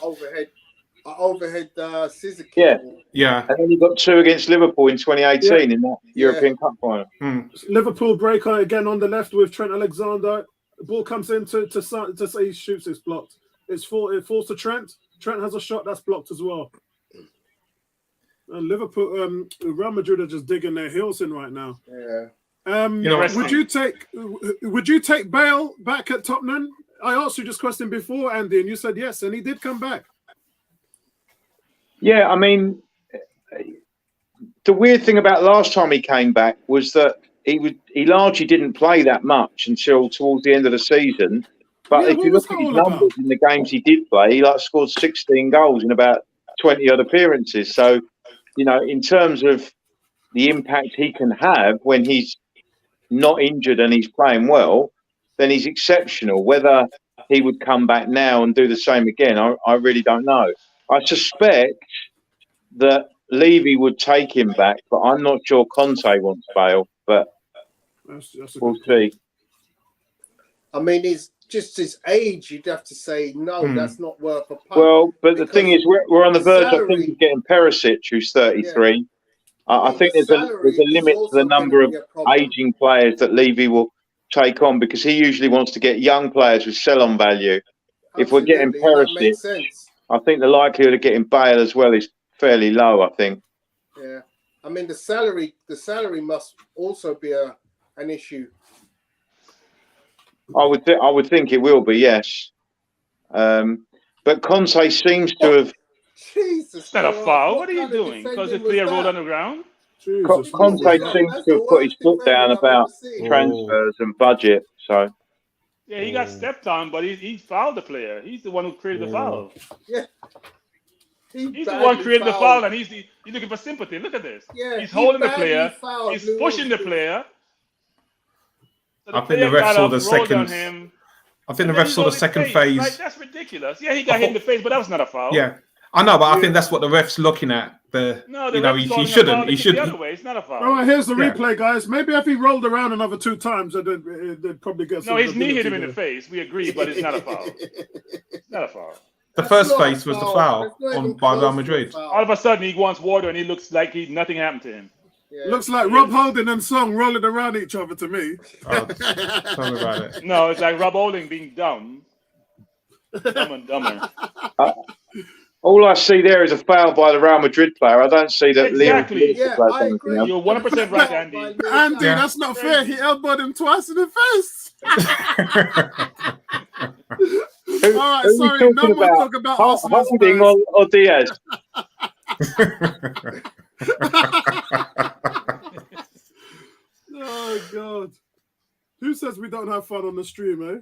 An overhead scissor kick. Yeah. And then he got 2 against Liverpool in 2018 in that European Cup final. Liverpool breaker again on the left with Trent Alexander. The ball comes in to say he shoots. It's blocked. It falls to Trent. Trent has a shot that's blocked as well. And Liverpool, Real Madrid are just digging their heels in right now. Yeah. Would you take Bale back at Tottenham? I asked you this question before, Andy, and you said yes, and he did come back. Yeah, I mean, the weird thing about last time he came back was that he largely didn't play that much until towards the end of the season. But if you look at his numbers in the games he did play, he scored 16 goals in about 20 odd appearances. So, in terms of the impact he can have when he's not injured and he's playing well, then he's exceptional. Whether he would come back now and do the same again, I really don't know. I suspect that Levy would take him back, but I'm not sure Conte wants Bale. But we'll see. I mean, it's just his age. You'd have to say no. That's not worth a punt. Well, but the thing is, we're on the verge. I salary- think of getting Perisic, who's 33. I think there's a limit to the number of aging players that Levy will take on, because he usually wants to get young players with sell-on value. If we're getting Perisic, I think the likelihood of getting Bale as well is fairly low, I think. Yeah, I mean the salary must also be an issue. I would think it will be, yes. But Conte seems to have. Jesus, It's not a foul. What are you doing? Because the player rolled on the ground? Conte seems to have put his foot down about transfers and budget. So Yeah, he got stepped on, but he fouled the player. He's the one who created the foul. Yeah. He's the one created the foul, and he's looking for sympathy. Look at this. Yeah, he's holding the player. He's pushing the player. So I think the ref saw the second. I think the ref saw the second phase. Like, that's ridiculous. Yeah, he got hit in the face, but that was not a foul. Yeah, I know, but I think that's what the ref's looking at. He shouldn't. He should. The other way. It's not a foul. All right, here's the replay, guys. Maybe if he rolled around another 2 times, they'd probably get. No, his knee hit him in the face. We agree, but it's not a foul. It's not a foul. The first phase was the foul by Real Madrid. All of a sudden, he wants water, and he looks like nothing happened to him. Yeah. Looks like Rob Holding and Song rolling around each other to me. Oh, tell me about it. No, it's like Rob Holding being dumb. Dumb and dumber. All I see there is a foul by the Real Madrid player. I don't see that. Exactly. I agree. You're 100% right, Andy. Andy, that's not fair. He elbowed him twice in the face. All right, sorry. No more talk about Arsenal. Holding or Diaz. Oh God! Who says we don't have fun on the stream, eh?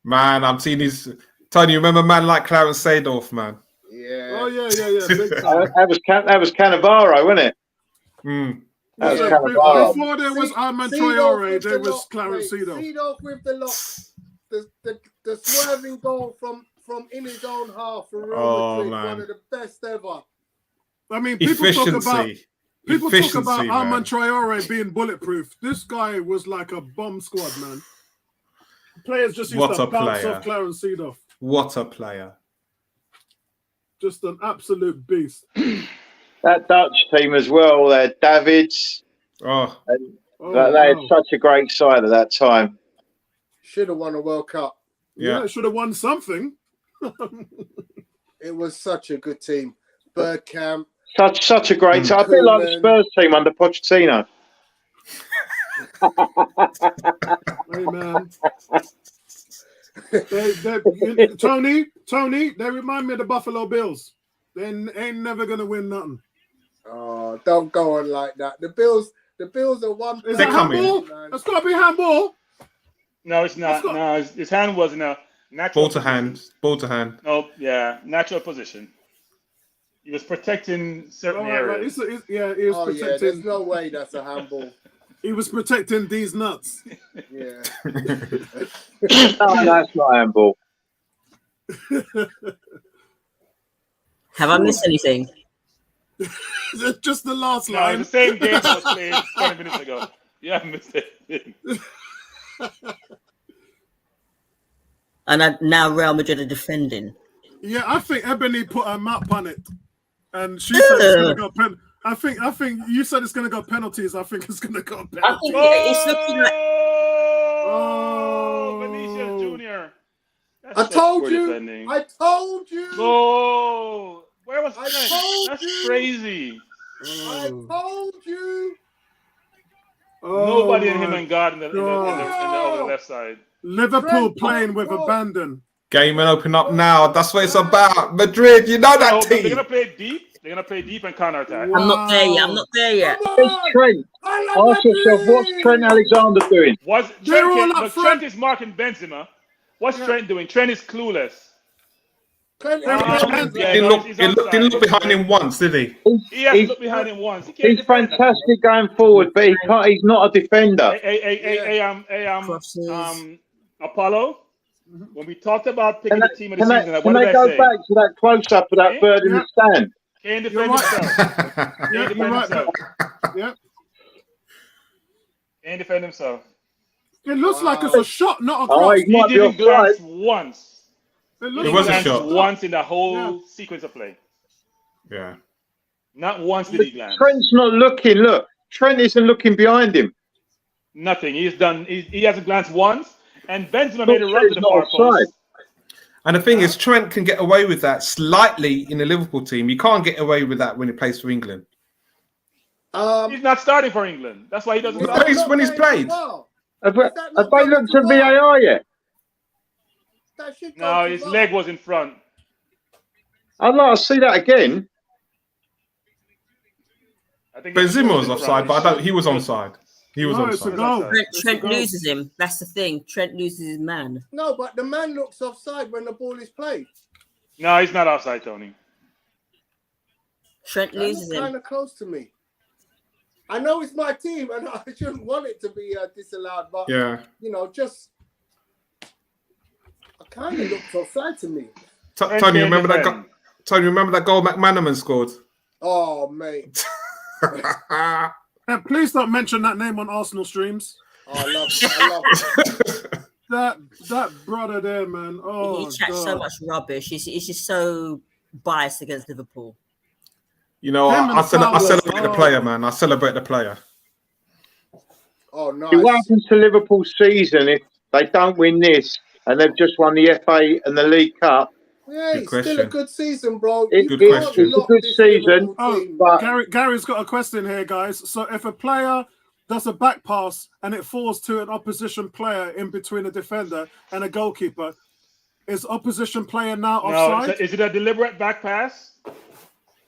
Man, I'm seeing these. Tony, you remember a man like Clarence Seedorf, man? Yeah. Oh yeah. Big time. that was Cannavaro, wasn't it? That was Cannavaro. Before there was Armand Traore, there was Clarence Seedorf. Seedorf with the lock. The swerving goal from in his own half for Real Madrid, one of the best ever. I mean, people talk about Armand Traore being bulletproof. This guy was like a bomb squad, man. Players just used to bounce off Clarence Seedorf. What a player. Just an absolute beast. That Dutch team as well, they're Davids. They had such a great side at that time. Should have won a World Cup. Yeah, should have won something. It was such a good team. Bergkamp. Such a great team. I feel like the Spurs team under Pochettino. Hey, man. Tony, they remind me of the Buffalo Bills. They ain't never gonna win nothing. Oh, don't go on like that. The Bills are one. Is it handball? It's gotta be handball. No, it's not. No, his hand was in a natural ball to hand. No, yeah, natural position. He was protecting certain areas. He was protecting. Yeah, there's no way that's a handball. He was protecting these nuts. Yeah. No, that's not handball. Have I missed anything? Just the last No, line. the same game I was playing 20 minutes ago. You haven't missed it. And now Real Madrid are defending. Yeah, I think Ebony put a map on it, and she said it's gonna go I think you said it's gonna go penalties. I think it's gonna go penalties. I think it's looking like. Vinicius Junior. I told you. Oh, where was I Trent? told That's you. crazy. I told you. Nobody in him and God in the over the left side. Liverpool playing with abandon. Game and open up now. That's what it's about. Madrid, you know that team. They're gonna play deep. They're gonna play deep and counter attack. I'm not there yet. Where's Trent? Ask yourself, what's Trent Alexander doing? Trent is marking Benzema. What's Trent doing? Trent is clueless. Didn't look behind him once, did he? He has to look behind him once. He's fantastic going forward, but he's not a defender. Apollo, when we talked about picking the team of the season, can they go back to that close-up of that bird in the stand? Can't defend himself. Yeah. Can't defend himself. It looks like it's a shot, not a Oh, cross. he might He be didn't offside. glance once. It He looks It was a like glanced shot. once in the whole Yeah. sequence of play. Yeah. Not once did he glance. Trent's not looking. Look, Trent isn't looking behind him. Nothing. He's done. He hasn't glanced once. And Benzema Not made a sure run to he's the not far offside. post. And the thing is, Trent can get away with that slightly in the Liverpool team. He can't get away with that when he plays for England. He's not starting for England. That's why he doesn't He start. plays when he's played. Have they looked at VAR yet? That should go No, to his VAR. leg was in front. I'd like to see that again. I think his Benzema foot was in offside, front. but he was onside. He was No, it's a onside. goal. Trent It's a Trent goal. loses him. That's the thing. Trent loses his man. No, but the man looks offside when the ball is played. No, he's not offside, Tony. Trent That loses looks kind him. of close to me. I know it's my team, and I shouldn't want it to be disallowed, but Yeah. you know, just I kind of looks offside to me. Trent Tony, can't remember that? defend. Tony, remember that goal McManaman scored? Oh, mate. And please don't mention that name on Arsenal streams. Oh, I love it. That brother there, man. Oh, He chats so much rubbish. He's just so biased against Liverpool. You know, Him and I Fowler. celebrate the Oh. player, man. I celebrate the player. Oh, nice. What happens to Liverpool's season if they don't win this and they've just won the FA and the League Cup? Yeah, Good it's still a question. good season, bro. It- You Good can't question. It's a knock good this season, Liverpool Oh, team. but Gary's got a question here, guys. So if a player does a back pass and it falls to an opposition player in between a defender and a goalkeeper, is opposition player now No, offside? is it a deliberate back pass?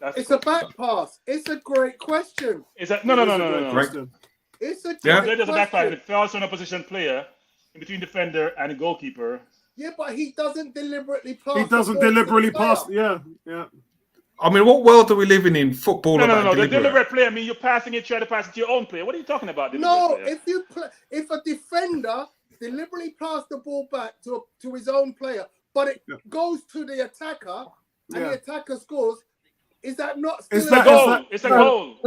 That's, It's a back pass. It's a great question. is that, no. It is a great Right. question. It's a Yeah. great There's a back pass. question. If it falls to an opposition player in between defender and a goalkeeper. Yeah, but he doesn't deliberately pass. He the doesn't ball to the deliberately player. pass. Yeah. I mean, what world are we living in? Football No. about The deliberate? deliberate player, I mean, you're passing it, trying to pass it to your own player. What are you talking about? No, deliberate player? if a defender deliberately passed the ball back to his own player, but it goes to the attacker and Yeah. the attacker scores, is that not still Is a that- goal? It's a goal.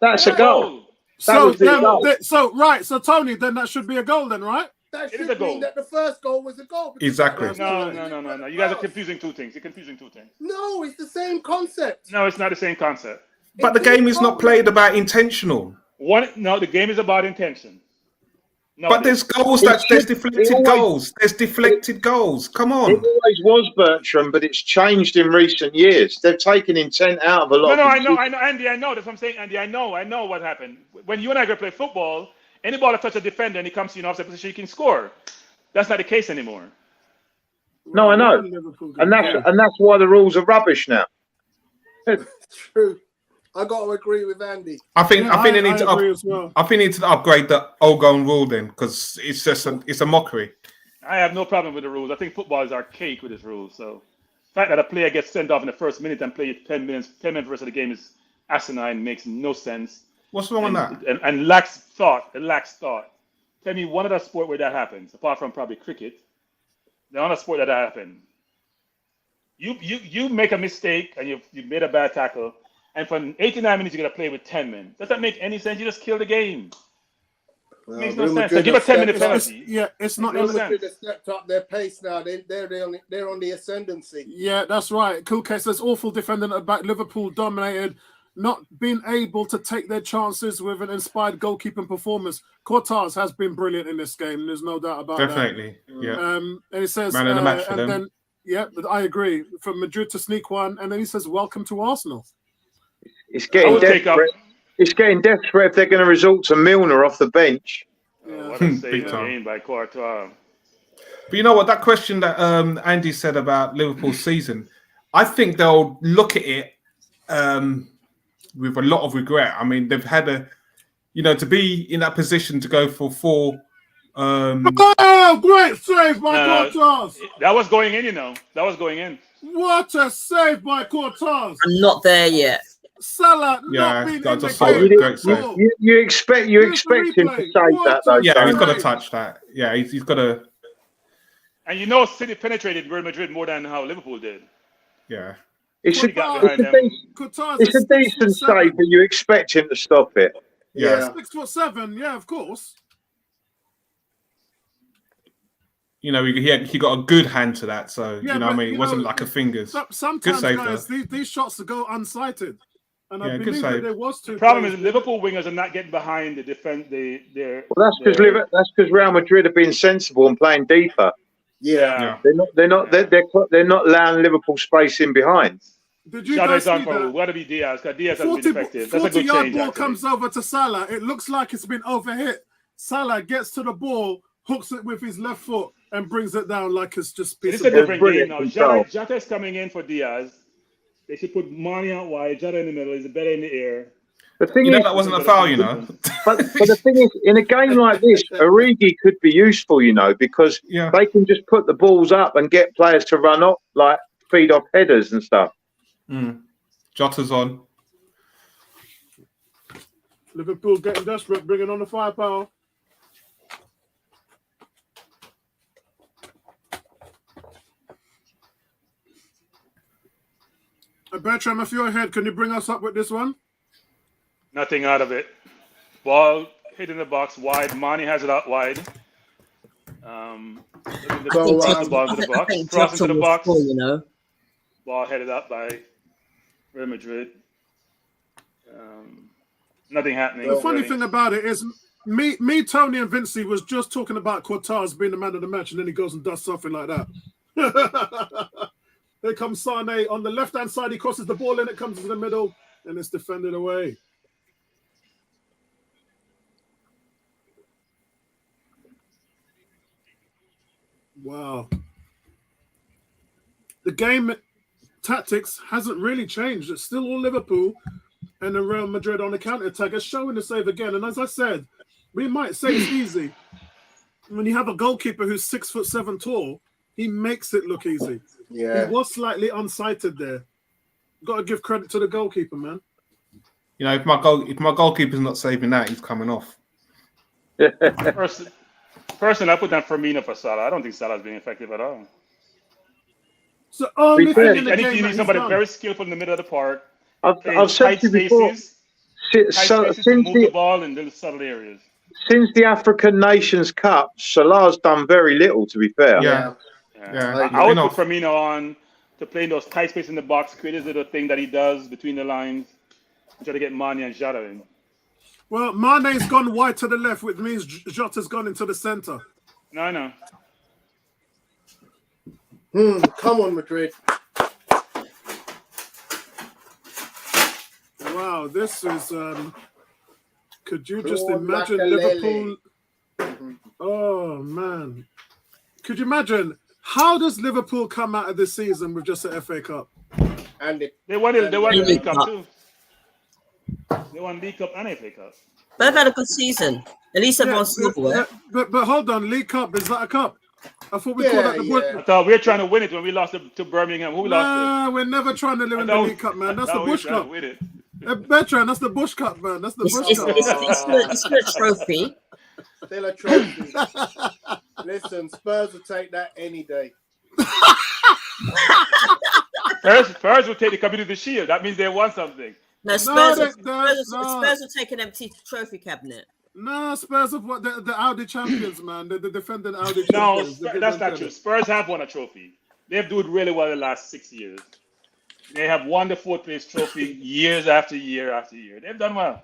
that's a goal. So, was the goal. so Tony, then that should be a goal, then, right? That It is should a goal. mean that the first goal was a goal. because Exactly. that was No. still a deliberate You guys are pass. confusing two things. You're confusing two things. No, it's the same concept. No, it's not the same concept. But the game is not played about intentional. No, the game is about intention. No, But it there's isn't. goals It there's should- deflected it always- goals. There's deflected goals. Come It on. always was, Bertram, but it's changed in recent years. They've taken intent out of a lot. No, of I know, decisions. Andy, I know. That's what I'm saying, Andy. I know what happened. When you and I go play football, any ball that touches a defender and he comes to you in offside position, you can score. That's not the case anymore. No, I know. And that's why the rules are rubbish now. True. I got to agree with Andy. I think they need to agree as well. I think they need to upgrade the Ogon rule then, because it's just it's a mockery. I have no problem with the rules. I think football is archaic with its rules. So the fact that a player gets sent off in the first minute and play 10 minutes for the rest of the game is asinine, makes no sense. What's wrong with that? And lacks thought. It lacks thought. Tell me one other sport where that happens, apart from probably cricket. The other sport that happened. You make a mistake and you've made a bad tackle, and for 89 minutes you're gonna play with 10 men. Does that make any sense? You just kill the game. Well, Makes no Real sense. Madrid Give a have 10-minute stepped up- penalty. It's not. No Real sense. Madrid have stepped up their pace now. They're on the ascendancy. Yeah, that's right. Kulke says awful defending at the back. Liverpool dominated, not being able to take their chances with an inspired goalkeeping performance. Cortaz has been brilliant in this game. There's no doubt about Definitely. Yeah. that. And it says, Man of the match for and them. then but I agree. From Madrid to sneak one, and then he says, "Welcome to Arsenal." It's I getting would take up. desperate. It's getting desperate if they're going to resort to Milner off the bench. What a save Big time. game by Courtois. But you know what? That question that Andy said about Liverpool's season, I think they'll look at it with a lot of regret. I mean, they've had to be in that position to go for four. Oh, great save by Cortaz! That was going in, That was going in. What a save by Cortaz! I'm not there yet. Salah Yeah, not being I in the just saw game. it. Great save. You expect him to save that though. Yeah, he's Tony. got to touch that. Yeah, he's got to. And City penetrated Real Madrid more than how Liverpool did. Yeah. It's He got a behind them. Cortaz it's is a decent 6'7". save, but you expect him to stop it. Yeah. 6'7". Yeah, of course. you know, he got a good hand to that. So Yeah, you know, what I but, mean, it wasn't like a fingers. Sometimes, save, guys, these shots go unsighted, and I Yeah, good believe that save. there was two. The problem is players- Liverpool wingers are not getting behind the defense. Well, that's because Real Madrid have been sensible and playing deeper. Yeah. They're not allowing Liverpool space in behind. Did you Shot guys is see on for that? What to be Diaz? Because Diaz hasn't been effective. That's a good 40-yard change. ball Actually. comes over to Salah. It looks like it's been overhit. Salah gets to the ball, hooks it with his left foot, and brings it down like it's just piece It's of a ball. different game now. Jota is coming in for Diaz. They should put Mane out wide. Jota in the middle. He's better in the air. The thing You know is, that wasn't a foul, you know. but the thing is, in a game like this, Origi could be useful, you know, because Yeah. they can just put the balls up and get players to run up, like feed off headers and stuff. Jota's on. Liverpool getting desperate, bringing on the firepower. Bertram, if you're ahead, can you bring us up with this one? Nothing out of it. Ball hit in the box wide. Mane has it out wide. The ball into the box. Cross into the box. You know. Ball headed up by Real Madrid. Nothing happening. The funny thing about it is, me, Tony, and Vincey was just talking about Quartaz being the man of the match, and then he goes and does something like that. Here comes Sane on the left-hand side. He crosses the ball in, it comes into the middle, and it's defended away. Wow. The game tactics hasn't really changed. It's still all Liverpool and the Real Madrid on the counter-attack. It's showing the save again. And as I said, we might say it's easy. When you have a goalkeeper who's 6'7" tall, he makes it look easy. Yeah. He was slightly unsighted there. Got to give credit to the goalkeeper, man. You know, if my goalkeeper's not saving that, he's coming off. Personally, I put down Firmino for Salah. I don't think Salah's being effective at all. So only thing in I the think game you that need he's somebody done. very skillful in the middle of the park. I've said to you before, To move the ball in little subtle areas. Since the African Nations Cup, Salah's done very little, to be fair. Yeah. I would put Firmino on to play in those tight spaces in the box, create this little thing that he does between the lines, and try to get Mane and Jota in. Well, Mane's gone wide to the left, which means Jota's gone into the center. No, I know. Come on, Madrid. Wow, this is. Could you just Lord imagine Makelele. Liverpool? Oh man, could you imagine? How does Liverpool come out of this season with just an FA Cup? And They won the League Cup Cup. too. They won League Cup and FA Cup. They've had a good season. At least they've Yeah, won silverware. but hold on, League Cup, is that a cup? I thought we called that the I thought we were trying to win it when we lost to Birmingham. Who lost Nah, we're never trying to win the League Cup, man. That's the Bush Cup. Win it. Bertrand, that's the Bush Cup, man. That's the Bush Cup. It's still a trophy. still a trophy. Listen, Spurs will take that any day. Spurs will take the cup into the Shield. That means they won something. No, Spurs no. will take an empty trophy cabinet. No, Spurs have what the Audi champions, man. The defending Audi No, champions. They that's didn't not get true. it. Spurs have won a trophy. They've done really well the last 6 years. They have won the fourth place trophy years after year after year. They've done well.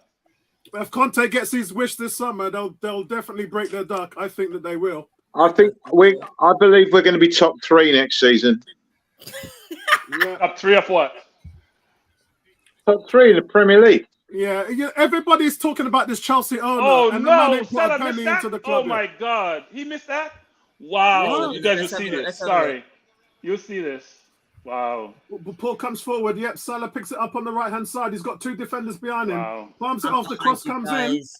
If Conte gets his wish this summer, they'll definitely break their duck. I think that they will. I believe we're going to be top 3 next season. Yeah, Up 3 of what? Top 3 in the Premier League. yeah. Everybody's talking about this Chelsea owner. Oh, and the man no. ain't put a Salah penny missed that? into the club Oh, my yet. God. He missed that? Wow. Yeah. You guys will Let's see have a look, this. let's have a look. Sorry. You'll see this. Wow. Paul comes forward. Yep, Salah picks it up on the right-hand side. He's got 2 defenders behind him. Wow. Palms it off. The cross comes in. Guys.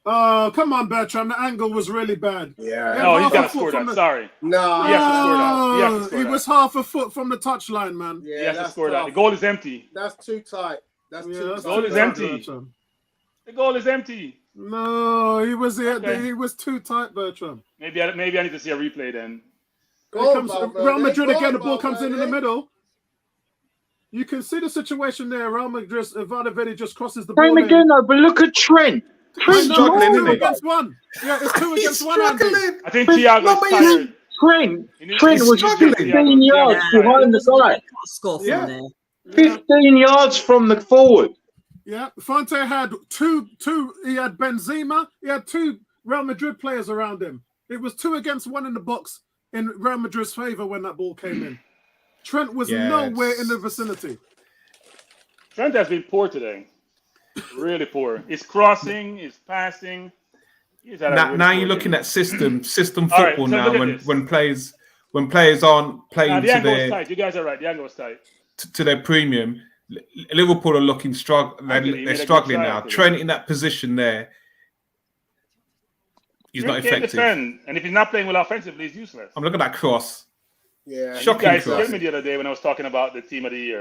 Oh, come on, Bertrand. The angle was really bad. Yeah. No, he's half got a to foot score from that. the- Sorry. No. He has to score that. He has to Oh, score he that. was half a foot from the touchline, man. Yeah, He has to that's score that. tough. The goal is empty. That's too tight. That's Yeah, too that's tight. Goal too is tight, empty. Bertrand. The goal is empty. No, he was Okay. he was too tight, Bertrand. Maybe I need to see a replay then. Here comes Valverde. Real Madrid Go again. on, The ball comes in the Valverde. middle. You can see the situation there. Real Madrid, Valverde just crosses the ball Same in. again, though, but look at Trent. Trent's struggling, Two isn't he? against one. Yeah, it's two He's against one, Andy. struggling. I think Thiago's tired. Trent He's was struggling. 15 yards Yeah, behind the they guy. can't score from Yeah. there. Yeah. 15 yards from the forward. Yeah, Fonte had two. He had Benzema. He had two Real Madrid players around him. It was 2 against 1 in the box in Real Madrid's favor when that ball came in. Trent was Yes. nowhere in the vicinity. Trent has been poor today. Really poor. He's crossing, he's passing. He's had a really Now poor you're looking game. at system All right, football so now. look at When this. when players aren't playing The to angle was their tight. You guys are right. The angle was tight. to their premium, Liverpool are looking struggle. Actually, he made They're a good struggling try now. after Trent in that position there, he's Trent not can't effective. defend, and if he's not playing well offensively, he's useless. I'm looking at that cross. Yeah. You Shocking guys cross. scared me the other day when I was talking about the team of the year.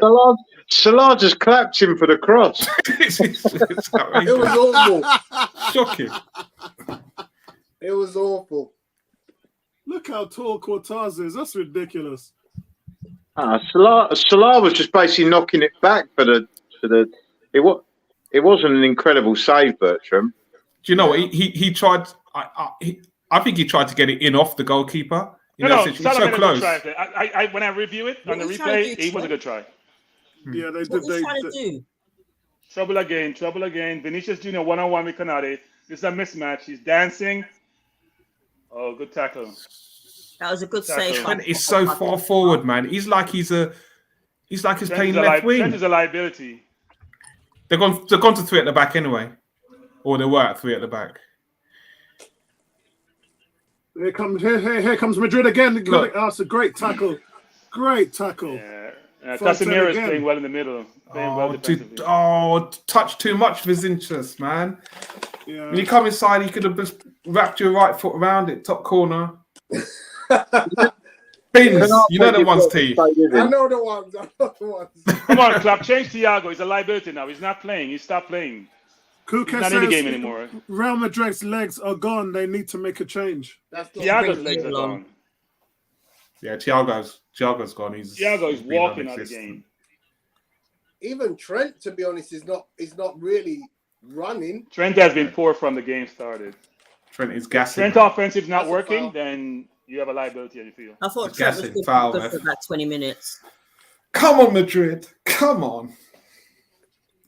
Salah just clapped him for the cross. It's It outrageous. was awful. Shocking. It was awful. Look how tall Cortaz is. That's ridiculous. Salah was just basically knocking it back for the. It wasn't an incredible save, Bertram. Do you know what he tried? I think he tried to get it in off the goalkeeper. No, It's Salah so made a good close. try. When I review it on the What was he trying to replay, do, it was a Trent? good try. Yeah, they What did. was he trying to do? Trouble again. Vinicius Jr. 1-on-1 with Konate. This is a mismatch. He's dancing. Oh, good tackle. That was a good Tackle. save. Trent is so far forward, man. He's like he's playing Trent left wing. is a liability. They've gone to 3 at the back anyway, or they were at 3 at the back. Here comes Madrid again. Look. Oh, it's a great tackle. Great tackle. Yeah. Fonte Casemiro is again. playing well in the middle. Playing well defensively. Touch too much for his interest, man. Yeah. When you come inside, he could have just wrapped your right foot around it, top corner. Bins, you know the one's teeth. I know the ones. Come on, Klopp. Change Thiago. He's a liability now. He's not playing. He stopped playing. Kuka He's not in the says game anymore. Real Madrid's legs are gone. They need to make a change. That's not Thiago's big legs are deal. gone. Yeah, Thiago's gone. Thiago is been walking out of the non-existent. game. Even Trent, to be honest, is not really running. Trent has been poor from the game started. Trent is gassing. Trent offensive not That's a working, foul. then you have a liability on your field. I thought It's Trent was gassing. good, Foul, good ref. for about 20 minutes. Come on, Madrid. Come on.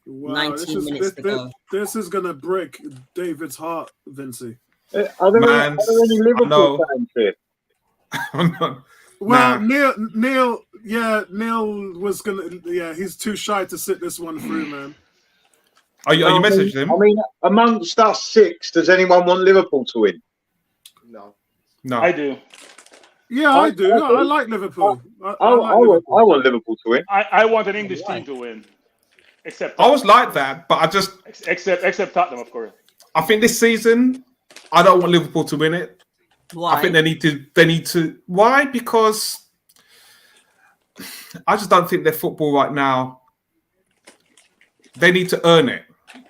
Wow, 19 minutes to go. This is gonna break David's heart, Vincey. Are there Man, any I know. Liverpool fans here? Well, Nah. Neil was gonna. Yeah, he's too shy to sit this one through, man. Are you messaging him? I mean, amongst us 6, does anyone want Liverpool to win? No. No. I do. Yeah, I do. I like Liverpool. I I like Liverpool. want Liverpool to win. I want an English team to win. Except I was like that, but except Tottenham, of course. I think this season I don't want Liverpool to win it. Why? I think they need to. Why? Because I just don't think their football right now. They need to earn it.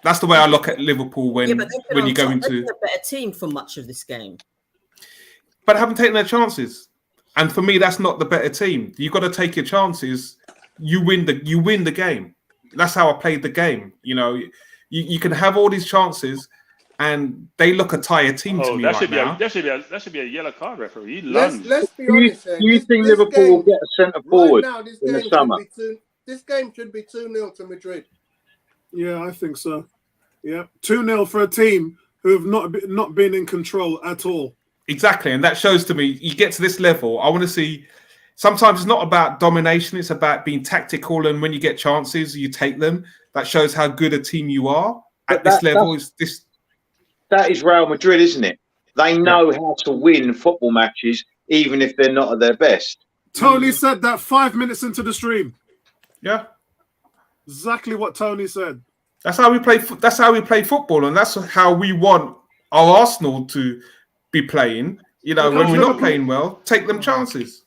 That's the way I look at Liverpool when but they've been you go they've been into. a better team for much of this game. But haven't taken their chances. And for me, that's not the better team. You got to take your chances. You win the game. That's how I played the game. You know, you can have all these chances, and they look a tired team to me that right should now. That should be a yellow card, referee. Let's be Do honest. you think Liverpool will get a centre forward right now, this in the game summer? This game should be 2-0 to Madrid. Yeah, I think so. Yeah, 2-0 for a team who have not been in control at all. Exactly, and that shows to me you get to this level. I want to see. Sometimes it's not about domination; it's about being tactical, and when you get chances, you take them. That shows how good a team you are at this level. That is Real Madrid, isn't it? They know how to win football matches, even if they're not at their best. Tony said that 5 minutes into the stream. Yeah, Exactly what Tony said. that's how we play. That's how we play football, and that's how we want our Arsenal to be playing. You know, when we're not playing well, take them chances.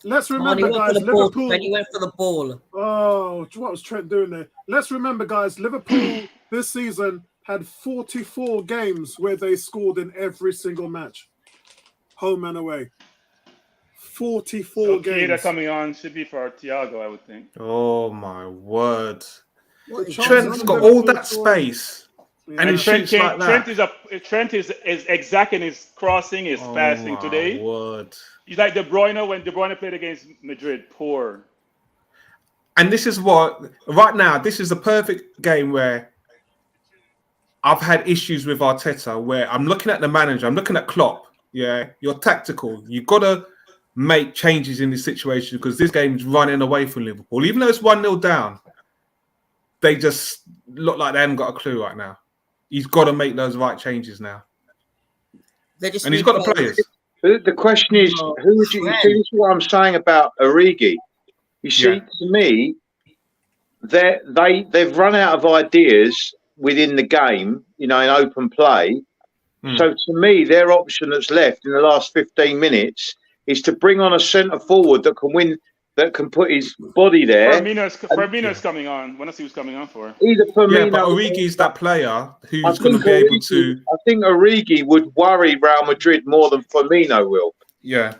Let's He remember, went for guys, the ball. Liverpool. Trent, he went for the ball. Oh, what was Trent doing there? Let's remember, guys, Liverpool this season had 44 games where they scored in every single match, home and away. 44 Keita games. coming on should be for Thiago, I would think. Oh my word! Trent's got all that space, and he shoots like that. Trent is exact in his crossing, his passing today. Word. He's like De Bruyne when De Bruyne played against Madrid. Poor. And this is what right now. This is the perfect game where I've had issues with Arteta. Where I'm looking at the manager, I'm looking at Klopp. Yeah, you're tactical. You've got to make changes in this situation because this game's running away from Liverpool. Even though it's 1-0 down, they just look like they haven't got a clue right now. He's got to make those right changes now. And he's got the players. The question is, who would you see? This is what I'm saying about Origi. You see, to me, they've run out of ideas within the game, in open play. So to me, their option that's left in the last 15 minutes is to bring on a centre forward that can win, that can put his body there. Firmino's coming on. Want to see who's coming on for? Either Firmino. Yeah, but Origi's that player who's going to be able to. I think Origi would worry Real Madrid more than Firmino will. Yeah.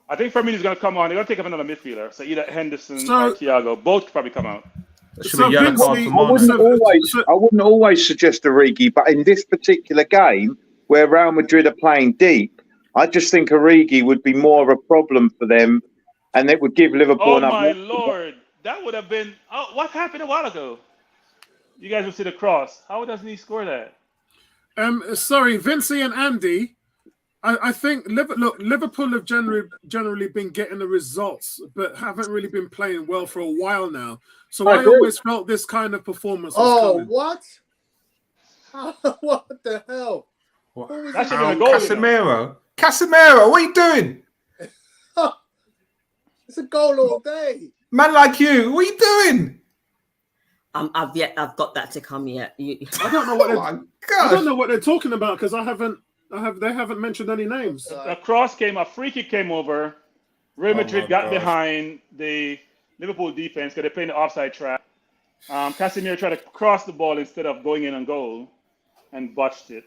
I think Firmino's going to come on. They're going to take up another midfielder. So either Henderson or Thiago. Both could probably come out. I wouldn't always suggest Origi, but in this particular game where Real Madrid are playing deep, I just think Origi would be more of a problem for them, and it would give Liverpool. Oh my Lord, that would have been. Oh, what happened a while ago? You guys will see the cross. How doesn't he score that? Sorry, Vincey and Andy. I think Liverpool have generally been getting the results, but haven't really been playing well for a while now. So I always felt this kind of performance was coming. What? What the hell? That should have been a goal. Casemiro, what are you doing? It's a goal all day. Man like you, what are you doing? I've got that to come yet. I don't know what I don't know what they're talking about because they haven't mentioned any names. A cross came, a free kick came over. Real Madrid got behind the Liverpool defense because they're playing the offside trap. Casemiro tried to cross the ball instead of going in on goal and botched it.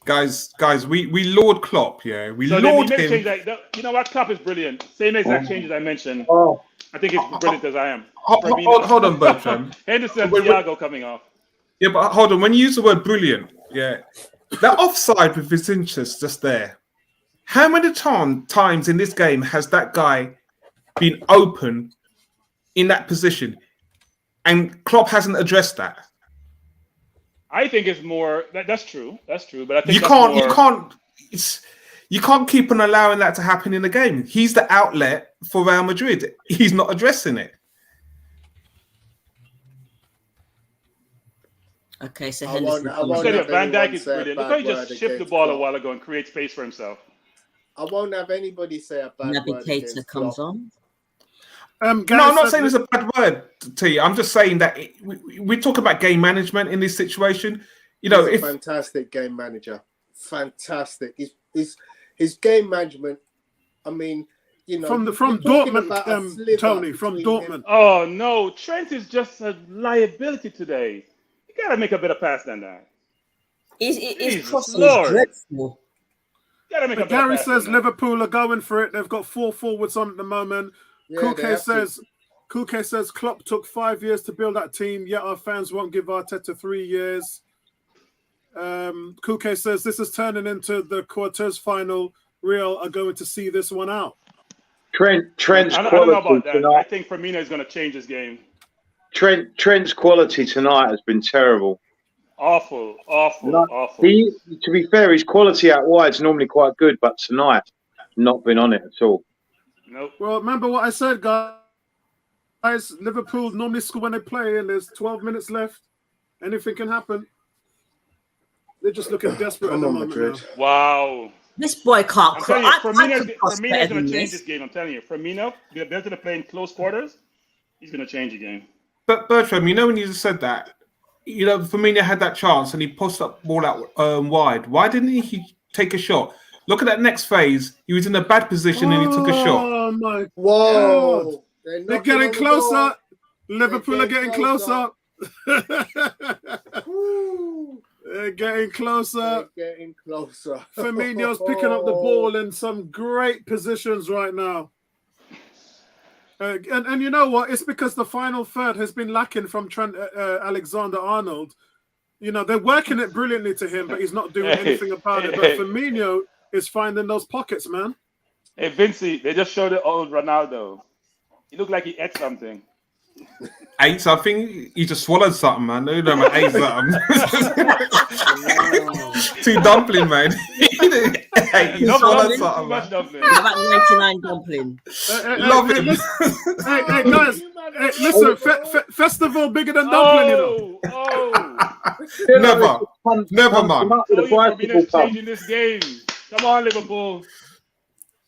Guys, we laud Klopp, yeah. We laud him. You know what? Klopp is brilliant. Same exact changes I mentioned. I think it's brilliant as I am. Hold on, Bertram. Henderson and Thiago coming off. Yeah, but hold on. When you use the word brilliant, yeah, that offside with Vinicius just there. How many times in this game has that guy been open in that position, and Klopp hasn't addressed that? I think it's more. That's true. That's true. But I think you can't keep on allowing that to happen in the game. He's the outlet for Real Madrid. He's not addressing it. Okay, so Van Dijk is brilliant. Look how he just shipped the ball a while ago and create space for himself. I won't have anybody say a bad word. Navigator comes on. No, I'm not saying it's a bad word to you. I'm just saying that we talk about game management in this situation. He's a fantastic game manager. Fantastic. His game management. I mean, from Dortmund, Tony, from Dortmund. Oh no, Trent is just a liability today. You gotta make a better pass than that. His crossing is dreadful. Gary says Liverpool are going for it. They've got 4 forwards on at the moment. Yeah, Kuke says Klopp took 5 years to build that team, yet our fans won't give Arteta 3 years. Kuke says this is turning into the quarters final. Real are going to see this one out. Trent's I don't quality know about that. tonight. I think Firmino is going to change his game. Trent's quality tonight has been terrible. Awful. To be fair, his quality out wide is normally quite good, but tonight, not been on it at all. Nope. Well, remember what I said, guys. Liverpool normally score when they play, and there's 12 minutes left. Anything can happen. They're just looking desperate at the moment now. Wow. This boy can't cross. Firmino's going to change this game. I'm telling you. Firmino, better to play in close quarters. He's going to change the game. But Bertram, when you just said that, Firmino had that chance and he posted up ball out wide. Why didn't he take a shot? Look at that next phase. He was in a bad position and he took a shot. Oh my! Whoa! They're getting closer. Liverpool are getting closer. They're getting closer. Firmino's picking up the ball in some great positions right now. And you know what? It's because the final third has been lacking from Trent Alexander-Arnold. You know, they're working it brilliantly to him, but he's not doing anything about it. But Firmino is finding those pockets, man. Hey, Vincey, they just showed the old Ronaldo. He looked like he ate something. Ate something? He just swallowed something, man. No, no, man, ate something. Too dumpling, man. He swallowed something, man. About 99 dumpling. Love it. Hey, guys. Hey, listen, festival bigger than dumpling, you know. Never, man. Firmino's changing this game. Come on, Liverpool.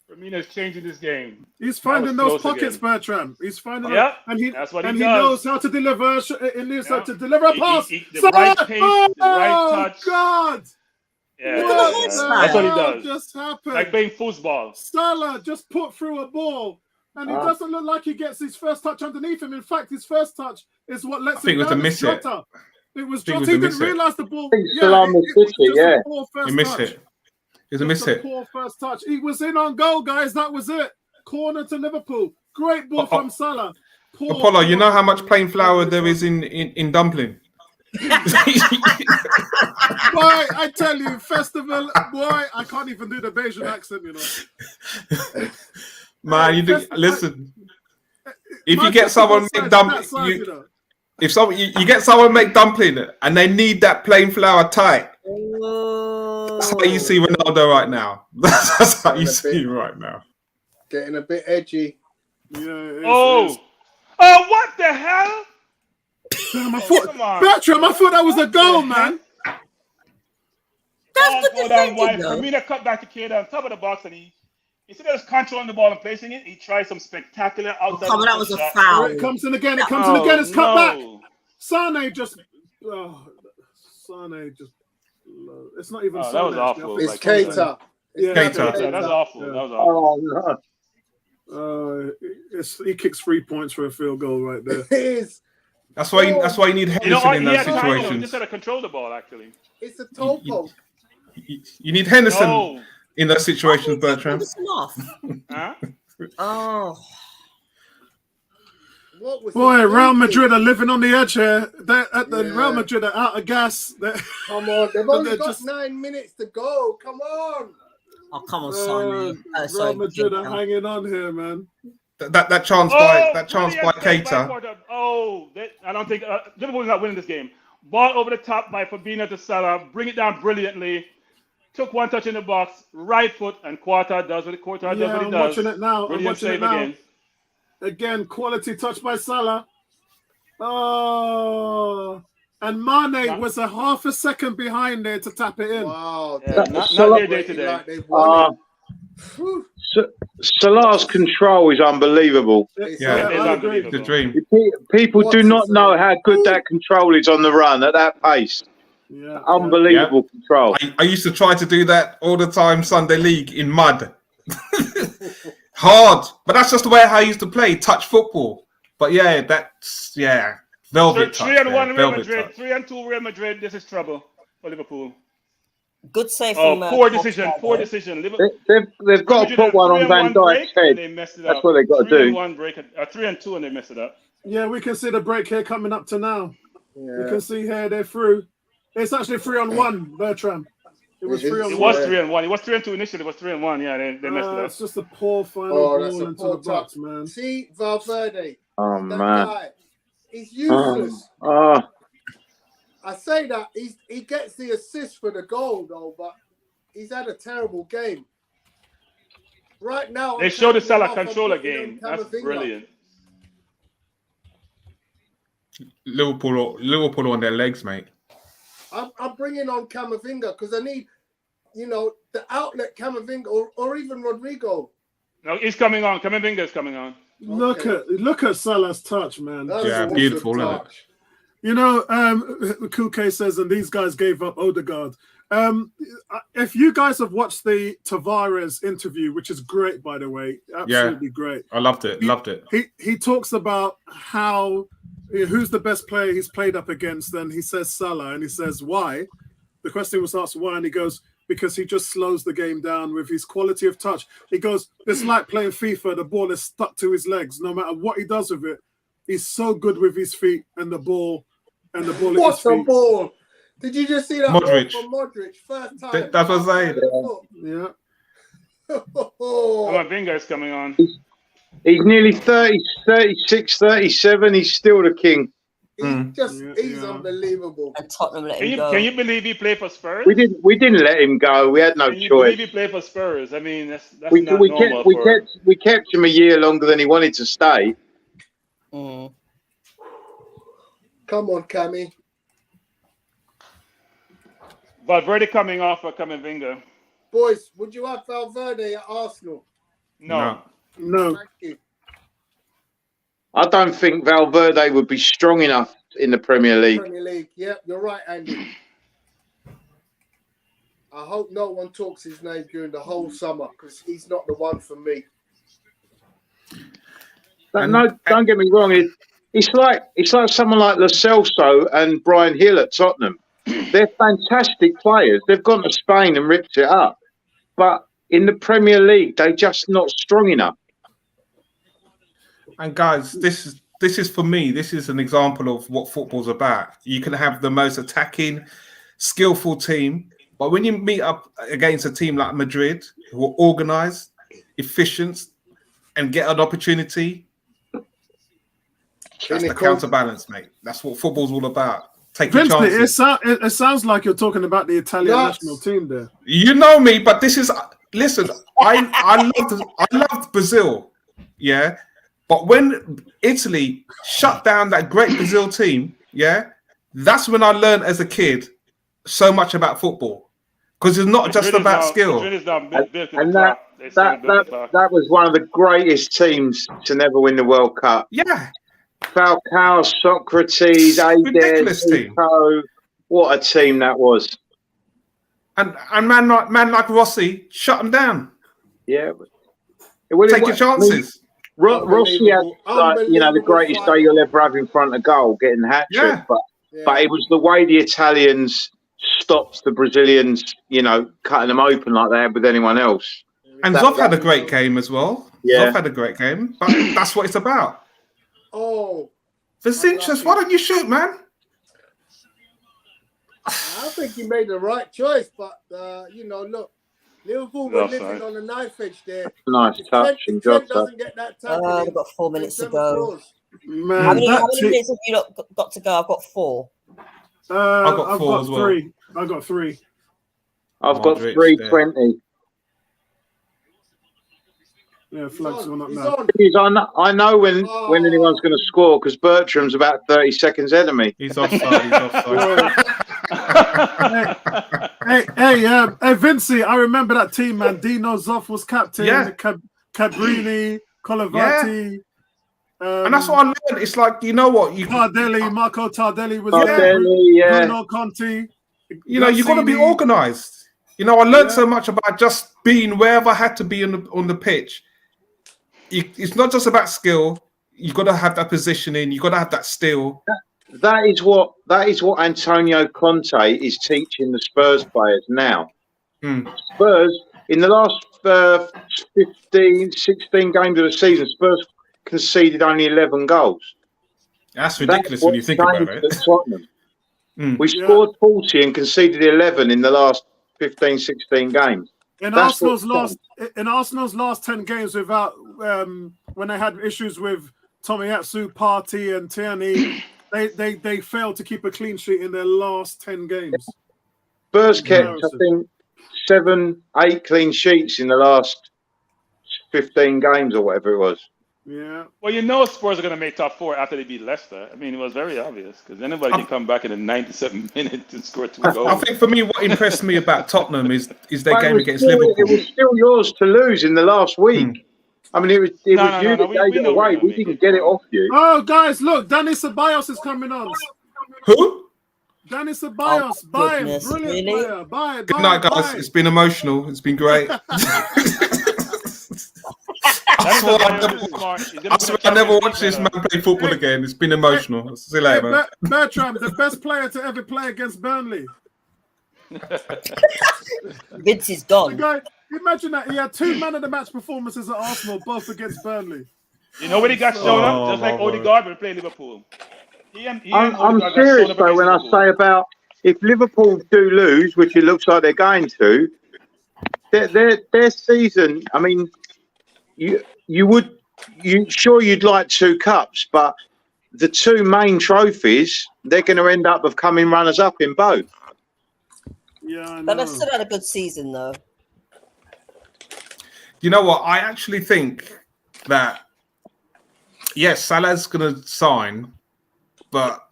Firmino's changing this game. He's finding those pockets, Bertrand. He's finding them. And he that's what he and does. He knows how to deliver. He knows how to deliver a pass. The right pace, the right touch. Oh, God. Yeah, that's what he does. Just happened. Like playing football. Salah just put through a ball, and he doesn't look like he gets his first touch underneath him. In fact, his first touch is what lets him down. It was Jota. He didn't realise the ball. He missed it. It was a miss hit. Poor first touch. He was in on goal, guys. That was it. Corner to Liverpool. Great ball from Salah. Apollo, you know how much plain flour there is in dumpling? Boy, I tell you, festival, boy, I can't even do the Bayesian accent, you know. Man, you do, listen. If you get someone make dumpling, you get someone make dumpling and they need that plain flour tight. That's how you see Ronaldo right now. That's how you see him right now. Getting a bit edgy. Yeah. What the hell? Bertram, I thought that was a goal, man. That's the defending, though. Firmino cut back to Keita on top of the box, and instead of just controlling the ball and placing it, he tried some spectacular outside. That was a foul. It comes in again. It comes in again. It's cut back. Sane just. It's not even. That was awful. It's Keita. Keita. That's awful. That was awful. Oh, no. He kicks 3 points for a field goal right there. It is. That's why you need Henderson in those He situations. just had to control the ball, actually. It's a toe post. You need Henderson in those situations, Bertrand. Huh? Oh. Boy, Real Madrid are living on the edge here. Real Madrid are out of gas. Come on, they've only got 9 minutes to go. Come on. Oh, come on, Sonny. Real Madrid are hanging on here, man. That chance by Keita. I don't think Liverpool's not winning this game. Ball over the top by Fabinho to Salah. Bring it down brilliantly. Took one touch in the box. Right foot, and Quarta does what he does. I'm watching it now. I'm watching it now. Again, quality touch by Salah. Oh, and Mane was a half a second behind there to tap it in. Wow, not their day today. Salah's control is unbelievable. It's unbelievable. The dream. People do not know how good that control is on the run at that pace. Unbelievable control. I used to try to do that all the time, Sunday League, in mud. Hard, but that's just the way I used to play touch football. But velvet touch. 3-1 Real Madrid, 3-2 Real Madrid. This is trouble for Liverpool. Good save from poor decision. They've got to put one on Van Dijk's head. That's what they've got to do. 3-1 break, 3-2, and they messed it up. Yeah, we can see the break here coming up to now. We can see here they're through. It's actually 3-1, Bertram. It was 3-1. It was 3-1. It was 3-2 initially. It was 3-1. Yeah, they messed it up. It's just a poor final ball into the box, man. See, Valverde. Oh, man. Guy, he's useless. I say that he gets the assist for the goal, though, but he's had a terrible game. Right now, they showed the Salah controller game. That's brilliant. Liverpool on their legs, mate. I'm bringing on Camavinga because I need, the outlet Camavinga or even Rodrigo. No, he's coming on. Camavinga's coming on. Look at Salah's touch, man. Beautiful, isn't it? Kuke says, and these guys gave up Odegaard. If you guys have watched the Tavares interview, which is great, by the way, absolutely great. I loved it. He talks about who's the best player he's played up against, and he says Salah, and he says why. The question was asked why, and he goes, because he just slows the game down with his quality of touch. He goes, it's like playing FIFA. The ball is stuck to his legs. No matter what he does with it, he's so good with his feet and the ball. And the ball. What's the ball? Did you just see that Modric. ball from Modric? First time. That's what I'm saying. Yeah. My finger is coming on. He's nearly 30, 36, 37. He's still the king. He's unbelievable. And Tottenham let him go. Can you believe he played for Spurs? We didn't let him go. We had no Can you choice. believe he played for Spurs? I mean, that's We not normal. kept him a year longer than he wanted to stay. Mm. Come on, Cammy. Valverde coming off or Camavinga? Boys, would you have Valverde at Arsenal? No. No. Thank you. I don't think Valverde would be strong enough in the Premier League. Premier League. Yeah, you're right, Andy. I hope no one talks his name during the whole summer because he's not the one for me. No, don't get me wrong. It's like someone like Lo Celso and Brian Hill at Tottenham. They're fantastic players. They've gone to Spain and ripped it up, but in the Premier League, they're just not strong enough. And guys, this is for me. This is an example of what football's about. You can have the most attacking, skillful team, but when you meet up against a team like Madrid, who are organised, efficient, and get an opportunity, that's the counterbalance, mate. That's what football's all about. Taking chances. It sounds like you're talking about the Italian national team there. You know me, but this is listen. I loved Brazil, yeah. But when Italy shut down that great Brazil team, yeah, that's when I learned as a kid so much about football because it's not just about skill. And that was one of the greatest teams to never win the World Cup. Yeah. Falcao, Socrates, ridiculous team. What a team that was! And man like Rossi shut them down. Yeah, taking chances. Rossi had the greatest day you'll ever have in front of goal, getting hat trick. But it was the way the Italians stopped the Brazilians, cutting them open like they had with anyone else. And Zoff had a great game as well. Yeah. Zoff had a great game, but that's what it's about. Oh, Vinicius, why don't you shoot, man? I think he made the right choice, but look, Liverpool were living on the knife edge there. Nice touch and job. Doesn't get that tackle. We've got 4 minutes to go. Man, how many minutes have you got to go? I've got 4. I've got 4 as well. 3. I've got 3. I've got 3:20. Yeah, Flag's on up now. I know when anyone's going to score because Bertram's about 30 seconds ahead of me. He's offside. Hey, Vinci, I remember that team, man. Dino Zoff was captain. Yeah. Cabrini, Colavati. And that's what I learned. It's like, you know what? Marco Tardelli was there. Bruno Conti. You've got to be organised. I learned so much about just being wherever I had to be on the pitch. It's not just about skill. You've got to have that positioning. You've got to have that steal. That is what Antonio Conte is teaching the Spurs players now. Spurs, in the last 15, 16 games of the season, Spurs conceded only 11 goals. That's ridiculous when you think about it. We scored 40 and conceded 11 in the last 15, 16 games. In Arsenal's last 10 games without when they had issues with Tomiyasu, Partey and Tierney, they failed to keep a clean sheet in their last 10 games. Spurs kept, I think, 7, 8 clean sheets in the last 15 games or whatever it was. Yeah. Well, Spurs are going to make top 4 after they beat Leicester. I mean, it was very obvious because anybody can come back in the 97th minute and score 2 goals. I think for me, what impressed me about Tottenham is their game against Liverpool. It was still yours to lose in the last week. I mean, it was you that gave it away. We didn't get it off you. Oh, guys, look, Danny Ceballos is coming on. Who? Danny Ceballos. Buy him. Brilliant player. Buy it. Good night, guys. It's been emotional. It's been great. I swear I never watch this man play football again. It's been emotional. See you later, man. Bertram, the best player to ever play against Burnley. Vince is The gone. guy, imagine that he had 2 man of the match performances at Arsenal, both against Burnley. You know when he got shown up, just like my word. Odegaard will play Liverpool. He and I'm Odegaard got serious shown up though against when I Liverpool. say about if Liverpool do lose, which it looks like they're going to, their season. I mean, you'd like 2 cups, but the 2 main trophies they're going to end up of coming runners up in both. Yeah, I know. But they've still had a good season, though. You know what? I actually think that yes, Salah's going to sign, but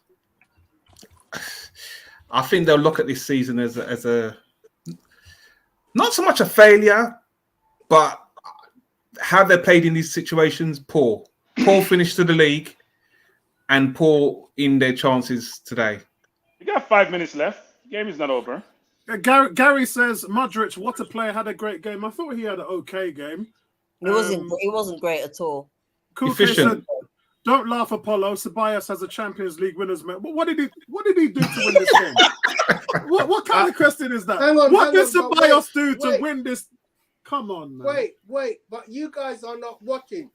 I think they'll look at this season as a not so much a failure, but how they played in these situations. Poor finish to the league, and poor in their chances today. You got 5 minutes left. Game is not over. Gary says, Modric, what a player, had a great game. I thought he had an okay game. It wasn't great at all. Kuke Efficient. said, don't laugh, Apollo. Ceballos has a Champions League winners medal. What did he do to win this game? what kind of question is that? What did Ceballos do to win this? Come on, man. Wait, but you guys are not watching.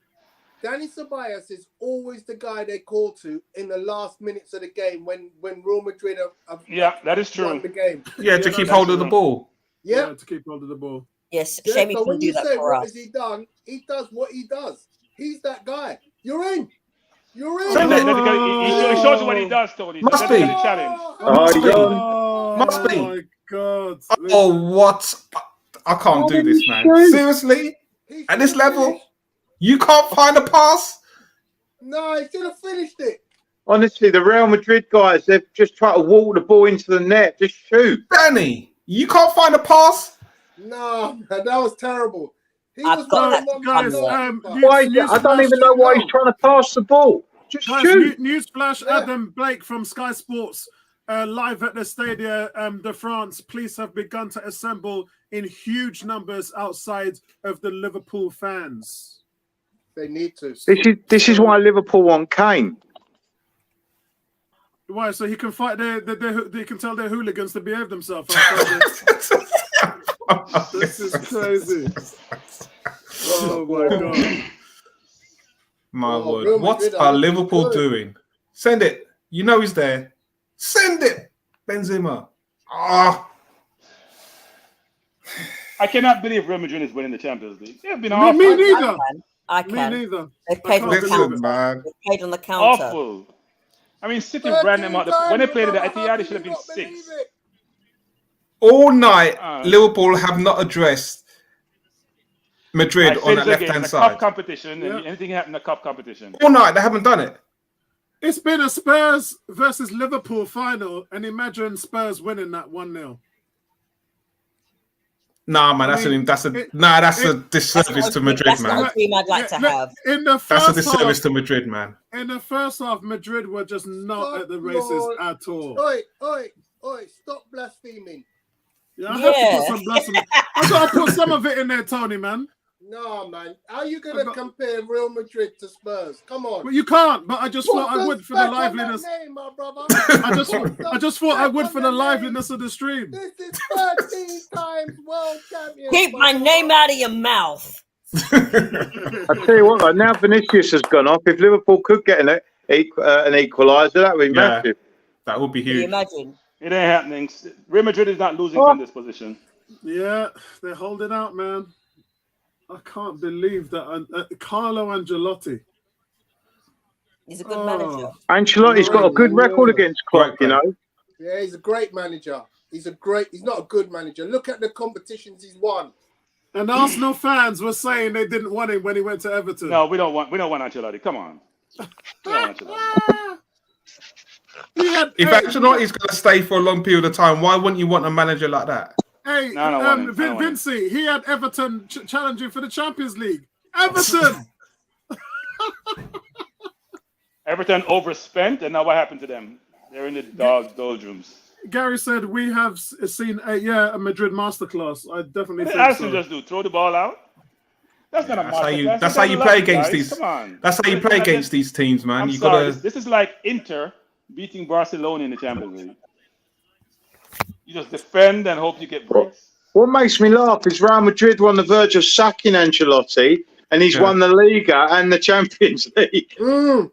Danny Ceballos is always the guy they call to in the last minutes of the game when Real Madrid have that is won true. the game. Yeah, to keep hold of the ball. Yeah. To keep hold of the ball. Yes, Yeah, shame he so couldn't when do you that say for what us. has he done, he does what he does. He's that guy. You're in. You're in. He shows you what he does, Tony. Must So be. that's the challenge. Must be. Must be. Oh my God. Oh, what? I can't do this, man. Seriously? At this level? You can't find a pass? No, he should have finished it. Honestly, the Real Madrid guys, they've just tried to walk the ball into the net. Just shoot. Danny, you can't find a pass? No, man, that was terrible. He I've was got going that on guys, my Why? I don't even know why he's trying to pass the ball. Just shoot. Newsflash, Yeah. Adam Blake from Sky Sports, live at the Stade de France. Police have begun to assemble in huge numbers outside of the Liverpool fans. They need to. This is why Liverpool want Kane. Why? So he can fight they can tell their hooligans to behave themselves. This is crazy. Oh my God. My Oh, word. Real What Madrid are are Liverpool good. doing? Send it. You know he's there. Send it. Benzema. I cannot believe Real Madrid is winning the Champions League. They've been Me awful. neither. I Me can. neither. They played on the Listen, counter. man. They played on the counter. Awful. I mean, City ran them out. When they played at the Etihad, it should have been 6. All night, Liverpool have not addressed Madrid on that left-hand Cup side. competition, Yeah. and anything happened in the cup competition. All night, they haven't done it. It's been a Spurs versus Liverpool final, and imagine Spurs winning that 1-0. Nah, man, that's a disservice to Madrid, That's not man. a team I'd like to have. In the That's a first disservice half, to Madrid, man. in the first half, Madrid were just not Stop at the races your- at all. Oi, stop blaspheming. Yeah, I have to Yeah. put some blasphemy. I gotta put some of it in there, Tony, man. No, man. How are you going to compare Real Madrid to Spurs? Come on. But you can't. But I just thought Put I the would for the respect on that liveliness. name, my brother. I just thought I would for the liveliness of the stream. This is 13 times world champion. Keep my name out of your mouth. I tell you what, though, now Vinicius has gone off. If Liverpool could get an equaliser, that would be Yeah. massive. That would be Can you huge. imagine? It ain't happening. Real Madrid is not losing from this position. Yeah, they're holding out, man. I can't believe that. Carlo Ancelotti. He's a good manager. Ancelotti's got a good record against Klopp, Right, you know. Yeah, he's a great manager. He's not a good manager. Look at the competitions he's won. And Arsenal fans were saying they didn't want him when he went to Everton. No, we don't want Ancelotti. Come on. We don't want Ancelotti. If Ancelotti's going to stay for a long period of time, why wouldn't you want a manager like that? Hey, No, I don't want him. I don't want him. Vincey, he had Everton challenging for the Champions League. Everton! Everton overspent, and now what happened to them? They're in the doldrums. Gary said we have seen a Madrid masterclass. I definitely What did think Arsenal so. just do? Throw the ball out? That's not a That's how you. masterclass. That's how you That's play lucky, against guys. these. Come on. That's how you play against these teams, man. I'm You sorry. gotta. This is like Inter beating Barcelona in the Champions League. You just defend and hope you get breaks. What makes me laugh is Real Madrid were on the verge of sacking Ancelotti, and he's won the Liga and the Champions League. Mm.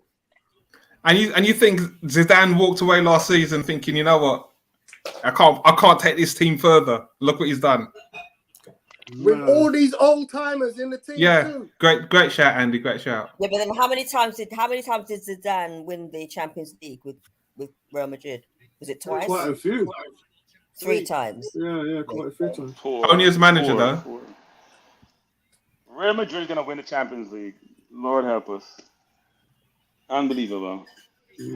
And you think Zidane walked away last season thinking, you know what, I can't take this team further. Look what he's done. With all these old timers in the team too. Great shout, Andy. Great shout. Yeah, but then how many times did Zidane win the Champions League with Real Madrid? Was it twice? Quite a few. 3 times. Yeah, quite a few times. Only as manager though. Real Madrid is gonna win the Champions League. Lord help us. Unbelievable.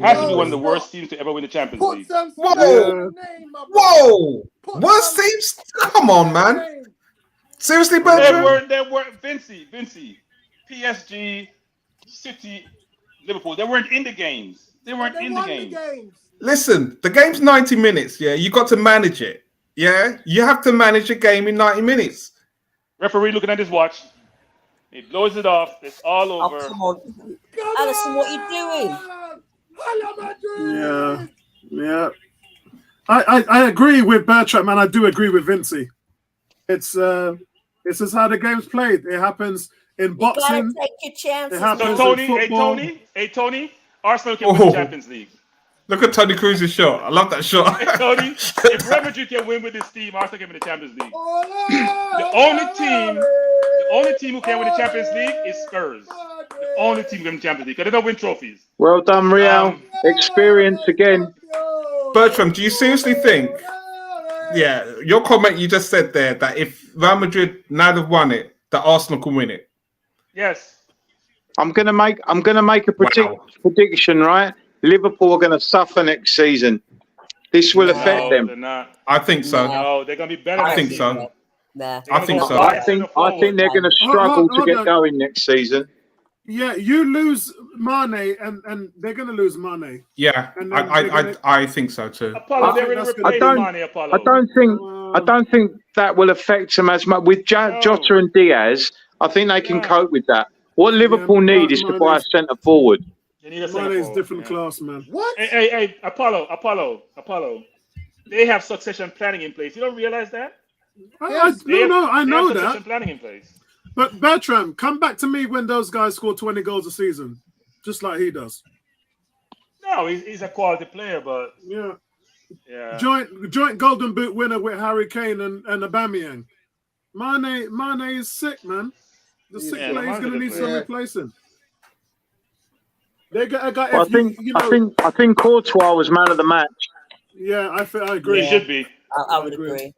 Has to be one of the worst teams to ever win the Champions League. Whoa! Worst teams? Come on, man. Seriously, Bertrand? They were Vinci, PSG, City, Liverpool. They weren't in the games. They weren't in the games. Listen, the game's 90 minutes. Yeah, you got to manage it. Yeah, you have to manage a game in 90 minutes. Referee looking at his watch. He blows it off. It's all over. Oh, come on. Allison, what are you doing? Yeah. I agree with Bertrand, man. I do agree with Vinci. It's just how the game's played. It happens in boxing. You gotta take your chances. It happens So in football. hey Tony, Arsenal can win the Champions League. Look at Tony Cruz's shot. I love that shot. Hey, Tony, if Real Madrid can win with this team, Arsenal can win the Champions League. The only team who can win the Champions League is Spurs. The only team who can win the Champions League because they don't win trophies. Well done, Real. Experience again. Bertram, do you seriously think? Yeah, your comment you just said there that if Real Madrid now have won it, that Arsenal can win it. Yes. I'm gonna make a prediction, right? Liverpool are gonna suffer next season. This will affect them. They're not. I think so. No, they're gonna be better. I think so. Nah. I think so. I think they're gonna struggle to get going next season. Yeah, you lose Mane and they're gonna lose Mane. Yeah, I think so too. Apollo, they're gonna replace Mane, Apollo. I don't think that will affect them as much. With Jota and Diaz, I think they can cope with that. What Liverpool need is to buy a centre forward. Mane is different class, man. What? Hey, Apollo. They have succession planning in place. You don't realize that? I know that. Succession planning in place. But Bertram, come back to me when those guys score 20 goals a season, just like he does. No, he's a quality player, but yeah. Joint Golden Boot winner with Harry Kane and Aubameyang. Mane is sick, man. The sick player is going to need some replacing. They got a guy. I think Courtois was man of the match. Yeah, I agree. He should be. I would agree.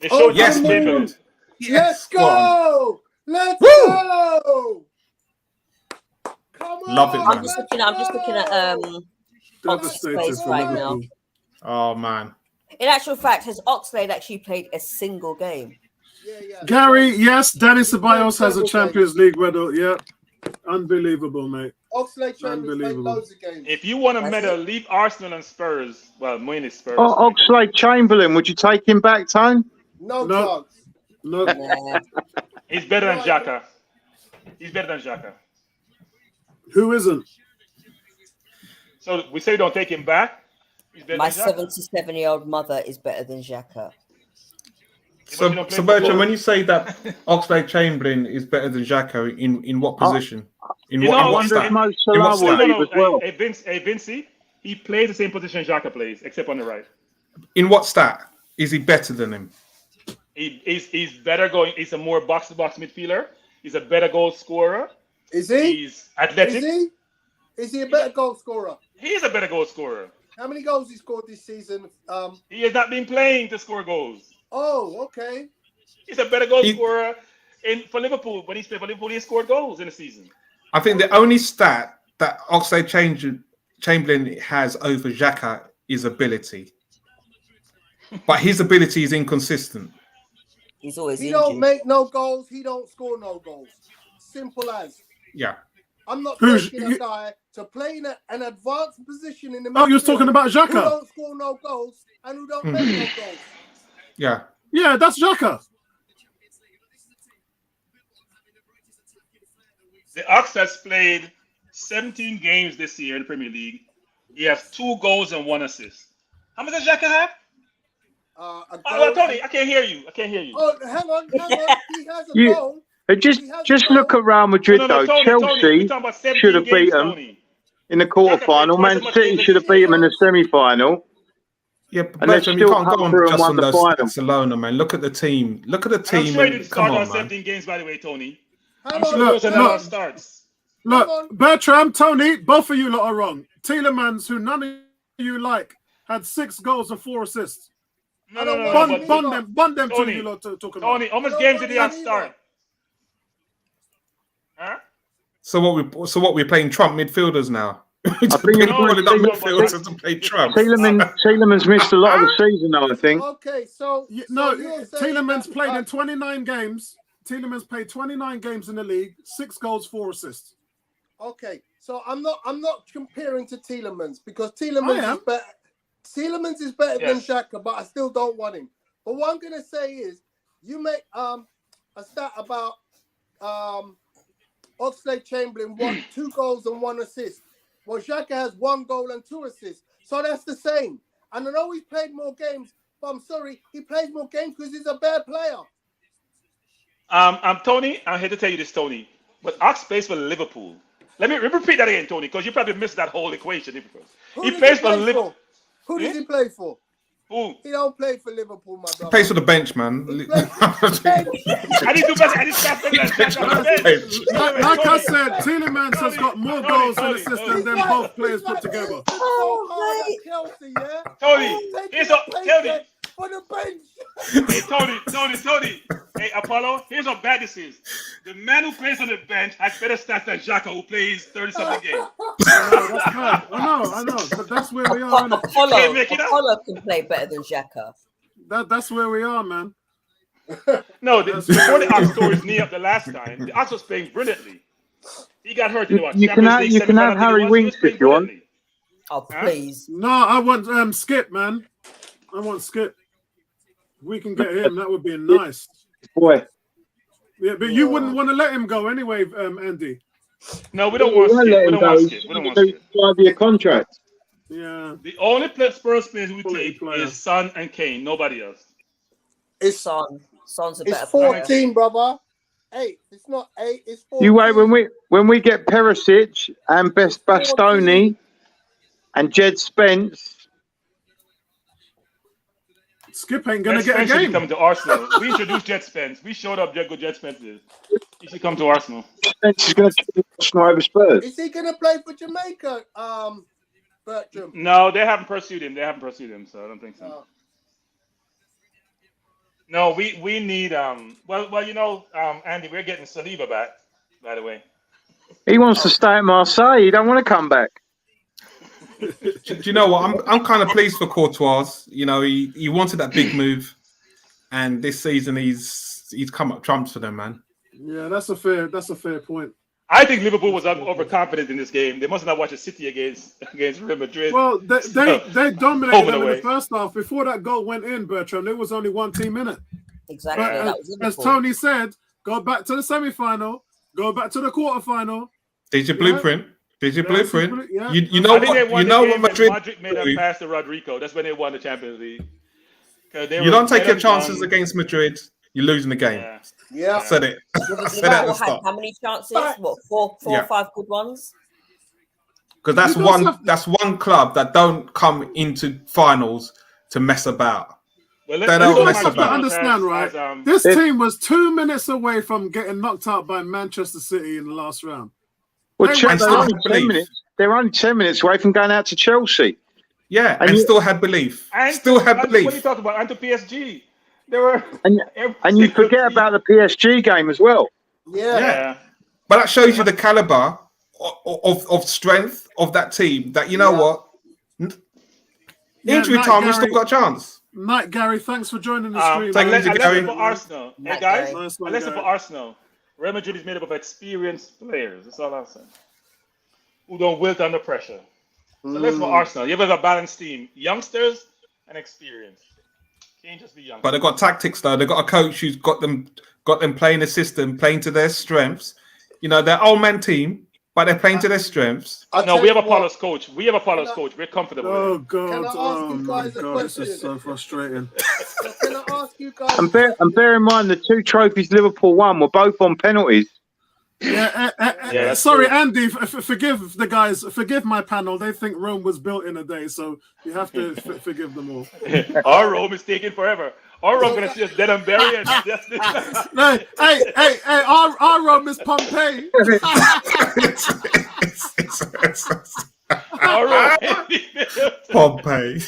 Yes, people. Let's go! Let's go! Come on! Love it, man. I'm just looking at Oxlade's right now. Oh man. In actual fact, has Oxlade actually played a single game? Yeah. Gary, yes, Danny Ceballos has a Champions League medal. Yeah. Unbelievable, mate. Oxlade played loads of games. If you want a medal, leave Arsenal and Spurs. Well, mainly Spurs. Oh, Oxlade Chamberlain, would you take him back, Tone? No chance. No. He's better than Xhaka. Who isn't? So we say don't take him back. My 77-year-old mother is better than Xhaka. So Bertrand, when you say that Oxlade Chamberlain is better than Xhaka, in what position? In what stat? Hey, Vinci, he plays the same position Xhaka plays, except on the right. In what stat is he better than him? He's better going. He's a more box-to-box midfielder. He's a better goal scorer. Is he? He's athletic. Is he a better goal scorer? He's a better goal scorer. How many goals he scored this season? He has not been playing to score goals. Oh, okay. He's a better goal scorer for Liverpool. When he played for Liverpool, he scored goals in the season. I think the only stat that Oxlade Chamberlain has over Xhaka is ability. But his ability is inconsistent. He's always He don't make no goals. He don't score no goals. Simple as. Yeah. I'm not taking a guy to play in an advanced position in the Oh, you're talking about Xhaka. who don't score no goals and who don't make no goals. Yeah. Yeah, that's Xhaka. The Ox has played 17 games this year in the Premier League. He has 2 goals and 1 assist. How much does Xhaka have? A Oh, goal. Tony, I can't hear you. Oh, hang on. He has a You- goal. Just look at Real Madrid though. Tony, Chelsea we're talking about 17 should have beat games, them Tony. in the Xhaka played quarterfinal. twice Man as much City games should have as beat them in the semi-final. Yeah, but And they've Bertram, you still can't come go on through and just won on the those final. stats alone, man. Look at the team. Look at the I'm team. sure he didn't Come start all on, man. 17 games, by the way, Tony. Hang I'm on, sure those are look, not look. all starts. Look, Bertram, Tony, both of you lot are wrong. Tielemans, who none of you like, had 6 goals and 4 assists. No. Bond them Tony, two you lot talking about. Tony, how much I don't games did he want have him start? Huh? So what we're playing Trump midfielders now. I think No, Calling up no, but midfielders to play Trump. Tielemans missed a lot of the season though, I think. Okay, so No, you're saying Tielemans that, played in 29 games. Tielemans played 29 games in the league, 6 goals, 4 assists. Okay, so I'm not comparing to Tielemans because I Tielemans am. is better. Tielemans is better Yes. than Xhaka, but I still don't want him. But what I'm gonna say is, you make a stat about Oxlade-Chamberlain won 2 goals and 1 assist. Well, Xhaka has 1 goal and 2 assists, so that's the same. And I know he's played more games, but I'm sorry, he plays more games because he's a bad player. Tony, I'm here to tell you this, Tony. But Ox plays for Liverpool. Let me repeat that again, Tony, because you probably missed that whole equation. He plays for Liverpool. Who does he play for? Who? He don't play for Liverpool, my brother. Pays for the bench, man. He plays for I didn't do better. I didn't stop him. Like I said, Tielemans has got more goals and assists than them both players put together. Oh, Chelsea, yeah? Tony, here's a tell me. For the bench. Hey, Tony. Hey, Apollo, here's how bad this is. The man who plays on the bench has better stats than Xhaka, who plays 30-something games. I know, but that's where we are. Apollo can play better than Xhaka. That's where we are, man. No, before the Ox tore his knee up the last time, the Ox was playing brilliantly. He got hurt in the You can have Harry Winks if you want. Oh, please. No, I want Skip, man. I want Skip. We can get him. That would be nice. Boy. Yeah, but you wouldn't want to let him go anyway, Andy. No, we don't want Skip. We don't want Skip. We don't want Skip. 5-year contract. Yeah. The only Spurs players we Quality take player. is Son and Kane. Nobody else. It's Son's a It's better player. 14, brother. 8. It's not 8. It's 14. You wait when we get Perisic and Bastoni and Jed Spence. Skip ain't gonna Jet get a Spence should be game. coming to Arsenal. We introduced Jet Spence. We showed up good Jet Spence is. He should come to Arsenal. Spence is going to take Arsenal over Spurs. Is he going to play for Jamaica, Bertram? No, they haven't pursued him. So I don't think so. Oh. No, we need Andy, we're getting Saliba back, by the way. He wants to stay at Marseille. He don't want to come back. Do you know what? I'm kind of pleased for Courtois. You know, he wanted that big move, and this season he's come up trumps for them, man. Yeah, that's a fair point. I think Liverpool was overconfident in this game. They must not watch a City against Real Madrid. Well, they dominated Over them the in way. the first half. Before that goal went in, Bertram, there was only one team in it. Exactly. But That was as Liverpool. Tony said, go back to the semi-final, go back to the quarter-final. Did your blueprint? Did your blueprint? Yeah. You know I think they what? won You the know game what when Madrid? Modric made a pass to Rodrigo. That's when they won the Champions League. You don't take your chances against Madrid. You're losing the game. Yeah. I said it. I said it at the Liverpool had start. how many chances? What, four Yeah. or 5 good ones? Because that's You don't have- that's one club that don't come into finals to mess about. Well, They let's don't go mess back You have to about. to understand, right? This team was 2 minutes away from getting knocked out by Manchester City in the last round. Well, They Chelsea, went they're down. only 10 minutes. They're only 10 minutes away from going out to Chelsea. Yeah, And and you- still had belief. And Still had What are you belief. talking about? And to PSG. They were And you forget about the PSG game as well. Yeah. Yeah. But that shows you the caliber of strength of that team. That you know what, injury Night time, we Gary. still got a chance. Night, Gary, thanks for joining the stream. take man. it easy, A Gary. lesson for Arsenal. Hey Night, guys, Gary. Nice a one, lesson for Gary. Arsenal. Real Madrid is made up of experienced players. That's all I'm saying. Who don't wilt under pressure. So let's for Arsenal. You have a balanced team. Youngsters and experience. Can't just be young. But they've got tactics though. They've got a coach who's got them playing a system, playing to their strengths. You know, their old man team but they're playing to their strengths. No, we have a Apollo's coach. We have a Apollo's coach. We're comfortable. Oh with it. God! Can I ask Oh you my guys a God! This question? is so frustrating. So can I ask you guys? And bear in mind, the 2 trophies Liverpool won were both on penalties. Yeah, that's sorry, true. Andy. Forgive the guys. Forgive my panel. They think Rome was built in a day, so you have to forgive them all. Our Rome is taking forever. Our Rome gonna see us dead and buried. No, hey! Our Rome is Pompeii. Our Rome, Pompeii.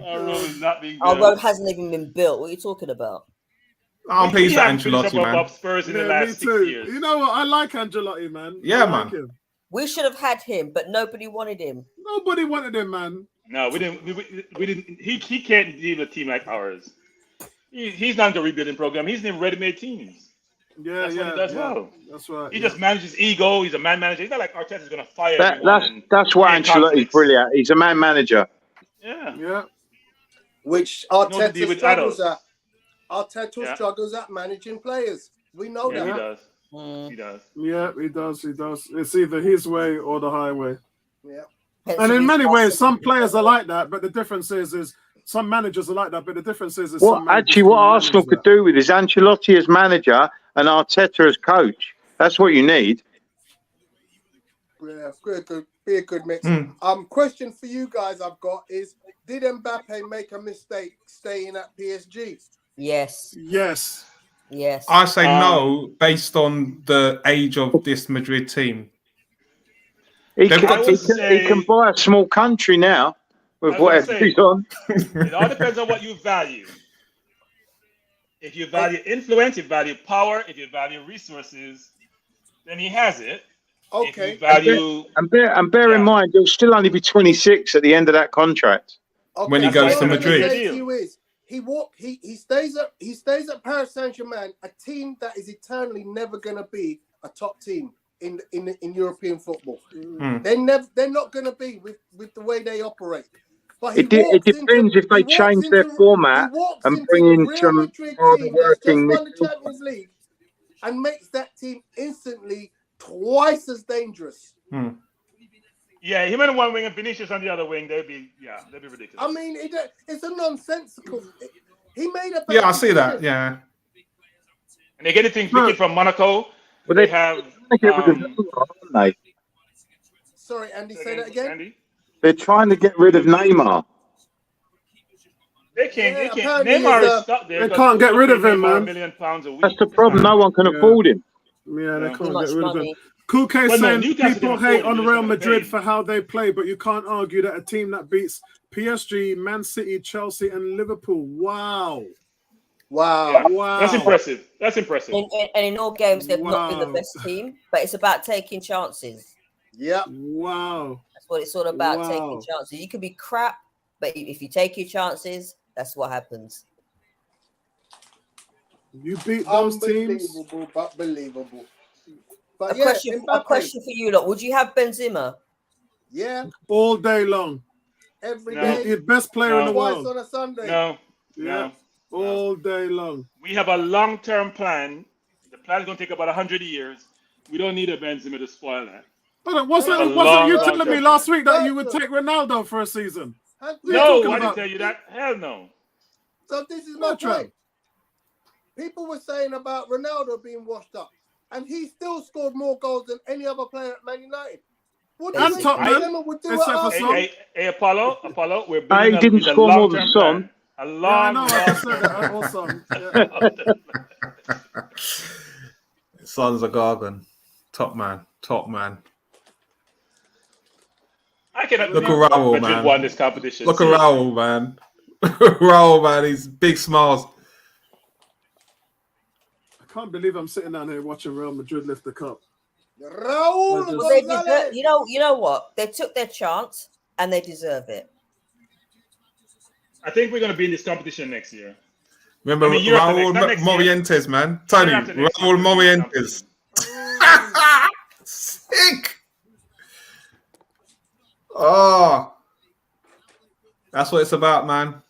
our Rome is not being Our built. road hasn't even been built. What are you talking about? I'm We pleased for haven't finished Ancelotti, up man. above Spurs in the Yeah, last me 6 too. years. You know what? I like Ancelotti, man. Yeah, I like man. him. We should have had him, but nobody wanted him. Nobody wanted him, man. No, we didn't. We didn't. He can't deal with a team like ours. He's not in the rebuilding program. He's in ready-made teams. Yeah, That's what yeah, he does yeah. well. That's right. He yeah. just manages ego. He's a man manager. He's not like Arteta's going to fire everyone. That's why create Ancelotti's conflicts. brilliant. He's a man manager. Yeah. Yeah. Which Knows to Arteta deal with struggles adults. at. Arteta Yeah. struggles at managing players. We know Yeah, that. he does. Mm. He does. Yeah, he does. He does. It's either his way or the highway. Yeah. Hence And the in reason many why ways, I some said- players are like that. But the difference is some managers are like that. But the difference is What some managers actually, what can Arsenal manage could that. do with is Ancelotti as manager and Arteta as coach. That's what you need. Yeah, be a good mix. Mm. Question for you guys I've got is: did Mbappe make a mistake staying at PSG? Yes, Yes. yes. I say no, based on the age of this Madrid team. He They've can, got he, to can, he can say- buy a small country now I with was gonna whatever say- he's on. It all depends on what you value. If you value influence, you value power, if you value resources, then he has it. If Okay. you value, And bear in Yeah. mind, he'll still only be 26 at the end of that contract. Okay, When he goes what to I'm gonna Madrid. say to you is, he stays at Paris Saint-Germain, a team that is eternally never gonna be a top team in European football. Mm. They're not gonna be with the way they operate. But It depends if they change their format and bring in some Madrid hard team that's just working won the midfield. Champions League and makes that team instantly twice as dangerous. yeah, him and one wing and Vinicius on the other wing, they'd be ridiculous. I mean, it's a nonsensical. He made a bad Yeah, I see that. decision. Yeah. And they get anything picky from Monaco. But They they have. get rid of Neymar, aren't they? Sorry, Andy, say that again. Andy? They're trying to get rid of Neymar. They can't. Yeah, They can't. apparently Neymar it's, is stuck there. they because can't get people rid of pay him, Neymar man. £1 million a week. That's the problem. No one can Yeah. afford him. Yeah, they Yeah. can't Too much get rid of him. money. Kuke Well, no, saying Newcastle people can hate afford it, on they're Real just gonna Madrid pay. for how they play, but you can't argue that a team that beats PSG, Man City, Chelsea, and Liverpool. Wow. wow. Yeah. Wow. That's impressive. That's impressive. And in all games, they've not been the Wow. best team, but it's about taking chances. Yep. Wow. That's what it's all about, Wow. taking chances. You can be crap, but if you take your chances, that's what happens. You beat those teams Unbelievable, but believable. But A yeah, question for you lot. Would you have Benzema? Yeah, all day long. every No. day, He's the best player in the twice world. on a Sunday. No. Yeah. No. All day long. We have a long-term plan. The plan is going to take about 100 years. We don't need a Benzema to spoil that. But wasn't A you long telling me term. last week that you would take Ronaldo for a season? And What are you No, talking I about? didn't tell you that. Hell no. so this is my Bertrand. point. People were saying about Ronaldo being washed up, and he still scored more goals than any other player at Man United. What do you And think Tottenham, Benzema would do at except for Arsenal? Son. Hey, Apollo, we're He building didn't it's a score more long-term than Son. plan. A Yeah, I long, know. I just said that also. Yeah. Son's a gargan. Top man. I cannot Look believe at Raul, Madrid man. won this competition. Look at Raul, man. Raul, man. He's big smiles. I can't believe I'm sitting down here watching Real Madrid lift the cup. Raul Well, Well, they Gonzalez. deserve, you know what? They took their chance and they deserve it. I think we're going to be in this competition next year. Remember I mean, year after Raul next, not next year. Morientes, man. Tony, Year after next year, Raul we'll be in this Morientes. competition. Sick. Oh, that's what it's about, man.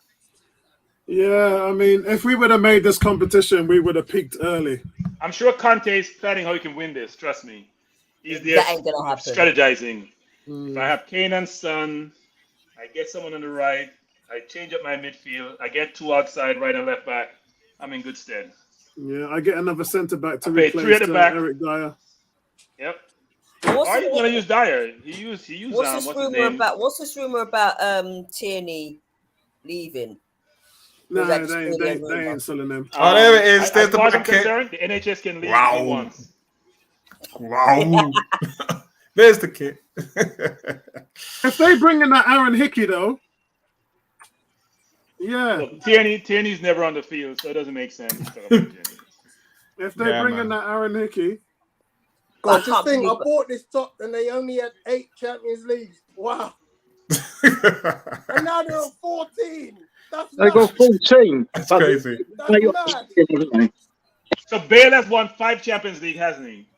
Yeah, I mean, if we would have made this competition, we would have peaked early. I'm sure Conte is planning how he can win this. Trust me. He's there That ain't gonna happen. strategizing. If I have Kane and Son, I get someone on the right. I change up my midfield. I get 2 outside, right and left back. I'm in good stead. Yeah, I get another centre back to I pay 3 replace at the back. Eric Dyer. Yep. What's Are you this- gonna use Dyer? He used What's what's this his rumor name? about? What's this rumor about? Tierney leaving. No, Was that just they really a rumour? ain't selling him. Oh, there it is. As There's the far as I'm bracket. concerned, the NHS can leave Wow. if he wants. Wow. There's the kit. If they bring in that Aaron Hickey though, yeah. Look, Tierney's never on the field, so it doesn't make sense. to talk about Tierney. If they bring in that Aaron Hickey, God, I just can't think, I believe it. bought this top and they only had 8 Champions Leagues. Wow. And now they're on 14. That's They got mad. 14. That's crazy. That's They got mad. 15, haven't they? So Bale has won 5 Champions League, hasn't he?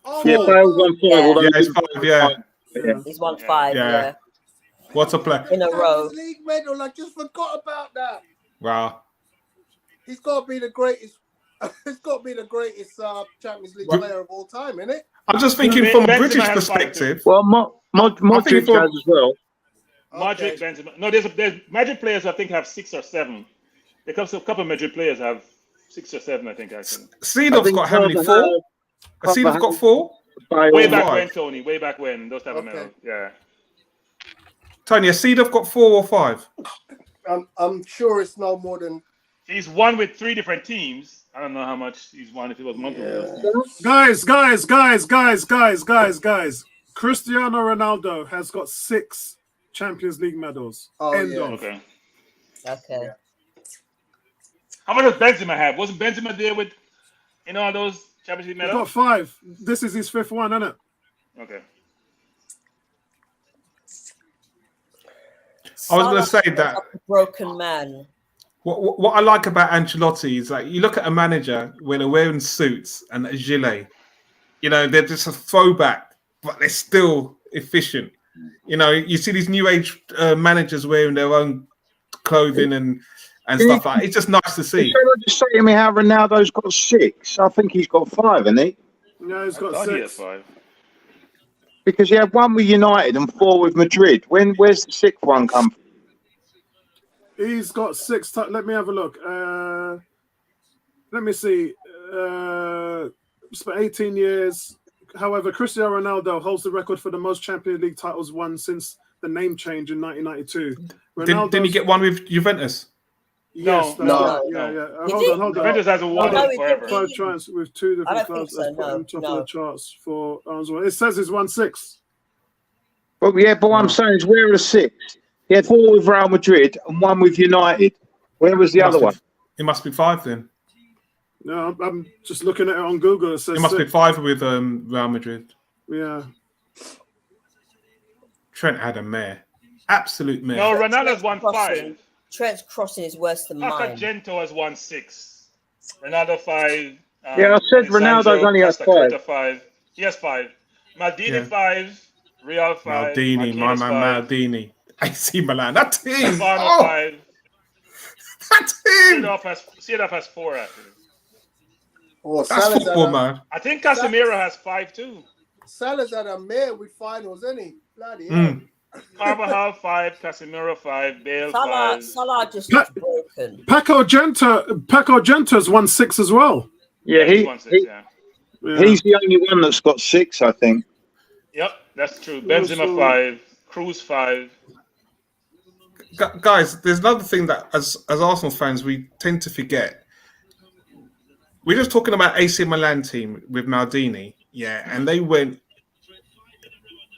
Oh, Yeah, my Bale's God. on 5. Although Yeah, it's 5, yeah. He's won Yeah. 5. Yeah. Yeah. What a play. In a row. Champions League medal. I just forgot about that. Wow. He's got to be the greatest. He's got to be the greatest Champions League player of all time, isn't it? I'm just thinking Ben- from a Benzema British has 5 perspective. Well, Modric for- has as well. Madrid, Okay. Benzema. No, there's Madrid players I think have 6 or 7. There comes a couple of Madrid players have 6 or 7, I think. Actually, Seedorf's got how many? 4? Seedorf's got 4? way back five. when, Tony. Way back when those type of Okay. medals. Yeah. Tony, has Seedorf got 4 or 5? I'm sure it's no more than. He's won with 3 different teams. I don't know how much he's won if it was multiple. guys. Cristiano Ronaldo has got 6 Champions League medals. Oh, End yeah. of. Okay. Okay. How much does Benzema have? Wasn't Benzema there with all those Champions League He's got medals? 5. This is his 5th one, isn't it? Okay. I was going to Salah say that like a broken man. what I like about Ancelotti is like you look at a manager when they're wearing suits and a gilet, they're just a throwback, but they're still efficient. You see these new age managers wearing their own clothing and stuff like that. It's just nice to see. Instead of just saying to me how Ronaldo's got 6, I think he's got 5, hasn't he? No, he's I got thought he had 6. 5. Because he had 1 with United and 4 with Madrid. Where's the 6th one come from? He's got 6. Let me have a look. Let me see. It's for 18 years. However, Cristiano Ronaldo holds the record for the most Champions League titles won since the name change in 1992. Didn't he get one with Juventus? Yes, No, that's no, right. no. Yeah. He Hold did? on. Juventus hasn't won No, it he forever. didn't. 5 tries with 2 different I don't clubs. think so, Let's put no, him top no. of the charts for it says he's won 6. But what I'm saying is, where are the 6? He had 4 with Real Madrid and 1 with United. Where was the other one? It must be 5 then. No, I'm just looking at it on Google. It says It must be 6. 5 with Real Madrid. Yeah. Trent had a mare. Absolute mare. No, Ronaldo's won Crossing. 5. Trent's crossing is worse than mine. Gento has won 6. Ronaldo 5. Yeah, I said Ronaldo's only has 5. 5. He has 5. Maldini Yeah. 5. Real 5. Maldini, my Martinez man 5. Maldini. AC Milan. That team. Stefano Oh, 5. that team. Seedorf has 4 actually. Oh, That's Salah's football, had man. I think Casemiro has 5 too. Salah's had a mare with finals, isn't he? Bloody hell. Carvajal 5, Casemiro 5, Bale 5. Salah just looks broken. Paco Genta's won 6 as well. Yeah, He's won 6, yeah. Yeah. he's the only one that's got 6, I think. Yep, that's true. Benzema 5, Cruz 5. Guys, there's another thing that as Arsenal fans we tend to forget. We're just talking about AC Milan team with Maldini, yeah, and they went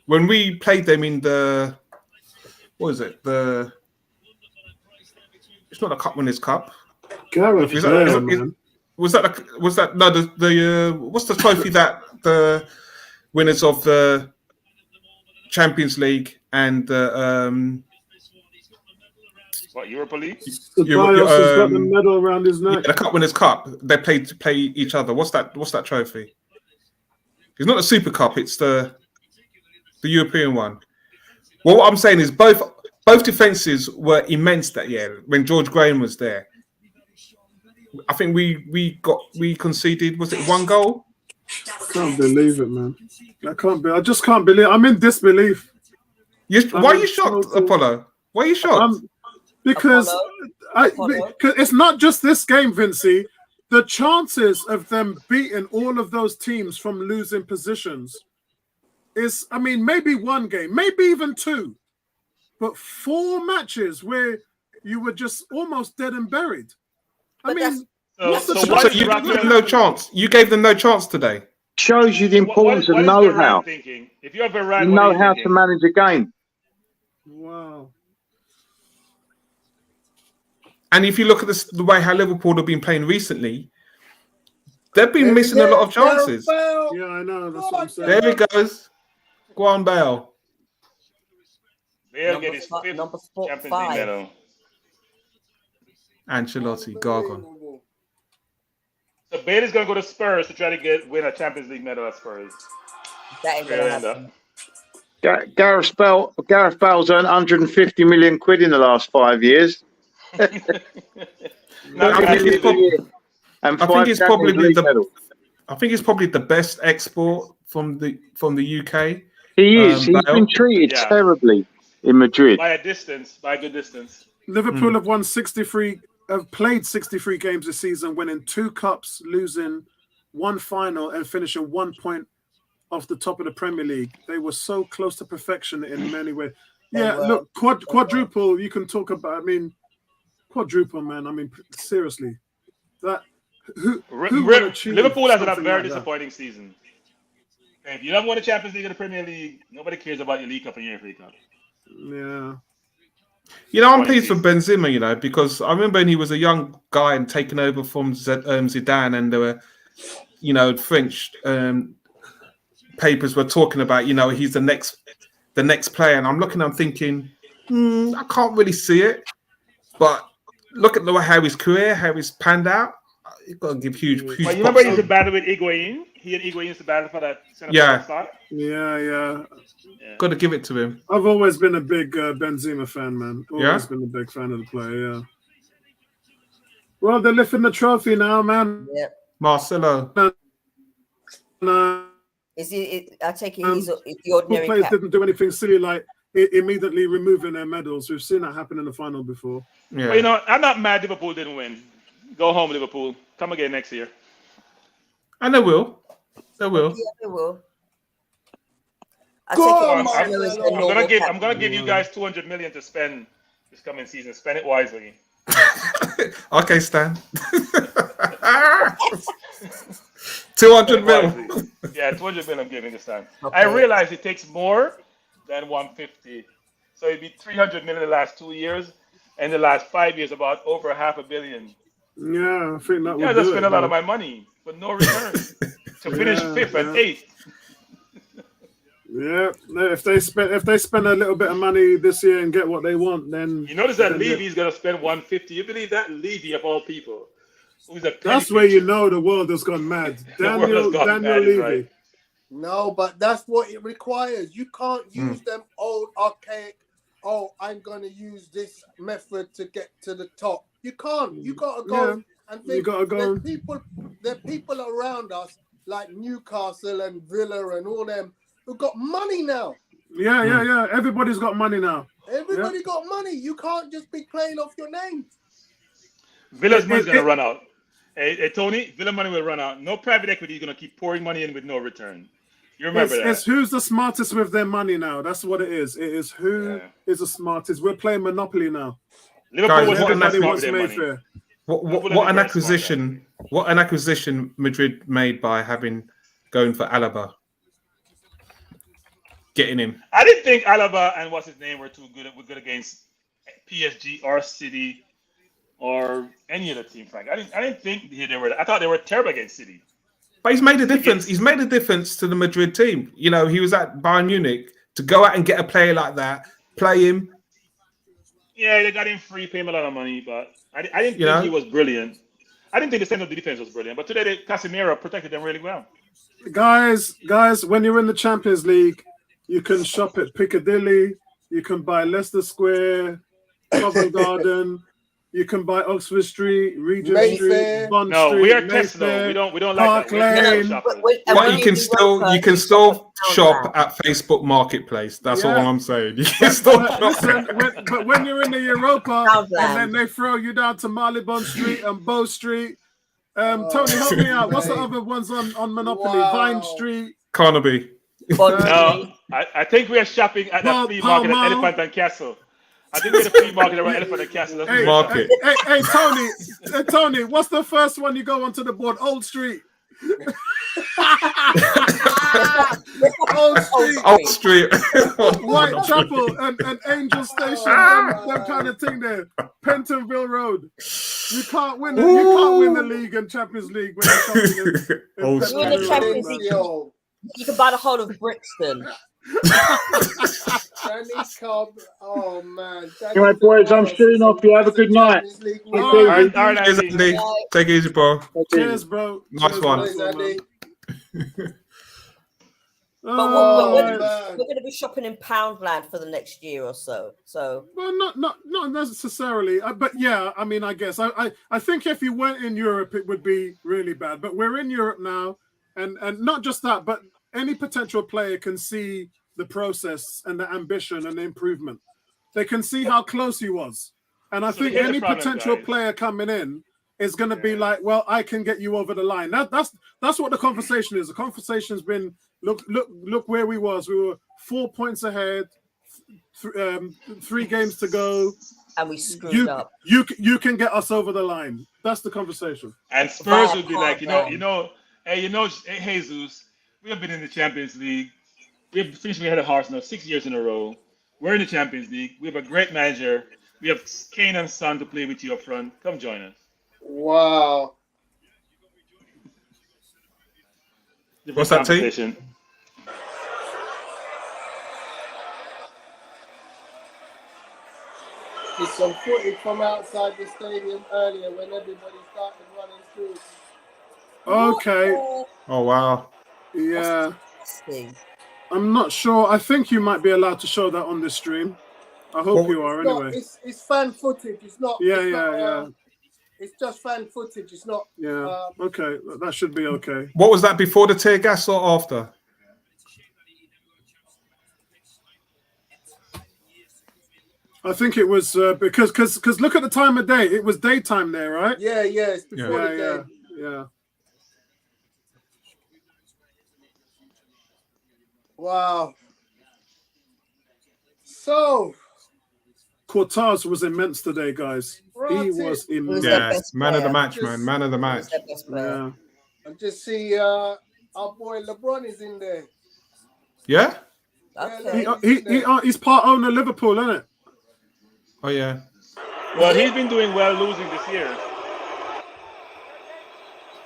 when we played them in the what is it? It's not the Cup Winners' Cup. Gareth Is Bale, that- man. Was that no the what's the trophy that the winners of the Champions League and the What, Europa League? Ceballos has got the medal around his neck. the Cup Winners' Cup? They play each other. What's that trophy? It's not the Super Cup. It's the European one. Well, what I'm saying is both defenses were immense that year when George Graham was there. I think we conceded, was it 1 goal? can't believe it, man. I just can't believe. I'm in disbelief. Why are you shocked, Apollo? Why are you shocked? Because it's not just this game, Vincey. The chances of them beating all of those teams from losing positions is, I mean, maybe one game, maybe even two, but 4 matches where you were just almost dead and buried. I mean, so you gave them no chance. You gave them no chance today. Shows you the importance of what know-how. If you're Varane, You know how to manage a game. Wow. And if you look at the way how Liverpool have been playing recently, they've been missing a lot of chances. Yeah, I know. That's what I'm saying. There he goes. Go on, Bale. Bale get his 5th Champions League medal. Ancelotti, Gargon. So Bale is going to go to Spurs to try to win a Champions League medal at Spurs. That ain't gonna happen. Gareth Bale's earned 150 million quid in the last 5 years. I think it's probably the best export from the UK. He is. He's been treated terribly in Madrid by a good distance. Liverpool have won 63. Have played 63 games this season, winning 2 cups, losing 1 final, and finishing 1 point off the top of the Premier League. They were so close to perfection in many ways. Yeah, look, quadruple. You can talk about. I mean, quadruple, man. I mean, seriously, that who Liverpool has had a very disappointing season. If you haven't won the Champions League or the Premier League, nobody cares about your League Cup and your FA Cup. Yeah. You know, I'm pleased for Benzema, you know, because I remember when he was a young guy and taking over from Zidane, and there were, you know, French papers were talking about, you know, he's the next player, and I'm thinking, I can't really see it, but look at how his career, how he's panned out. You've got to give huge. But you remember he used to battle with Higuain? He and Higuain used to battle for that centre spot. Yeah. Got to give it to him. I've always been a big Benzema fan, man. Always been a big fan of the player. Yeah. Well, they're lifting the trophy now, man. Yeah. Marcelo. Is it? I take it he's the ordinary. Players didn't do anything silly like immediately removing their medals. We've seen that happen in the final before. Yeah. But, you know, I'm not mad Liverpool didn't win. Go home, Liverpool. Come again next year. And they will. They will. Yeah, they will. I'm gonna give you guys 200 million to spend this coming season. Spend it wisely. Okay, Stan. 200 million. Yeah, 200 million I'm giving this time. Okay. I realize it takes more than 150. So it'd be 300 million in the last 2 years, and the last 5 years about over $500 million. Yeah, I think that would. Yeah, I spend a lot of my money, but no return to finish 5th and 8th. Yeah, if they spend a little bit of money this year and get what they want, then you notice that Levy's gonna spend 150. You believe that? Levy of all people, that's where you know the world has gone mad. Daniel Levy. Right. No, but that's what it requires. You can't use them old archaic. Oh, I'm gonna use this method to get to the top. You can't. You gotta go and think. You gotta go. There are people around us like Newcastle and Villa and all them who got money now. Yeah. Everybody's got money now. Everybody got money. You can't just be playing off your name. Villa's money's gonna run out. Hey, Tony, Villa money will run out. No private equity is gonna keep pouring money in with no return. You remember that? It's who's the smartest with their money now. That's what it is. It is who is the smartest. We're playing Monopoly now. Liverpool was what an acquisition! What an acquisition Madrid made by going for Alaba, getting him. I didn't think Alaba and what's his name were too good. Were good against PSG or City or any other team. Frank, I didn't think they were. I thought they were terrible against City. But he's made a difference. He's made a difference to the Madrid team. You know, he was at Bayern Munich to go out and get a player like that, play him. Yeah, they got him free, pay him a lot of money, but I didn't think he was brilliant. I didn't think the center of the defense was brilliant, but today Casemiro protected them really well. Guys, when you're in the Champions League, you can shop at Piccadilly, you can buy Leicester Square, Covent Garden. You can buy Oxford Street, Regent Mayfair. Street, Bond No, Street. we are Mayfair. Tesla. We don't Park like that. We're Lane. shoppers. But you can still shop at Facebook Marketplace. That's all I'm saying. You can still But shop. listen, but when you're in the Europa and then Poundland. they throw you down to Marylebone Street and Bow Street. Tony, help me out. What's the other ones on Monopoly? Wow. Vine Street. Carnaby. No, I think we are shopping at the flea market at Mall. Elephant and Castle. I think we're at the flea market around Elephant and Castle. That's Hey, where we're Market. hey, Tony, what's the first one you go onto the board? Old Street. Old Street. Old Street. Whitechapel and Angel Station, them kind of thing there. Pentonville Road. You can't win the league and Champions League when you're shopping in Old You win the Pentonville Champions Road, League. man. Yo, You can buy the whole of Brixton. Danny Cobb. Oh man. Anyway, boys, I'm shooting off. You have a good night. All right, Cheers, Andy. Take it easy, bro. Cheers, bro. Nice Cheers, one. nice Andy. But Oh, we're man. going to be shopping in Poundland for the next year or so. So well, not necessarily, but yeah. I mean, I guess I think if you weren't in Europe, it would be really bad. But we're in Europe now, and not just that, but any potential player can see the process and the ambition and the improvement. They can see how close he was, and I So think here's the any problem, potential guys. player coming in is going to be like, well, I can get you over the line. That's what the conversation is. The conversation's been look where we was. We were 4 points ahead, 3 games to go. and we screwed up. You can get us over the line. That's the conversation. And Spurs would be like, hey, Jesus, we have been in the Champions League. We have finished ahead of Arsenal 6 years in a row. We're in the Champions League. We have a great manager. We have Kane and Son to play with you up front. Come join us. Wow. What's that, T? Conversation. There's some footage from outside the stadium earlier when everybody started running through. Okay. Oh, wow. Yeah. Thing. I'm not sure. I think you might be allowed to show that on this stream. I hope you are anyway. It's fan footage. It's not. Yeah. It's just fan footage. It's not. Yeah. Okay. That should be okay. What was that, before the tear gas or after? I think it was because look at the time of day. It was daytime there, right? Yeah. It's before the game. Yeah. Wow. So. Cortaz was immense today, guys. He was immense. Yeah, best man of the player. match, man. Man of the match. Their best player. Yeah. I just see our boy LeBron is in there. Yeah? Okay. He's part owner of Liverpool, isn't it? Oh, yeah. Well, he's been doing well losing this year.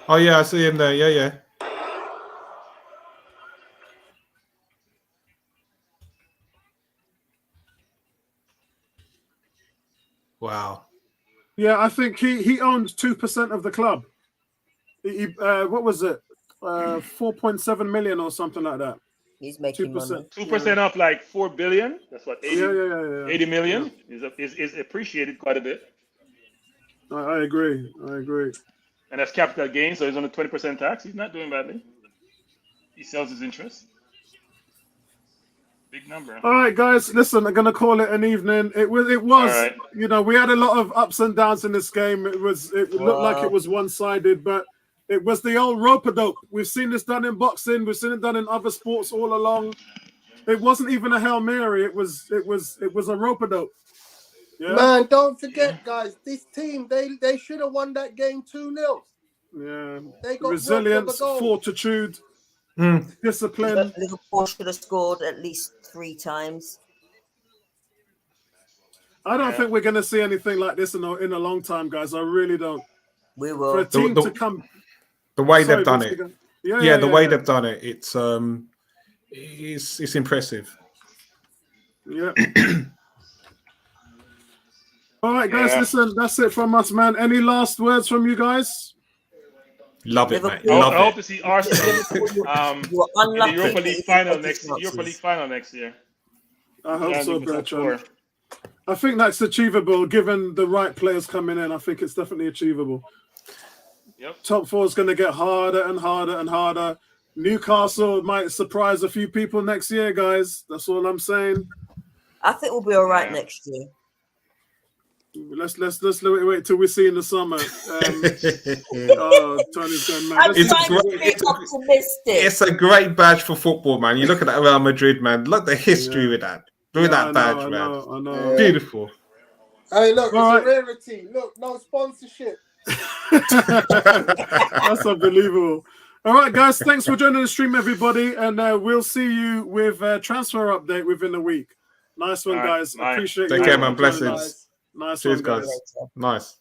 Oh, yeah, I see him there. Yeah. Wow. Yeah, I think he owns 2% of the club. What was it? 4.7 million or something like that. He's making 2%. money. 2% off like 4 billion. That's what 80, Yeah. 80 million is appreciated quite a bit. I agree. And that's capital gain, so he's on a 20% tax. He's not doing badly. He sells his interest. Big number. All right, guys. Listen, I'm gonna call it an evening. It was. right. We had a lot of ups and downs in this game. It looked like it was one-sided, but it was the old rope-a-dope. We've seen this done in boxing. We've seen it done in other sports all along. It wasn't even a Hail Mary. It was a rope-a-dope. Yeah. Man, don't forget, guys. This team, they should have won that game 2-0. Yeah. They got Resilience, goal. fortitude, discipline. Liverpool should have scored at least 3 times. I don't think we're going to see anything like this in a long time, guys. I really don't. We For will. a team to come. The way Sorry, they've done Vince, it. again. Yeah, the way they've done it. It's impressive. Yeah. All right, guys. Yeah. Listen, that's it from us, man. Any last words from you guys? Love it, mate. Liverpool. Love I hope it. to see Arsenal You were in the unlucky. Europa League final next year. I hope Yeah, so, leave us up Bertrand. for. I think that's achievable given the right players coming in. I think it's definitely achievable. Yep. Top four is going to get harder and harder and harder. Newcastle might surprise a few people next year, guys. That's all I'm saying. I think we'll be all right next year. Let's wait till we see in the summer. Tony's going mad. I'm trying to be optimistic. It's a great badge for football, man. You look at that Real Madrid, man. Look at the history with that. Look at that badge, man. I know. Beautiful. Hey, look, it's All a rarity. Look, no sponsorship. That's unbelievable. All right, guys. Thanks for joining the stream, everybody. And we'll see you with a transfer update within a week. Nice one, guys. Nice. Appreciate Take you. care, man. Blessings. Nice Cheers, one, guys. Nice.